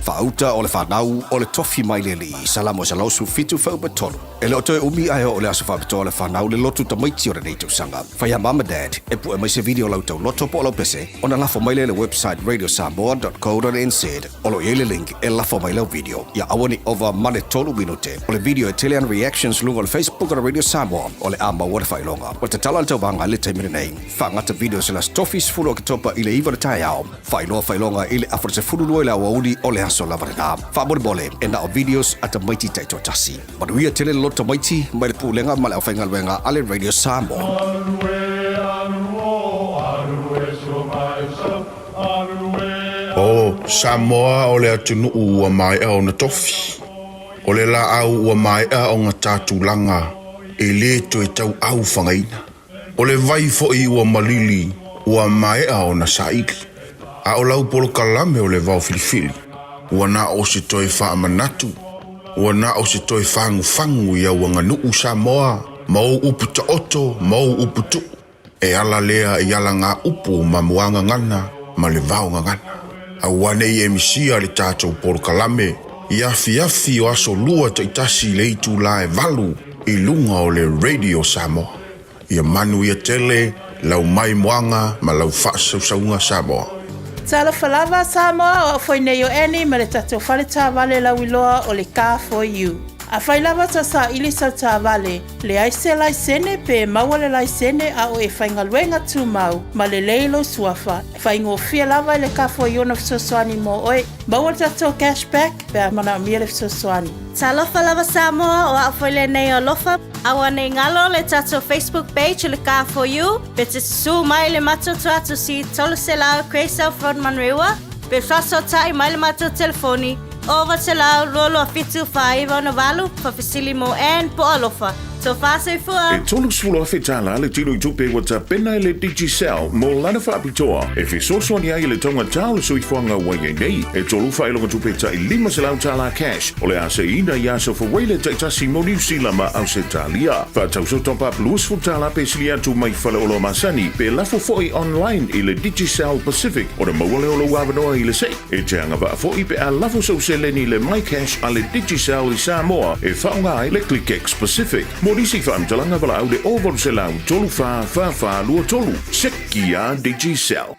Whauta o le whanau o le tofi mai le li, salamo sa lausu fitu whaupatolu. E leo toi umi ai o le aso whapitoa le whanau le lotu tamaiti o le neitau sanga. Whaia mama dad, e pu e mai se video lau tau loto po alo pese, o na lafo mai le website radiosamoa.co.nz, o lo le link e lafo mai lau video. Ia awani over mane tolu minute, o le video e telean reactions lunga le Facebook o le Radio Samoa, o le ama o le whailonga. O te tala tau vanga le taimine nei, whangata video se las tofis fulu o katopa i le iwa le tai au, whailoa whailonga i le afro se fulu lua le awaudi o le aso lavarina. Whabore bole, e na o videos at a mighty taito tasi. Manuia tele loto maiti, mai le pulenga ma le au whaingaluenga ale Radio Samoa. Samoa o le atunu ua mai au na tofi. O le la au ua mai au ngā tātulanga e le to e tau au whangaina. O le vai fo i ua malili ua mai au na saiki. A o lau polo kalame o le vau filifili. Ua na o se toi wha amanatu. Ua na o se toi whangu ia wanga nuu Samoa. Mau upu ta oto, mau upu tu. E ala lea e ala ngā upu ma muanga ngana, ma le vau ngana. A wanei e misia le tātou polo kalame. Iafi o aso lua ta itasi le itu la e valu I lunga o le Radio Samoa. Ia manu ia tele, lau mai moanga, ma lau whaasaunga Samoa. Tala falava Samoa o foi nei o eni ma le tatou whale tā vale lau iloa o le Car4U. A whai lava ta sa ili sau tā vale, le aise laisene pe maua le laisene a o e whaingaluenga tū mau, ma le leilo suafa. Whaingofia lava i le Car4U na fisosoani mo oe, maua le tatou cashback pe a mana mia le fisosoani. Talofa lava Samoa o afoile nei o lofa, awa nei ngalo le tatou Facebook page le Car4U, pe te su mai le matoto atu si tolu se lao Craysel Frontman Rewa, pe fraso tai mai le mato telefoni, over te lao rolo a fitu whaiva na walu, pa fisili mo en po alofa. So fase fua. E tolu sfulu afetala le tino I tupe wata pena le Digicel mo lana whaapitoa. E fisosoni ai le tonga tau sui fuanga wai nei. E tolu whailonga tupe ta I lima se lau tala cash. O le ase ina ia so fawele ta itasi mo New Zealand ma au se talia. Whatau so topa plus futala pe sili atu mai whale olo masani. Pe lafo foi online I le Digicel Pacific. O le mawale olo wawanoa I le se. E te anga wa foi pe a lafo so se leni le my cash a le Digicel I Samoa. E whaunga ai le ClickX Pacific. Morisi whaamtalanga wala au le ovol se lau tolu wha lua tolu. Seki a Digicel.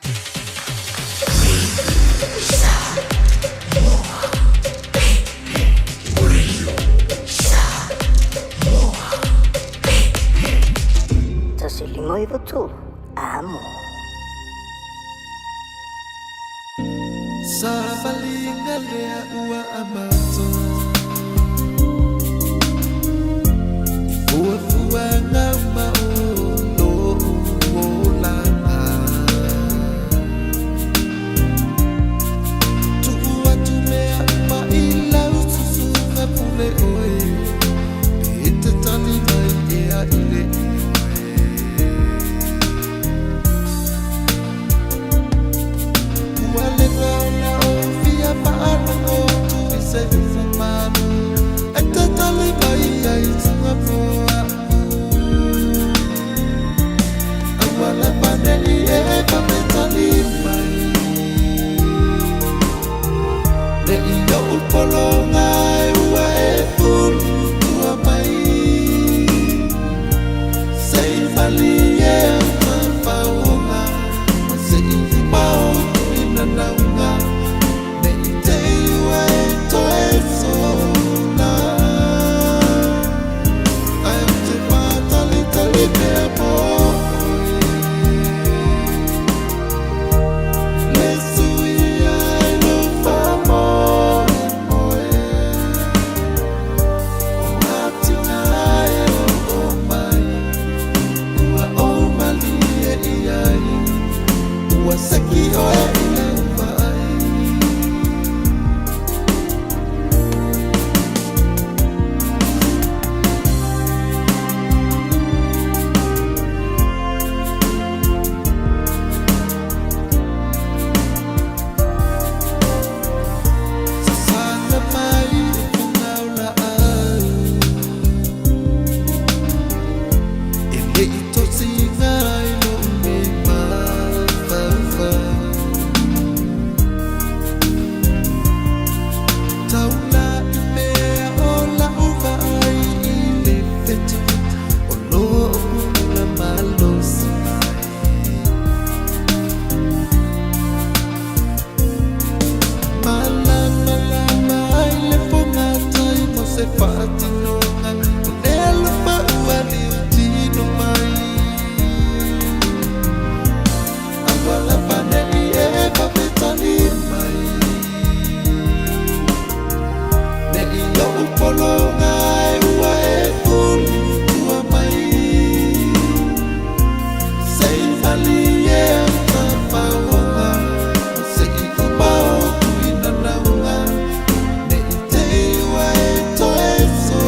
Tasi lingoi betul, amo. Sabalinga lea ua amato. Fuanga maolo ola Tua tu mea ma ila ususunga pule oe Ite tani mai ea ile Uale gauna o fia maano o tu ise ufumano Ite tani mai ea isunga pule Wala paneli e pametali mai Le iyo upolonga e ua e fulu tua mai Sei mali e mafaunga Se ihi mao ina naunga Ne ite ua e toe sona Ai te patali tali mea mo Seki o e ina vai Sasana mai pungaula ai Ele ito singai no me Taula mea ola uva ai ile fetu Olo la malosi Mala mai le ponga tai mo se fati nonga Unelo pa uali utino mai Awala paneli e papetani mai Iyo upolonga e ua e fulu tua mai Sei mali e mawhaunga Se iku mao kuina naunga Ne ite ua e toe so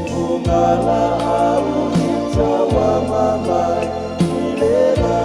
Ungala au itawa mamai ilela.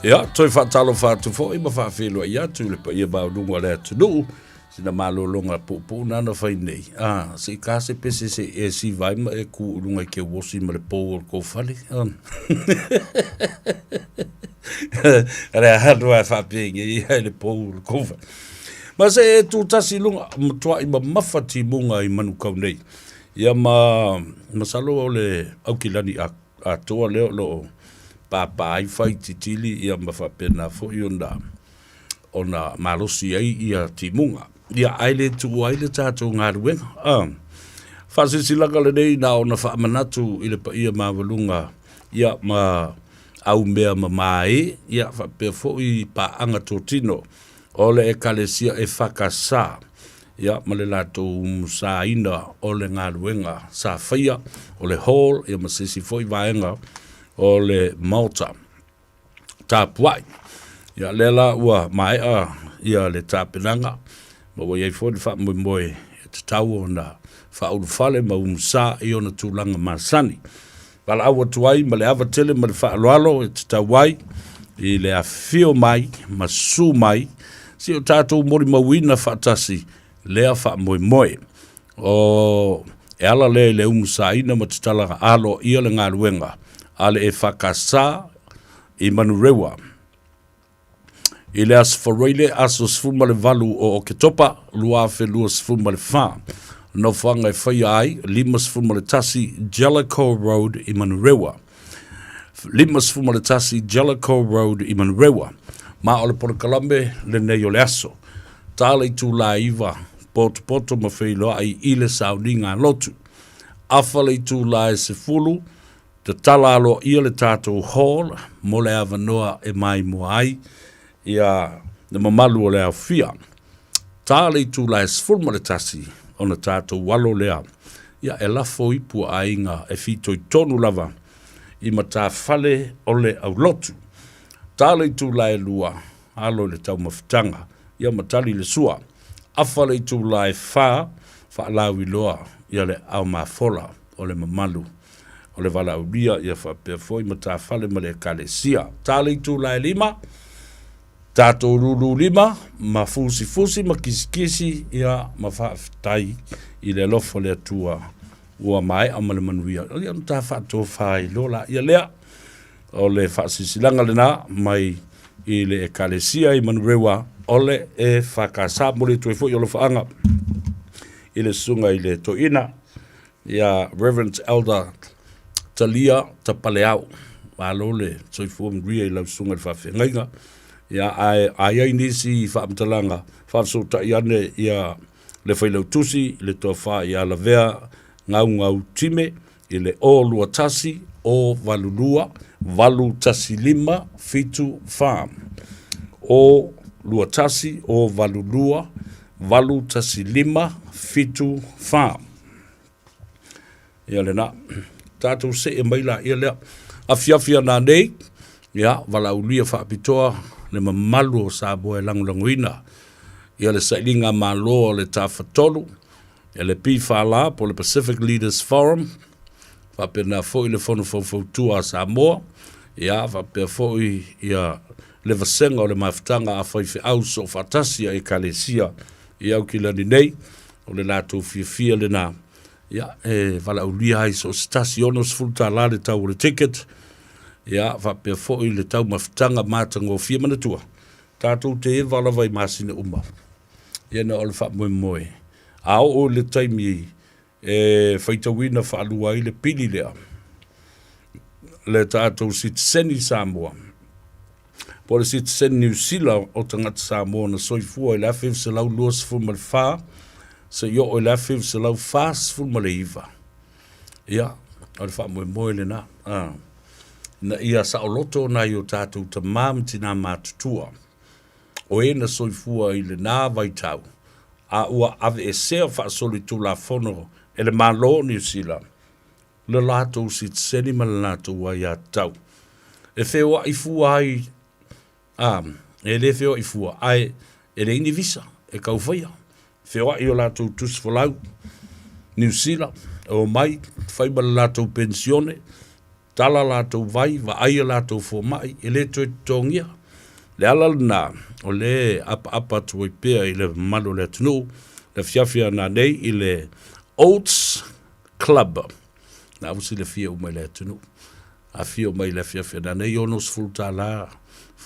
Ia, toi whaatalo whaatu fo, ima whaafelo ia, tu le pa ia maununga lea tunu, sina malolonga po nana whai nei. Se kase pese se e si vaima e ku urunga ke wosi ma le pou ko whale. Rea hanua e whaapengi, ia le pou ko whale. Ma se e tu tasi lunga, mtua ima mawhati munga I manu kau nei. Ia masalo o le aukilani a toa leo lo papa ai fai titili ia mawhapena fo I ona malosi ai ia timunga. Ia aile tu aile tātou ngā ruenga. Whasesilanga le nei na ona whaamanatu I le pa ia mawalunga ia ma au mea ma mae ia whapea fo I pa anga tō tino o le e kalesia e whakasa ia ma le lātou sa ina o le ngā ruenga sa whaia o le hall ia ma sesi fo I vaenga o le Malta tapuai ia lela ua mai ia le tapenanga ma wa ia fo fa mo e tau na fa u fale ma sa I ona tulanga masani pala awa tuai ma le ava tele ma le fa loalo e tawai I le afio mai ma su mai si o tatou mori mawina fa tasi le fa moi o e ala le sa ina ma tala alo ia le ngaluenga ale e whakasa I manurewa. I le asfaroile aso sfuma le valu o ke topa, lua whelua sfuma le wha. No whanga e whaia ai, 5 sfuma le tasi Jellicoe Road I manurewa. 5 sfuma le tasi Jellicoe Road I manurewa. Ma o le Porakalambe le nei o le aso. Tāle tu la iwa, poto ma whailoa ai ile sauninga lotu. Awhale tu la e se fulu, te talalo ia le tātou hall, mo le awanoa e mai mo ai, ia le mamalu o le au fia. Tāle tu la e sfulma le tasi, o na tātou walo lea, ia e lafo ipu a inga e fito I tonu lava, I mata fale o le au lotu. Tāle tu la e lua, alo le tau mawhitanga, ia matali le sua. Awhale tu la e wha alawi loa, ia le au mafola o le mamalu. O le wala uria ia whapea foi ma tā whale ma le kalesia. Tāle tu la e 5, tātou ruru 5, ma fusi ma kisikisi ia ma whaafitai I le lofo le atua ua mai ama le manuia. Ia tā whaatou whai lola ia lea o le whaasisilanga le nā mai I le kalesia I manurewa o le e whakasa mo le tue foi o le whaanga I le sunga I le toina ia Reverend Elder Talia Tapaleau, Malole, Soifum Ria, Lausunga, Fafinga, ia ai nisi whaamtalanga whaasota i ane ia le whailau tusi le toa wha i ala vea ngau time i le o lua tasi o valulua valu tasi lima fitu farm o lua tasi o valulua valu tasi lima fitu farm ia le na tātou se e maila ia lea a fiafia nā nei ia valaulia whaapitoa le mamalu o Samoa e langulanguina ia le sailinga malo le tawhatolu ia le pifala po le Pacific Leaders Forum whapena foi le fono fautua Samoa ia whapea foi ia le vasenga o le mafutanga a whaife au so whatasia e kalesia i au ki lani nei o le lātou fia le nā ia valaulia hai so stasi onos fulta la le tau le ticket ia whapea foi le tau mafutanga mātango fia manatua tātou te e vala vai masine uma ia na o le wha moe a o le taimi whaitawina whaalua i le pili lea le tātou sitseni Samoa po le sitseni New Zealand o tangata Samoa na soifua i le awhiu se lau luas fulma le wha se yo o le awhiu se lau whas fulma le iwa ia o le wha moe le na na ia sa o loto na i o tātou ta mamti nā mātutua o e na soifua i le nā vaitau a ua ave e sea whaasoli tu la fono e le malo New Zealand le lātou sitseni ma le lātou ai a tau e whewa i fua ai e le whewa i fua ai e le ini visa e kau whaia whewa i o lātou tus folau New Zealand o mai whaiba le lātou pensione tala lātou vai wa aia lātou fo mai e le toi tongia le ala na o le apa tuai pea i le malo le tunu le fiafia na nei i le Oats Club na usi le fia umai le tunu a fia umai le fiafia na nei onos fulta la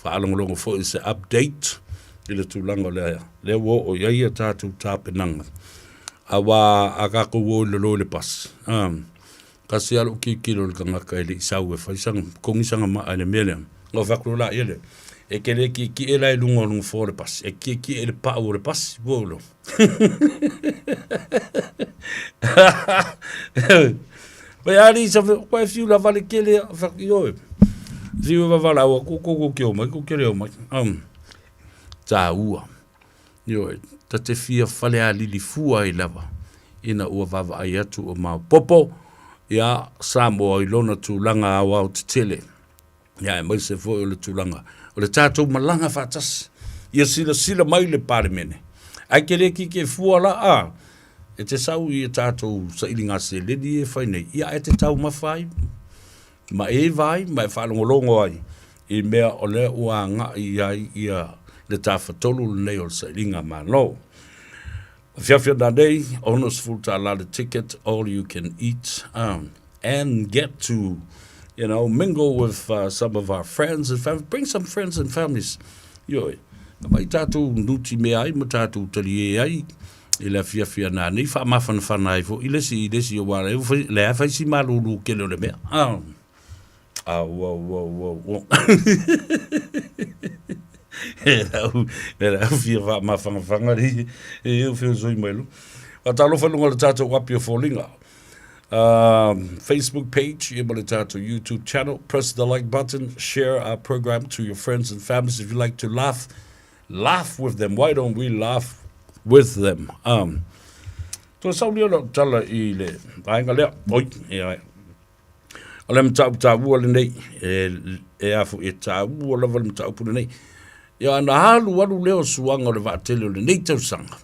whaalongolongo fo i se update i le tūlanga le wo o iaia tātou tāpenanga a wā a kako wo le lo le pas kasi alu ki kilo le kangaka e le isau e whaisanga kongisanga maa le mele o whakro la ele e ke le ki e lai lunga lunga fo le pas e ki e le pa o le pas wolo Pai ari sa kwa fiu la vale kele yo fiu va vala o ko ke o mai ko kele o mai ta ua yo ta te fia fale ali li fua i lava ina ua vava ai atu o ma popo ya Samoa i lona tūlanga au au te tele ya e mai se foi o le tūlanga o le tātou malanga whatas ia sila mai le paremene ai ke le ki ke fua la e te sau i e tātou sa ilinga se ledi e whainei ia e te tau mawhai ma e vai ma e whalongolongo ai i mea o le ua nga i ai ia le tāwhatolu le nei o le sa ilinga ma no Fiafia na nei, honors full ta la the ticket, all you can eat, and get to, mingle with some of our friends and families. Bring some friends and families. Yo, mai tatu nuti me ai, ma tatu tali e ai, i la fiafia na nei, wha mawhana whanai fo, i lesi o wale, le a whaisi malulu ke le mea. Wow. Era fia va ma fanga ri eu fio zoi melu atalo falunga le tato wapio folinga Facebook page able tato YouTube channel press the like button share our program to your friends and families if you like to laugh with them why don't we laugh with them to sauli lo tala I le ainga le oi Alem tau le nei e afu e tau la val tau pu nei ya na halu walu leo suanga le vatele le nei tau sanga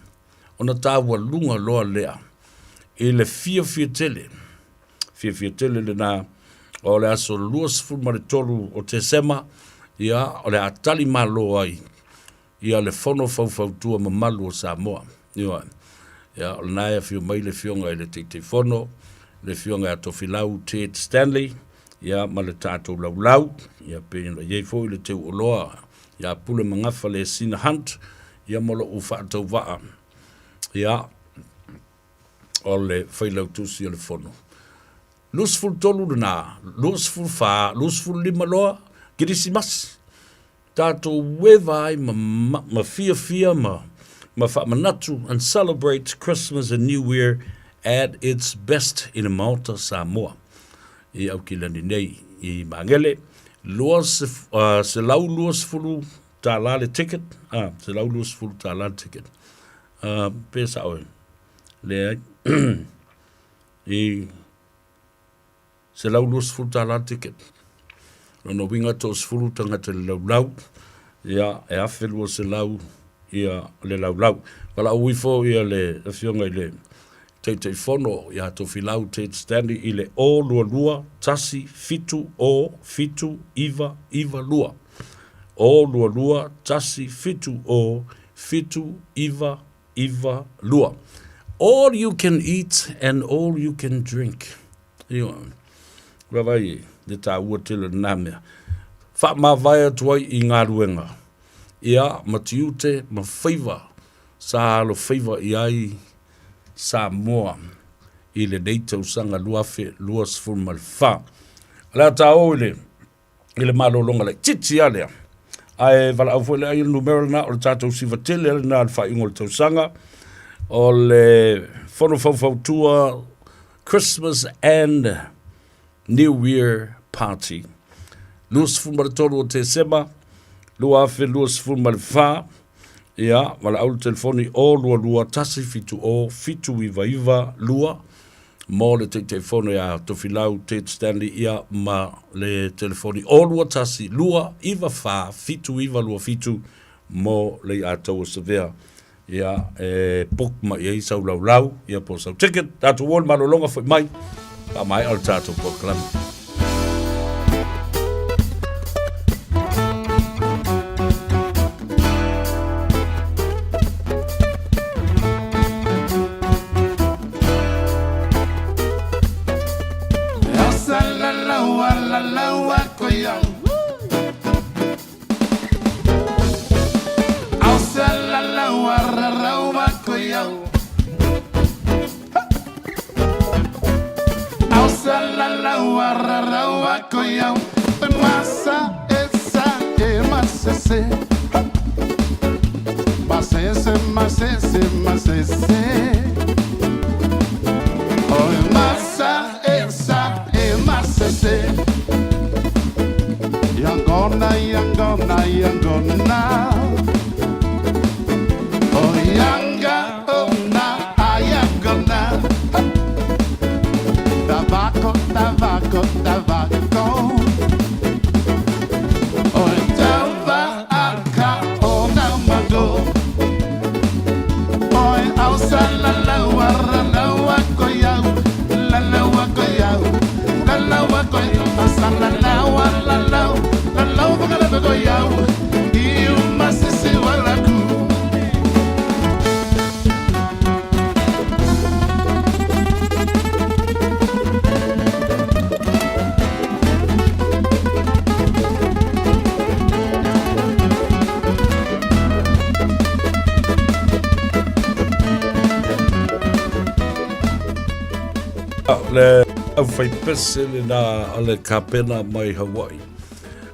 ona tau lunga loa lea e le fia tele le na o le aso luas fu mare tolu o te sema ya o le atali malo ai ia le fono fau tua mamalu o Samoa ya o na ia fiu mai le fionga i le te fono le fionga a tofilau Ted Stanley ya ma le tātou lau ya pe ye fo le te oloa ya pule mangafa le sina hunt ya molo u whātou waa ya o le whailau tusi o le fono lusful tolu na lusful lima loa kirisimas Tātou wewai ma fia ma whaamanatu and celebrate Christmas and New Year at its best in Malta, Samoa. I au ki lani nei I mangele. Se lau luas fulu tā lale ticket. Se lau luas fulu tā lale ticket. Pesa oe. Le ai. Se lau luas fulu tā lale ticket. Rono winga tos fulu tangata le lau. Ia e awhi lua se lau ia le lau. Wala au wifo ia le awhionga I le te whono ia to filau te standi I le o lua tasi fitu o fitu iwa lua. O lua tasi fitu o fitu iwa lua. All you can eat and all you can drink. Ia, rawai, le tā ua tele nāmea. Wha mā vai atuai I ngā ruenga. Ia, matiute, ma whaiva, sa alo whaiva I ai Samoa I le neitau sanga luafe luas fulmal wha. Ala tā oile, I le malolonga le titi alea. Ai wala au fwele ai numero na o le tātou sivatele ale na alfa ingo le tau sanga. O le whono whautua Christmas and New Year party. Luas fulmal tolu o te sema. Luafe luas fulmal wha. Ia, wala au telefoni o lua tasi fitu o fitu iwa lua. Mo le te telefoni a tofilau te Stanley ia ma le telefoni o lua tasi lua iwa fa fitu iwa lua fitu mo le a tau sevea. Ia, pok ma ia isau lau ia po sau ticket. Tatu won malolonga fai mai. Pa mai al tatu po klami. Le au fai pese le na ale kapena mai Hawaii.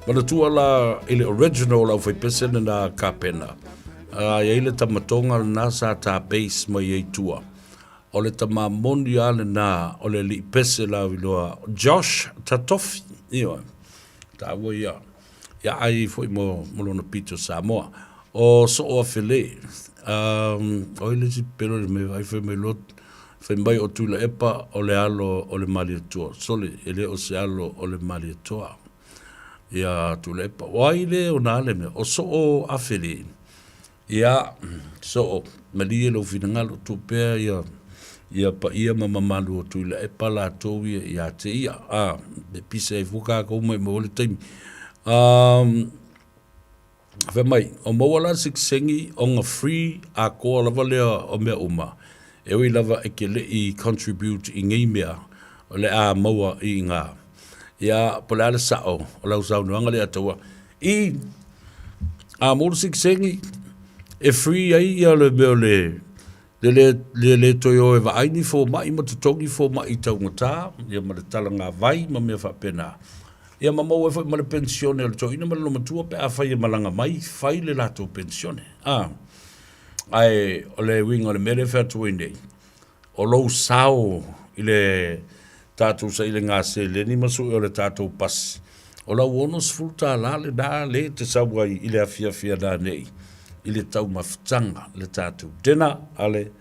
Mana tua la ile original au fai pese le na kapena. Ia ile tamatonga na sa ta base mai ei tua. O le tama mondia le na o le li pese la wiloa Josh Tatofi. Ia. Ta ua ia. Ia ai foi mo lona pito Samoa. O so o afele. O ile si pero me ai foi me lot. Fai mai o tula epa o le alo o le mali atua. Sole, ele o se alo o le mali atua. Ia tula epa. Wai le o nale me. O so o afele. Ia, so o. Mali e lo finangalo tupea ia. Ia pa ia mamamalu o tula epa la tau ia te ia. Me pisa e fuka ka umai mo le taimi. Fai mai, o mawala siksengi o nga free a koa lava lea o mea uma. E oi lava e ke le I contribute I ngai mea o le a maua I ngā. Ia pole ale sao o lau sau nuanga le ataua. I a mōru siksengi e free ai ia le meo le toi o e wa aini fō mai ma tutongi fō mai tau ngatā. Ia ma le tala ngā vai ma mea whapena. Ia mamau e fai ma le pensione le toina ma le matua pe a fai e malanga mai, fai le lato pensione. Ai, o le winga o le mere whea tuai nei. O lou sao i le tātou sa i le ngā se le ni masu o le tātou pasi. O lau onos fulta la le da le te sauai i le afia da nei. I le tau mawhitanga le tātou. Tena ale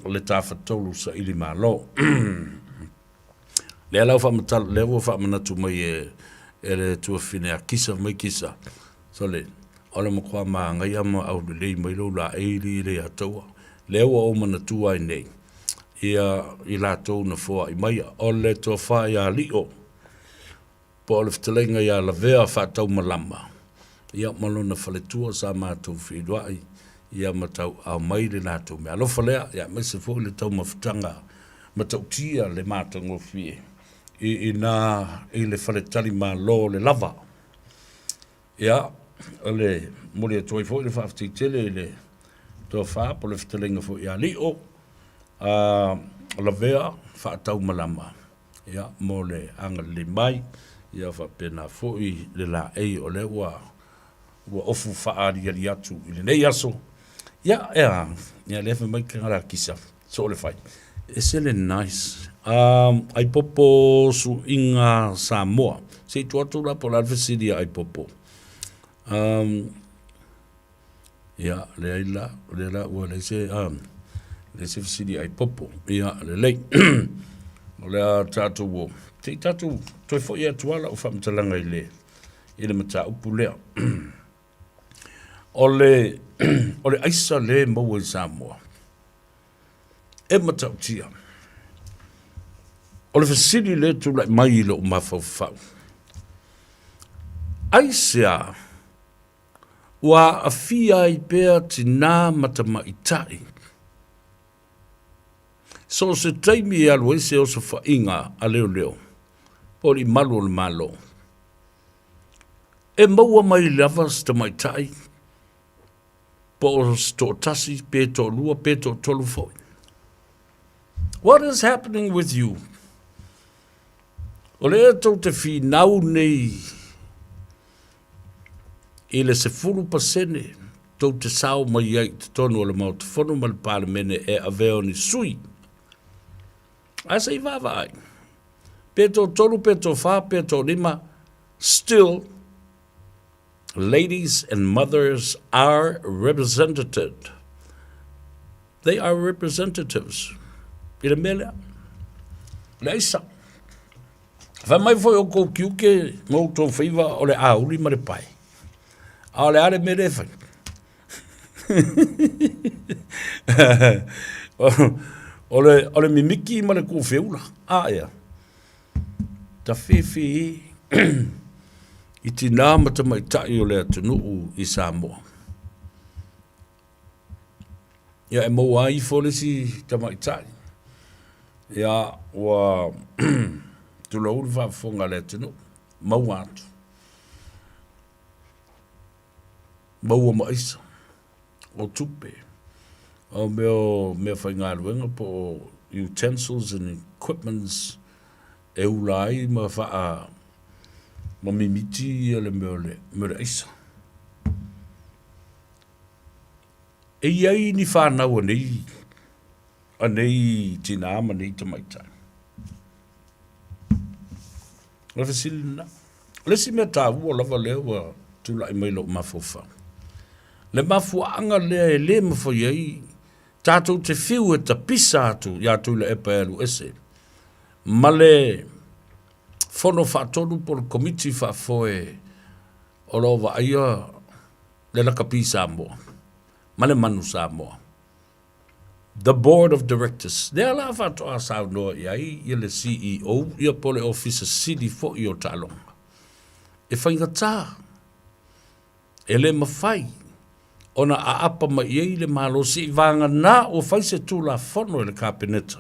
le tāwhatolu sa i le malo. Le alau whamatala, le ua whamanatu mai e le tua whine a kisa mai kisa. So le, o le makua maa ngai ama au le lei mai lau la eiri le ataua. Le ua o manatu ai nei. Ia i la tau na fua i mai o le tua wha i a lio. Po le fitalenga i a la vea whatau malama. Ia malona whaletua sa mātou whiduai. Ia matau au mai le nātou mea. Alofa lea, ia mai se fo le tau mawhitanga. Matau tia le mātango fie. I le whaletali mā lo le lava. Ia, le mori a toi fo i le whafti tele le toa wha po le fitalenga fo i a lio. La vea whaatau malama. Ia, mo le anga le mai. Ia whapena fo i le la ei o le ua ofu whaari ali atu i le nei aso. Ia, ia lewe mai kangara kisa. So le whai. It's really nice. Ai popo su inga Samoa. Se tuatu la po la visidi ai popo. Ia, le la ua le se visidi ai popo. Ia, le lei. O le a tatu wo. Te tatu, toi fo ia tuala o whamtalanga i le mata upu lea. O le aisa le maua i Samoa. E matau tia. O le fasili le tu lai mai le o mawhauwhau. Aisea, wa a fia i pēr tina matama i tai. So se taimi e alu ese o se whainga a leo leo. Po li malu le malo. E maua mai lava sta mai tai. Po sto tasi pēto lua pēto tolu foi. What is happening with you? O lea tau te whinau nei i le se fulu pasene tau te sao mai ai te tonu o le mau te whanu ma le palemene e aveo ni sui. Asa i wawa ai. Peto tolu, peto wha, peto lima, still, ladies and mothers are represented. They are representatives. I le mele. Le isa. Fa mai foi o kou kiuke mou tō whiwa o le auli ma le pai. A o le ale mele fai. O le mimiki ma le kou whiula. Ea. Ta whiwhi i tina mata mai tai o le atunuu i Samoa. Ia e mou ai folesi ta mai tai. Ia wa tula ulu whafonga le tino. Mau atu. Mau o maisa. O tupe. O mea whai ngā ruenga po utensils and equipments e ulai ma wha ma mimiti le mea isa. E iai ni whanau anei tina ama nei tamaitai. Lefa silina. Lesi mea tāu o lava leo tula i mailo mawhawha. Le mawhuanga lea e le mawhaiai tātou te whiu e ta pisa atu ia tula e paelu ese. Ma le whono whaatonu po le komiti whaafoe o lova aia le lakapi Samoa. Ma le manu Samoa. The board of directors. Nea la whatoa sao noa iai i le CEO ia po le officer city fo i o talonga. E whainga tā. E le mawhai. Ona a apa ma iei le malo si i vanga nā o whai se tū la whono e le kāpeneta.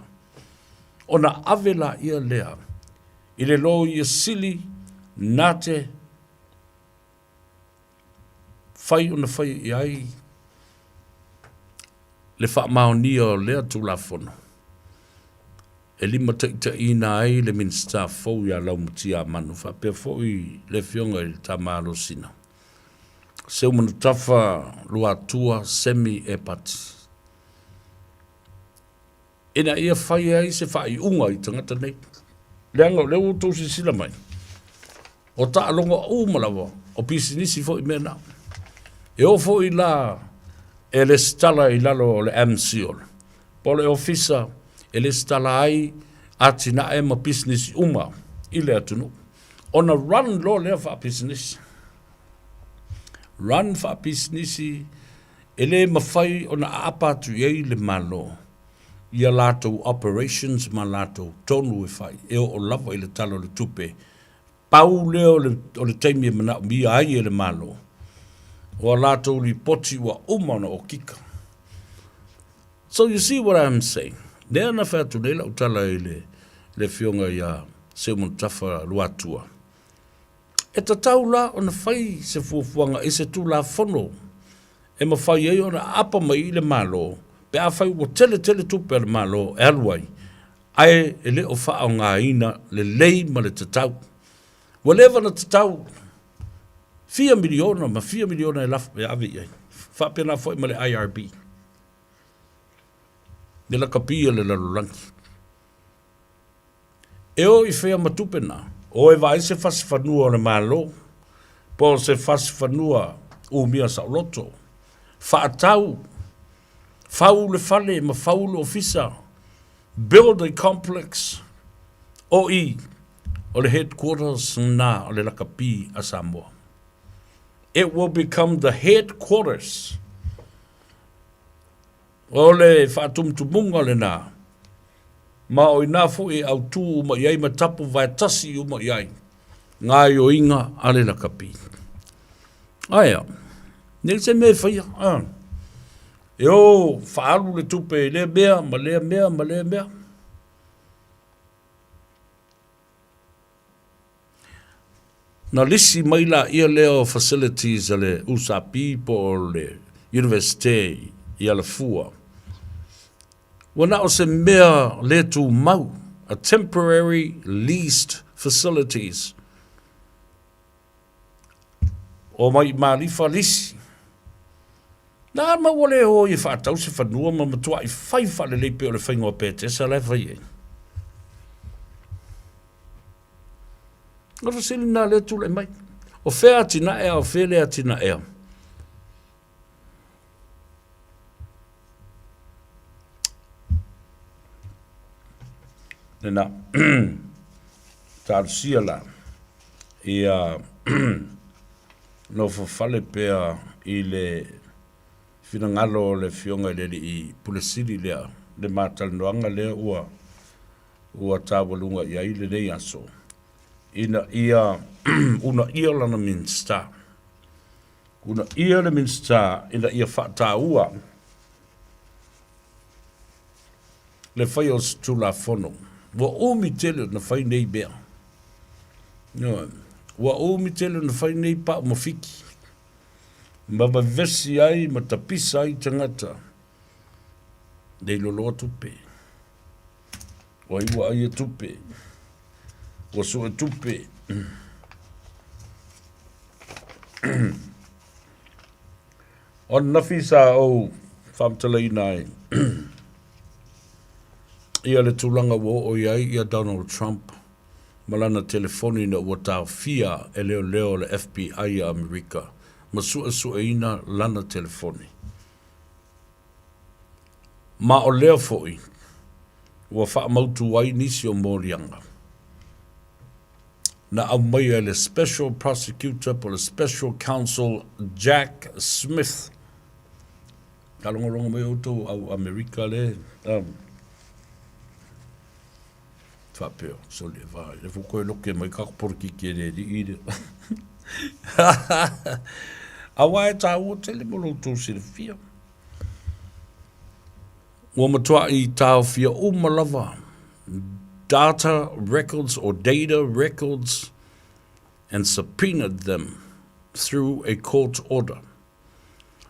Ona avela ia lea. I le lo ia sili nate whai ona whai iai le wha maonia o lea tū la whono. e lima te ina ai le minsta fo ya lau mutia manu fa pe fo i le fionga i tamalo sina. Se umanu tafa lua tua semi e pati. Ina ia fai ai se fai unga i tangata nei. Leanga o leo tau si sila mai. O ta alonga o malawa, o pisinisi fo i mena. E o fo i la e le stala i lalo le MCO. Po le ofisa e le stala ai ati na e ma pisinisi uma i le atunu. Ona run lo lea fa pisinisi. Run fa pisinisi e le mawhai ona apatu iei le malo. Ia lato operations ma lato tonu e fai. E o lava i le talo le tupe. Pau leo o le taimi e mana mi ai e le malo. O lato li poti wa umana o kika. So you see what I'm saying. Nea na whatu nei lau tala i le fionga ia Simon Tafa Luatua. E ta taula o na whai se fuafuanga e se tu la fono. E ma whai ei o na apa mai i le malo. Pe a whai o tele tupe le malo e aluai. Ai e le o wha o ngā ina le lei ma le tatau. Whatever na tatau. 4 miliona ma 4 miliona e lafu e avi ei. Whapena foi ma le IRB. De la kapia le lalulangi. E o i whea matupena. O e vai se fasi whanua o le malo. Po se fasi whanua o mia sa loto. Whaatau. Fau le fale ma fau le ofisa. Build a complex. O i. O le headquarters na o le lakapi a Samoa. It will become the headquarters. O le whaatumtumunga le nā. Ma o ina fo e au tū uma iai ma tapu vai tasi uma iai. Ngā o inga ale la kapi. Aia. Nei se me whaia. E o whaalu le tupe le mea, ma le mea, ma le mea. Na lisi maila ia leo facilities ale usapi po le university i Alafua. Wana o se mea le tu mau, a temporary leased facilities. O mai marifa lisi. Nā mawale o i whaatau se whanua ma matua i whai whale leipe o le whaingoa pēte sa le whai e. Ngata sili nā le tūle mai. O whea atina ea, o whele atina ea. Nena, tāru sia la. Ia, no whawhale pēa i le whingalo le fionga le i Pulesiri lea. Le mātalinoanga lea ua tāwalunga ia i le nei aso. Ina ia, una ia lana minsta. Una ia le minsta, ina ia whata ua. Le whai o stula fono. Wa omi tele na whai nei bea. Wa omi tele na whai nei pa mawhiki. Ma vesi ai, ma tapisa ai tangata. Dei lolo tupe. Wa iwa ai tupe. Wa sua tupe. On nafisa o whamtalai nai. Ia le tūlanga wo o iai ia Donald Trump. Malana telefoni na ua tau fia e leo le FBI a Amerika. Ma sua ina lana telefoni. Ma o leo foi. Ua wha mautu wai nisi o morianga. Na au mai le special prosecutor po le special counsel Jack Smith. Kalonga mai auto au Amerika le. Whapeo, so le vai. Le fuko e loke mai kakporki ki re di ire. Awa e tā ua tele molo tō sire fia. Ua matua i tāo fia o malava. Data records or data records and subpoenaed them through a court order.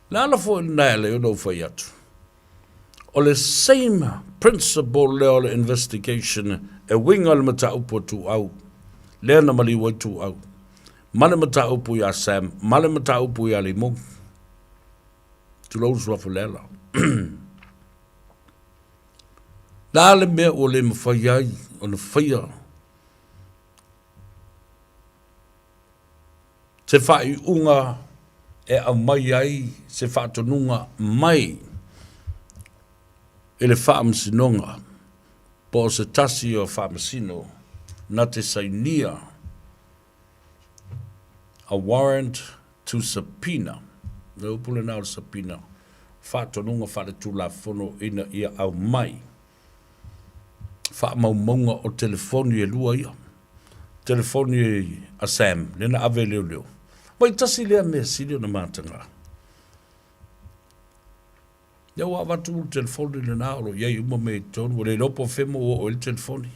Lala fo nai le ono whai atu. o le same principle leo le investigation e winga le mata upo tu au. Lea na mali wai tu au. Male mata upo ya Sam, male mata upo ya Limong. Tu lau swafu lela. La le mea o le mawhaiai, o le whaia. Se whai unga e au mai ai, se whaatonunga mai. E le whaamsinonga, po se tasi o whaamasino, na te sainia, a warrant to subpoena, le upule nao subpoena, whaatonunga whale tula whono ina ia au mai. Whaamaumaunga o telefoni e lua ia, telefoni e a Sam, nena ave leo leo. Mai tasi lea mea sili o na mātanga. Ia wa watu telefoni le naolo, iei uma me tonu, le lopo femo o il telefoni.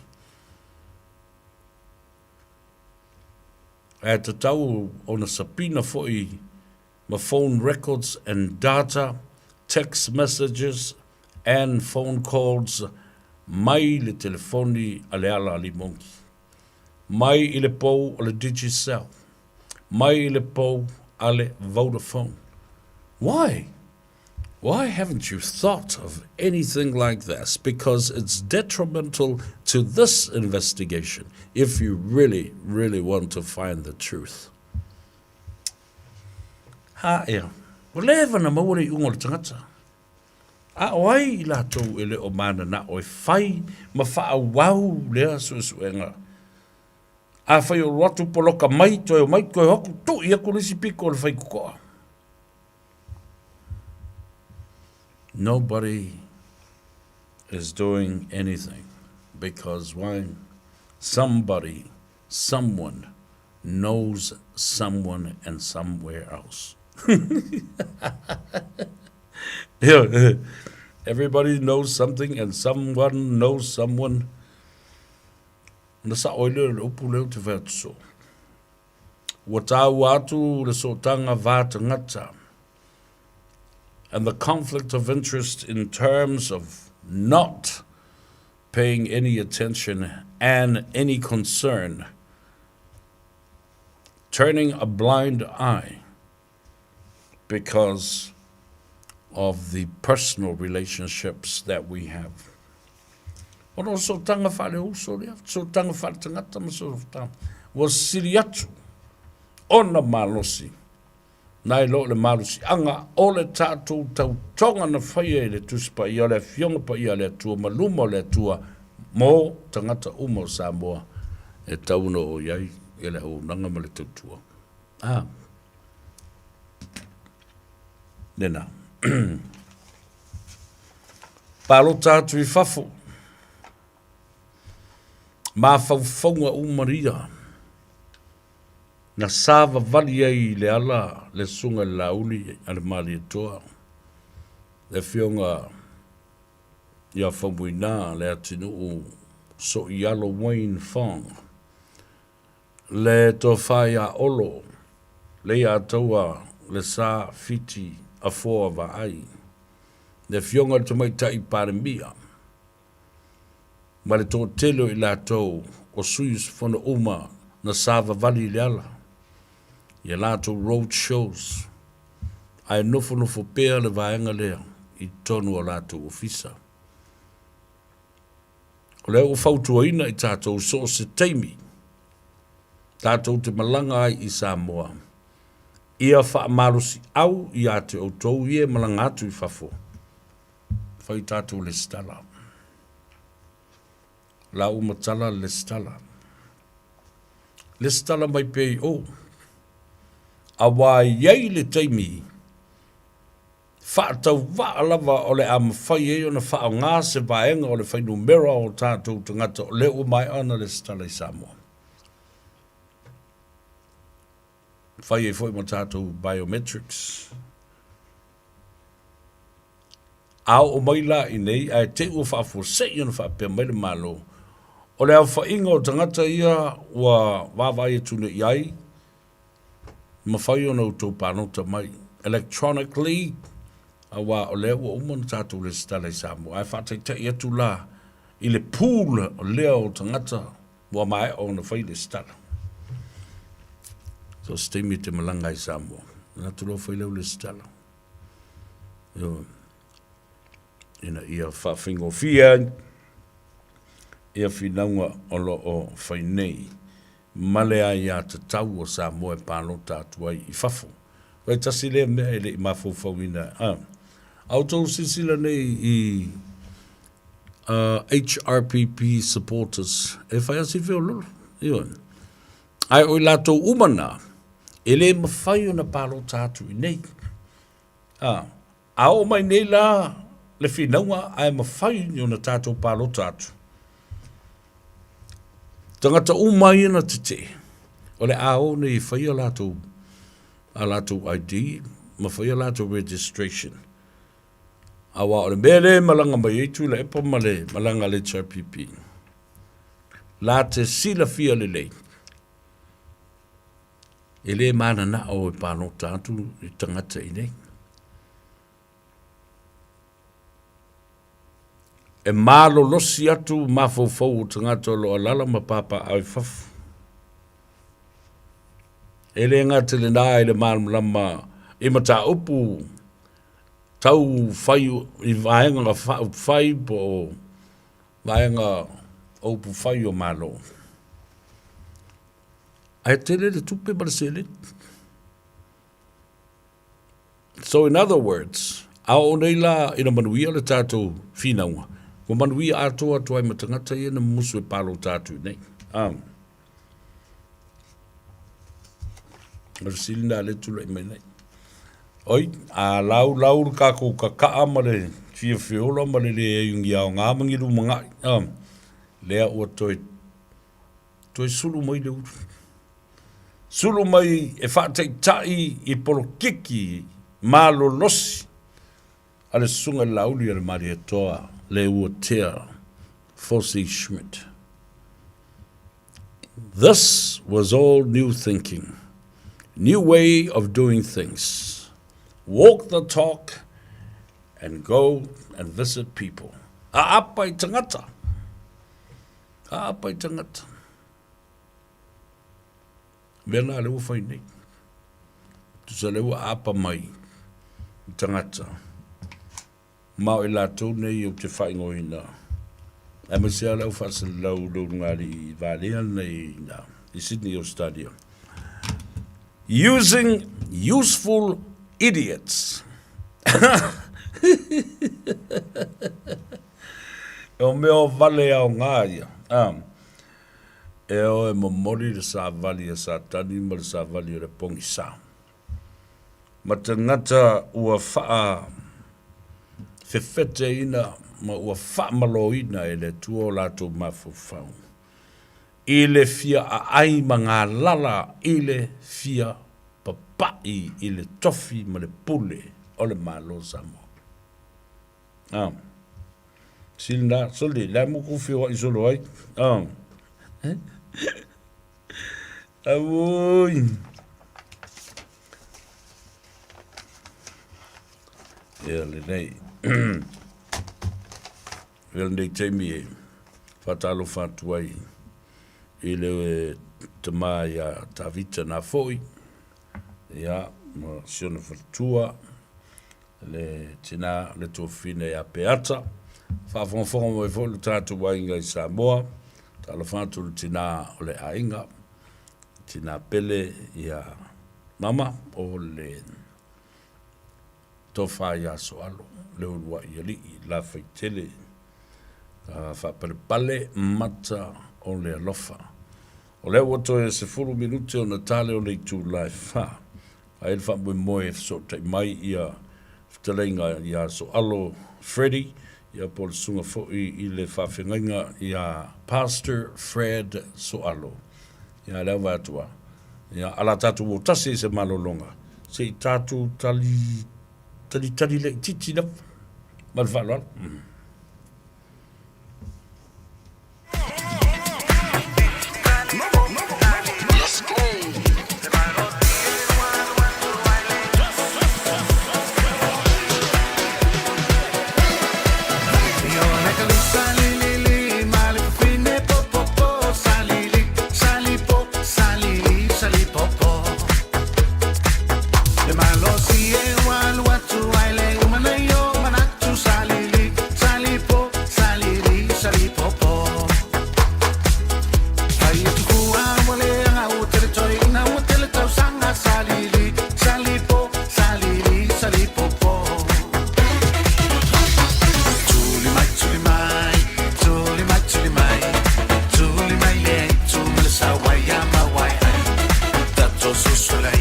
E te tau o na sapina foi ma phone records and data, text messages and phone calls mai le telefoni a le ala ali monki. Mai i le pou o le Digicel. Mai i le pou a le Vodafone. Why? Why haven't you thought of anything like this? Because it's detrimental to this investigation if you really, really want to find the truth. Ha ea. O lewa na maure i ungo le tangata. A oai i lātou ele o mana na oi whai ma wha wau lea suenga. A whai o rotu poloka mai toi o mai koe hoku tu ia kulisi piko le whai kukoa. Nobody is doing anything because why? Somebody, someone knows someone and somewhere else. Yeah, everybody knows something and someone knows someone. Nasa oile le upu leo te verso. Watau atu le sotanga vata ngata. And the conflict of interest in terms of not paying any attention and any concern, turning a blind eye because of the personal relationships that we have. Ono so tanga whale uso lea, so tanga whale tangata ma so tanga, was siriatu, ona malosi. Nai lo le malusi anga o le tātou tau tonga na whaia i le tuspa i le fionga pa i le atua maluma o le atua mō tangata umo Samoa e tauno o iai i le au nanga ma le tautua. Ah. Nena. Palo tātou I whafo. Mā whauwhaunga umaria. Na sava vali ai le ala le sunga le lauli ale mali toa. Le fionga ia whamuina le atinu o so I alo Wayne Fong. Le to whaia olo le ataua le sa fiti a foa va ai. Le fionga to mai tai paremia. Ma le to telo I la tau o suis fona uma na sava vali le ala. Ia lato road shows. Ai nofo pea le vaenga lea I tonu o lato ofisa. O leo whautua ina I tātou so se teimi. Tātou te malanga ai I Samoa. Ia wha marusi au I a te outou ie malanga atu I whafo. Whai tātou le stala. La umatala le stala. Le stala mai pei o. A wā iei le teimi, whaatau waalava o le am whai e o na wha ngā se vaenga o le whai numera o tātou tangata o leo mai ana le stala I Samoa. Whai e whai mo tātou biometrics. Ao o mai la I nei, ai te ua whaafosei o na whaapea mai le malo. O le au whainga o tangata ia ua wāwai e tune iai, mawhai o nau tō pānota mai. Electronically, Awa o lea ua umana tātou le stala I Samoa. Ai whātaitai atu la I le pūla o lea o tangata ua mai o na whai le stala. So stemi te malanga I Samoa. Nā turo whai leo le stala. Yo. Ina ia whawhingo fia. Ia whinaunga o lo o whai nei. Male a ia te tau o Samoa e pāno tātua I whafo. Wai tasi lea mea ele I mawhauwhauina. Au tau sisila nei I HRPP supporters. E whai asi whio lolo. Iwa. Ai oi lato umana. Ele mawhai o na pālo tātu I nei. Ao mai nei la le whinaunga ai mawhai o na tātou pālo tātu. Tangata umai na te te. O le ao nei whai o lato a lato ID. Ma whai o lato registration. Awa o le mele malanga mai eitu le epa male malanga le HRPP. La te sila fia le lei. E le mana na o e pāno tātu I tangata I nei. E mālo losi atu mawhauwhau o tangata lo alala ma papa au whafu. E le ngate le nā e le mālama e mata upu tau whai I vaenga whai po vaenga upu whai o mālo. Ai tele le tupe marasele. So in other words, ao nei la ina manuia le tātou whinaunga. Ko manuia atoa atoa I matangata I na musu e pālo tātou nei. Marasele na le tula I mai nei. Oi, a lau kako ka kaa ma le fia whiola ma le iungi ao ngā mangiru mga. Lea ua toi sulu mai le uru. Sulu mai e whātei tai I polo kiki mālo losi. Ale sunga lauli ale maria toa le ua tea Fosse Schmidt. This was all new thinking. New way of doing things. Walk the talk and go and visit people. Aapai tangata. Aapai tangata. Mena le ua whai nei. Tusa le ua apa mai tangata. Mau I lātou nei o te whaingoina. E masea lau whasal lau ngāri Vālea nei na I Sydney Australia. Using useful idiots. O meo vale au ngāia. E o e momori le sa vali e sa tani ma le sa vali e le pongi sa. Ma te ngata ua faa fefete ina ma ua faa malo ina e le tuo lato mafufau. I le fia a ai ma ngā lala I le fia papai I le tofi ma le pule o le malo Samoa. Silna, soli, la muku whiwa I solo ai. Awoi. Ia le nei. Vele nei teimi e whatalo whatuai I le te mai a Tavita na foi. Ia, ma siona whatua. Le tina le tofine a peata. Whawhonwhonga mo e folu tātu wainga I Samoa. Tala whātu le tina o le ainga. Tina pele ia mama o le tofa ia soalo. Le urua ia li la whaitele. Whapare pale mata o le alofa. O le wato e se fulu minute o na tale o le tu life. A ele whamwe moe so te mai ia Talenga ia so alo Freddy ia por sunga foi I le whawhengainga ia Pastor Fred so alo ia leo watua ia ala tatu o tasi se malolonga se tatu tali le titi na malwala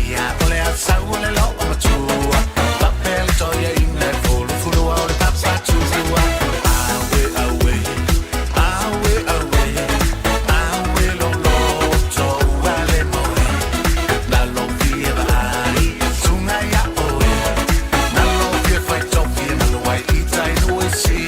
ia ole a sau ole lo o matua papel toia ina fulu fulu ole papa tua awe awe awe awe awe lo lo to wale moe la lo via vai sunga ya oe na lo via fai tofi na lo wai itai no e si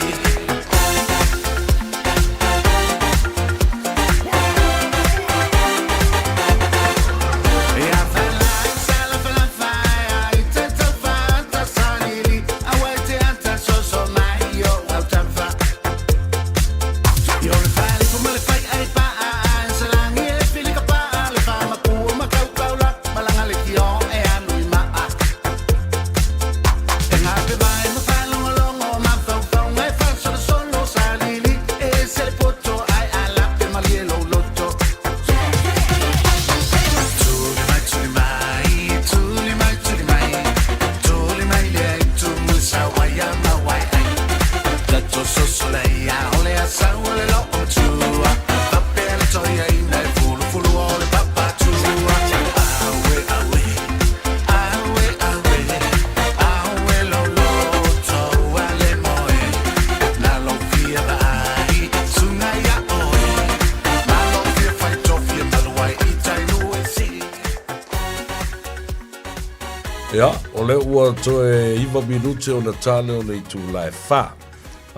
Ja, o le ua toe iwa minute o na tale o le i tū lai wha.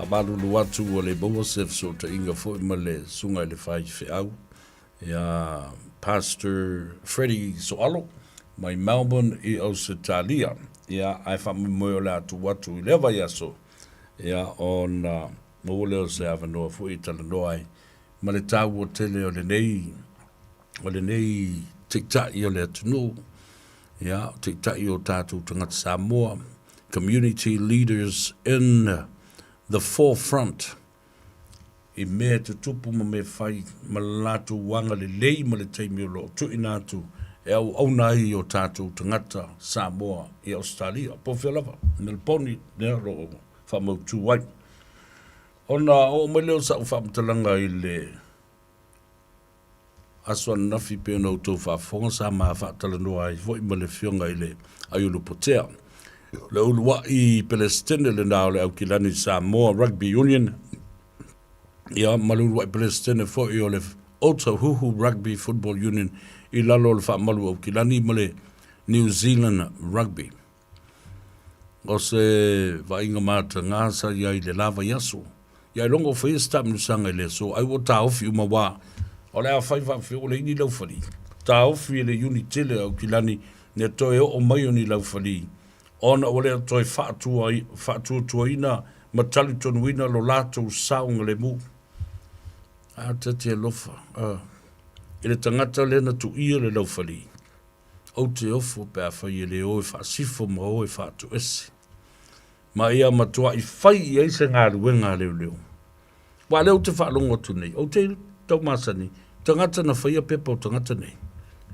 A malulu atu o le maua sef so ta inga fo ima le sunga le whai whi au. Ia Pastor Freddie Soalo, mai Melbourne i Australia. Ia ai wha moe o le atu watu i lewa ia so. Ia on maua leo se awa noa fo i tala noa ai. Ma le tau o tele o le nei tiktai o le atunu. Yeah, tiktai o tātou tangata Samoa, community leaders in the forefront. I mea te tupu ma me whai ma lātou wanga le lei ma le teimi o lo tui nātou e au aunai o tātou tangata Samoa i Australia. Po whialawa, Melponi nea ro whamau tū wai. Ona o mai leo sa u whamtalanga i le aswan nafi pe no to fa fonsa ma fa tala no ai foi ma le fionga ile ai lu potea le ulwa I Palestine le na le Aukilani Samoa Rugby Union ya malu wa Palestine fo I le Otahuhu Rugby Football Union I lalo le fa malu Aukilani ma le New Zealand Rugby o se va inga mata ngasa ya ile lava yaso ya longo fa sta msanga ile so ai wo ta ofi uma wa o le a whaiwa whio le ini laufali. Tā ofi le uni tele au kilani ne toe o mai o ni laufali. Ona o le toi whaatua tuaina ma tali tonuina lo lātou saunga le mu. A tete lofa. I le tangata lena tu ia le laufali. O te ofo pe a whai le oe whaasifo ma oe whaatu ese. Ma ia matua I whai I eise ngā ruenga leo leo. Wa leo te whaalongo tu nei. O te tau masani. Tangata na whaia pepa o tangata nei.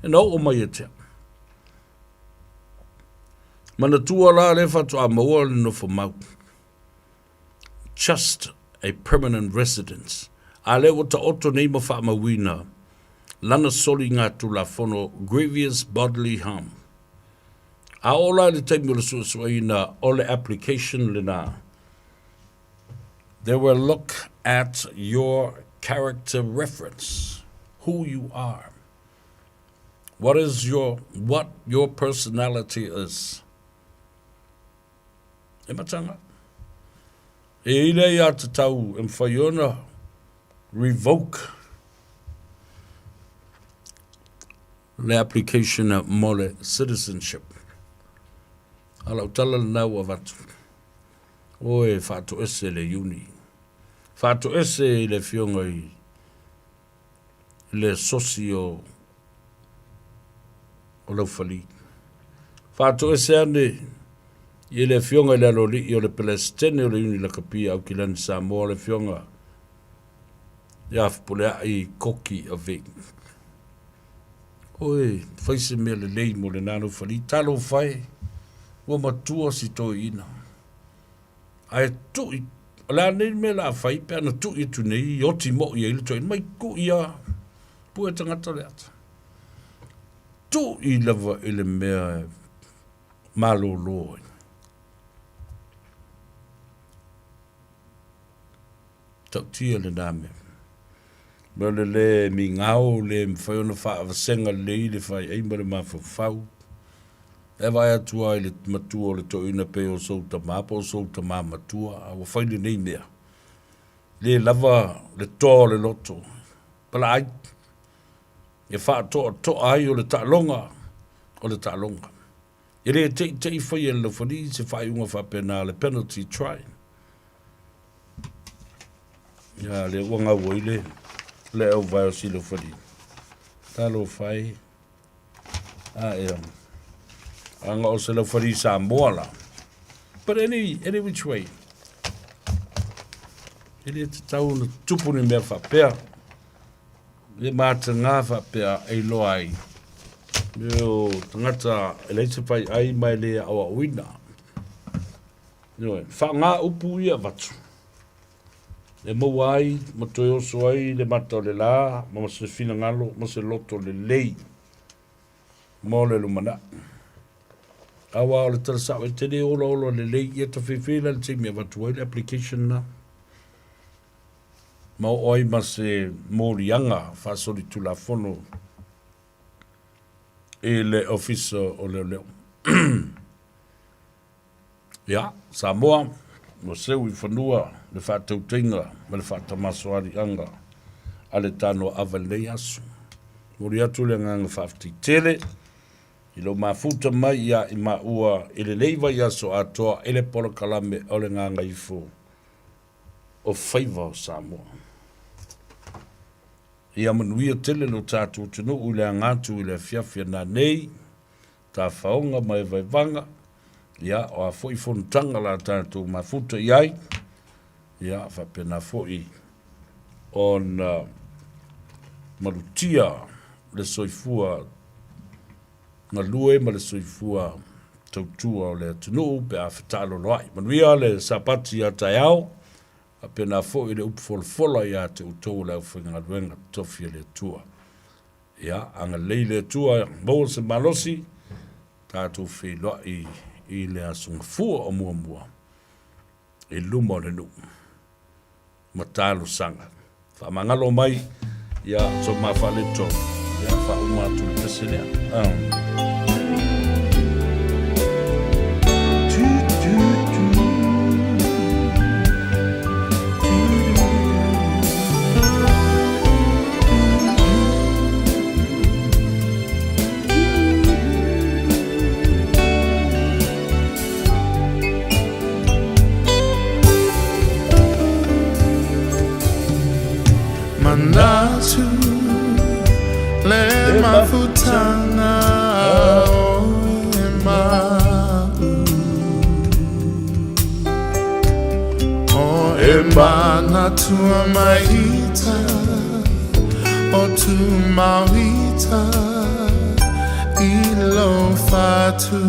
E nau o mai e tea. Mana tua la le whatu a maua le no mau. Just a permanent residence. A le o ta oto nei ma wha mawina. Lana soli ngā tu la whono grievous bodily harm. A ola le taimi o le suasuaina o le application le nā. They will look at your character reference. Who you are, what your personality is. E matanga. E ile ia te tau e mwhaiona revoke le application mo le citizenship. Ala utala nau avatu. Oe whātu ese le uni. Whātu ese le fionga I le socio o laufali. Whātu ese ane I le fionga le aloli I o le Palestine o le uni la kapia Aukilani Samoa le fionga ia whapulea I koki a veng. Oe, whaise mea le lei mo le nānu whali, talo whai, ua matua si toi ina. Ai tui, la nei me la whai, pe ana tui tu nei, oti mo I ele toi, mai ku ia, pua tangata le ata. tu I lava I le mea malolo. Tau tia le name. Mele le mi ngau le mwhaiona wha avasenga le I le whai eima le mawhau. E vai atua I le matua le toina pe o sou ta mapa o sou ta matua. Awa whaile nei mea. Le lava le tō le loto. Pala ai. E wha to ai o le ta'longa. O le ta'longa. E le te whai e le whani se whai unga whapena le penalty try. Ya le wanga woile. Le au vai o si le whani. Talo whai. Anga o se le whani sa moala. But any which way. Ele te tau na tupuni mea whapea. Le māta ngā whapea ei loa ai. Leo tangata e leite pai ai mai lea awa uina. Wha ngā upu ia watu. Le mau ai, ma toi oso ai, le mata o le la, ma se fina ngalo, ma se loto le lei. Mo le lumana. Awa o le tarasau e tene olo le lei, ia ta whiwhila le teimia watu ai le application na. Ma oi ma se morianga whasori tula fono e le office o leo leo. Ia, Samoa, mo seu I whanua le whātautinga ma le whātamasoari anga a le tano avalei asu. Mori atu le nganga whafti tere, I lo mafuta mai ia I maua I le leiva ia so atoa ele polo kalame o le nganga ifo o whaiva o Samoa. Ia manuia tele lo tātou tino u le angatu I le fiafia na nei, tā whaonga mai vaivanga, ia o a fwoi fontanga la tātou mafuta iai, ia whapena fwoi on marutia le soifua na lue ma le soifua tautua o le tino pe a whatalo loai. Manuia le sapati a tai au, apena fo I le upfolfola ia te utou lau whinga ruenga tofi le tua. Ia, anga leile tua, mau se malosi, tātou whiloa I le asunga fua o mua mua. I luma o le nu. Matalo sanga. Wha mangalo mai, ia, so mawhale tō. Ia, wha umatu le peselea. Manatu le mafutana o manatu maita o tu mawita ilo fatu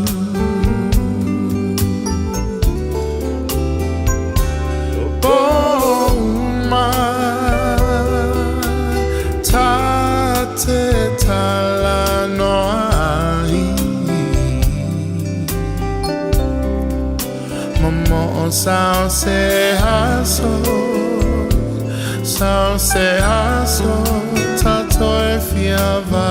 Tate tala no ai Mamo sao se haso Tato e fiava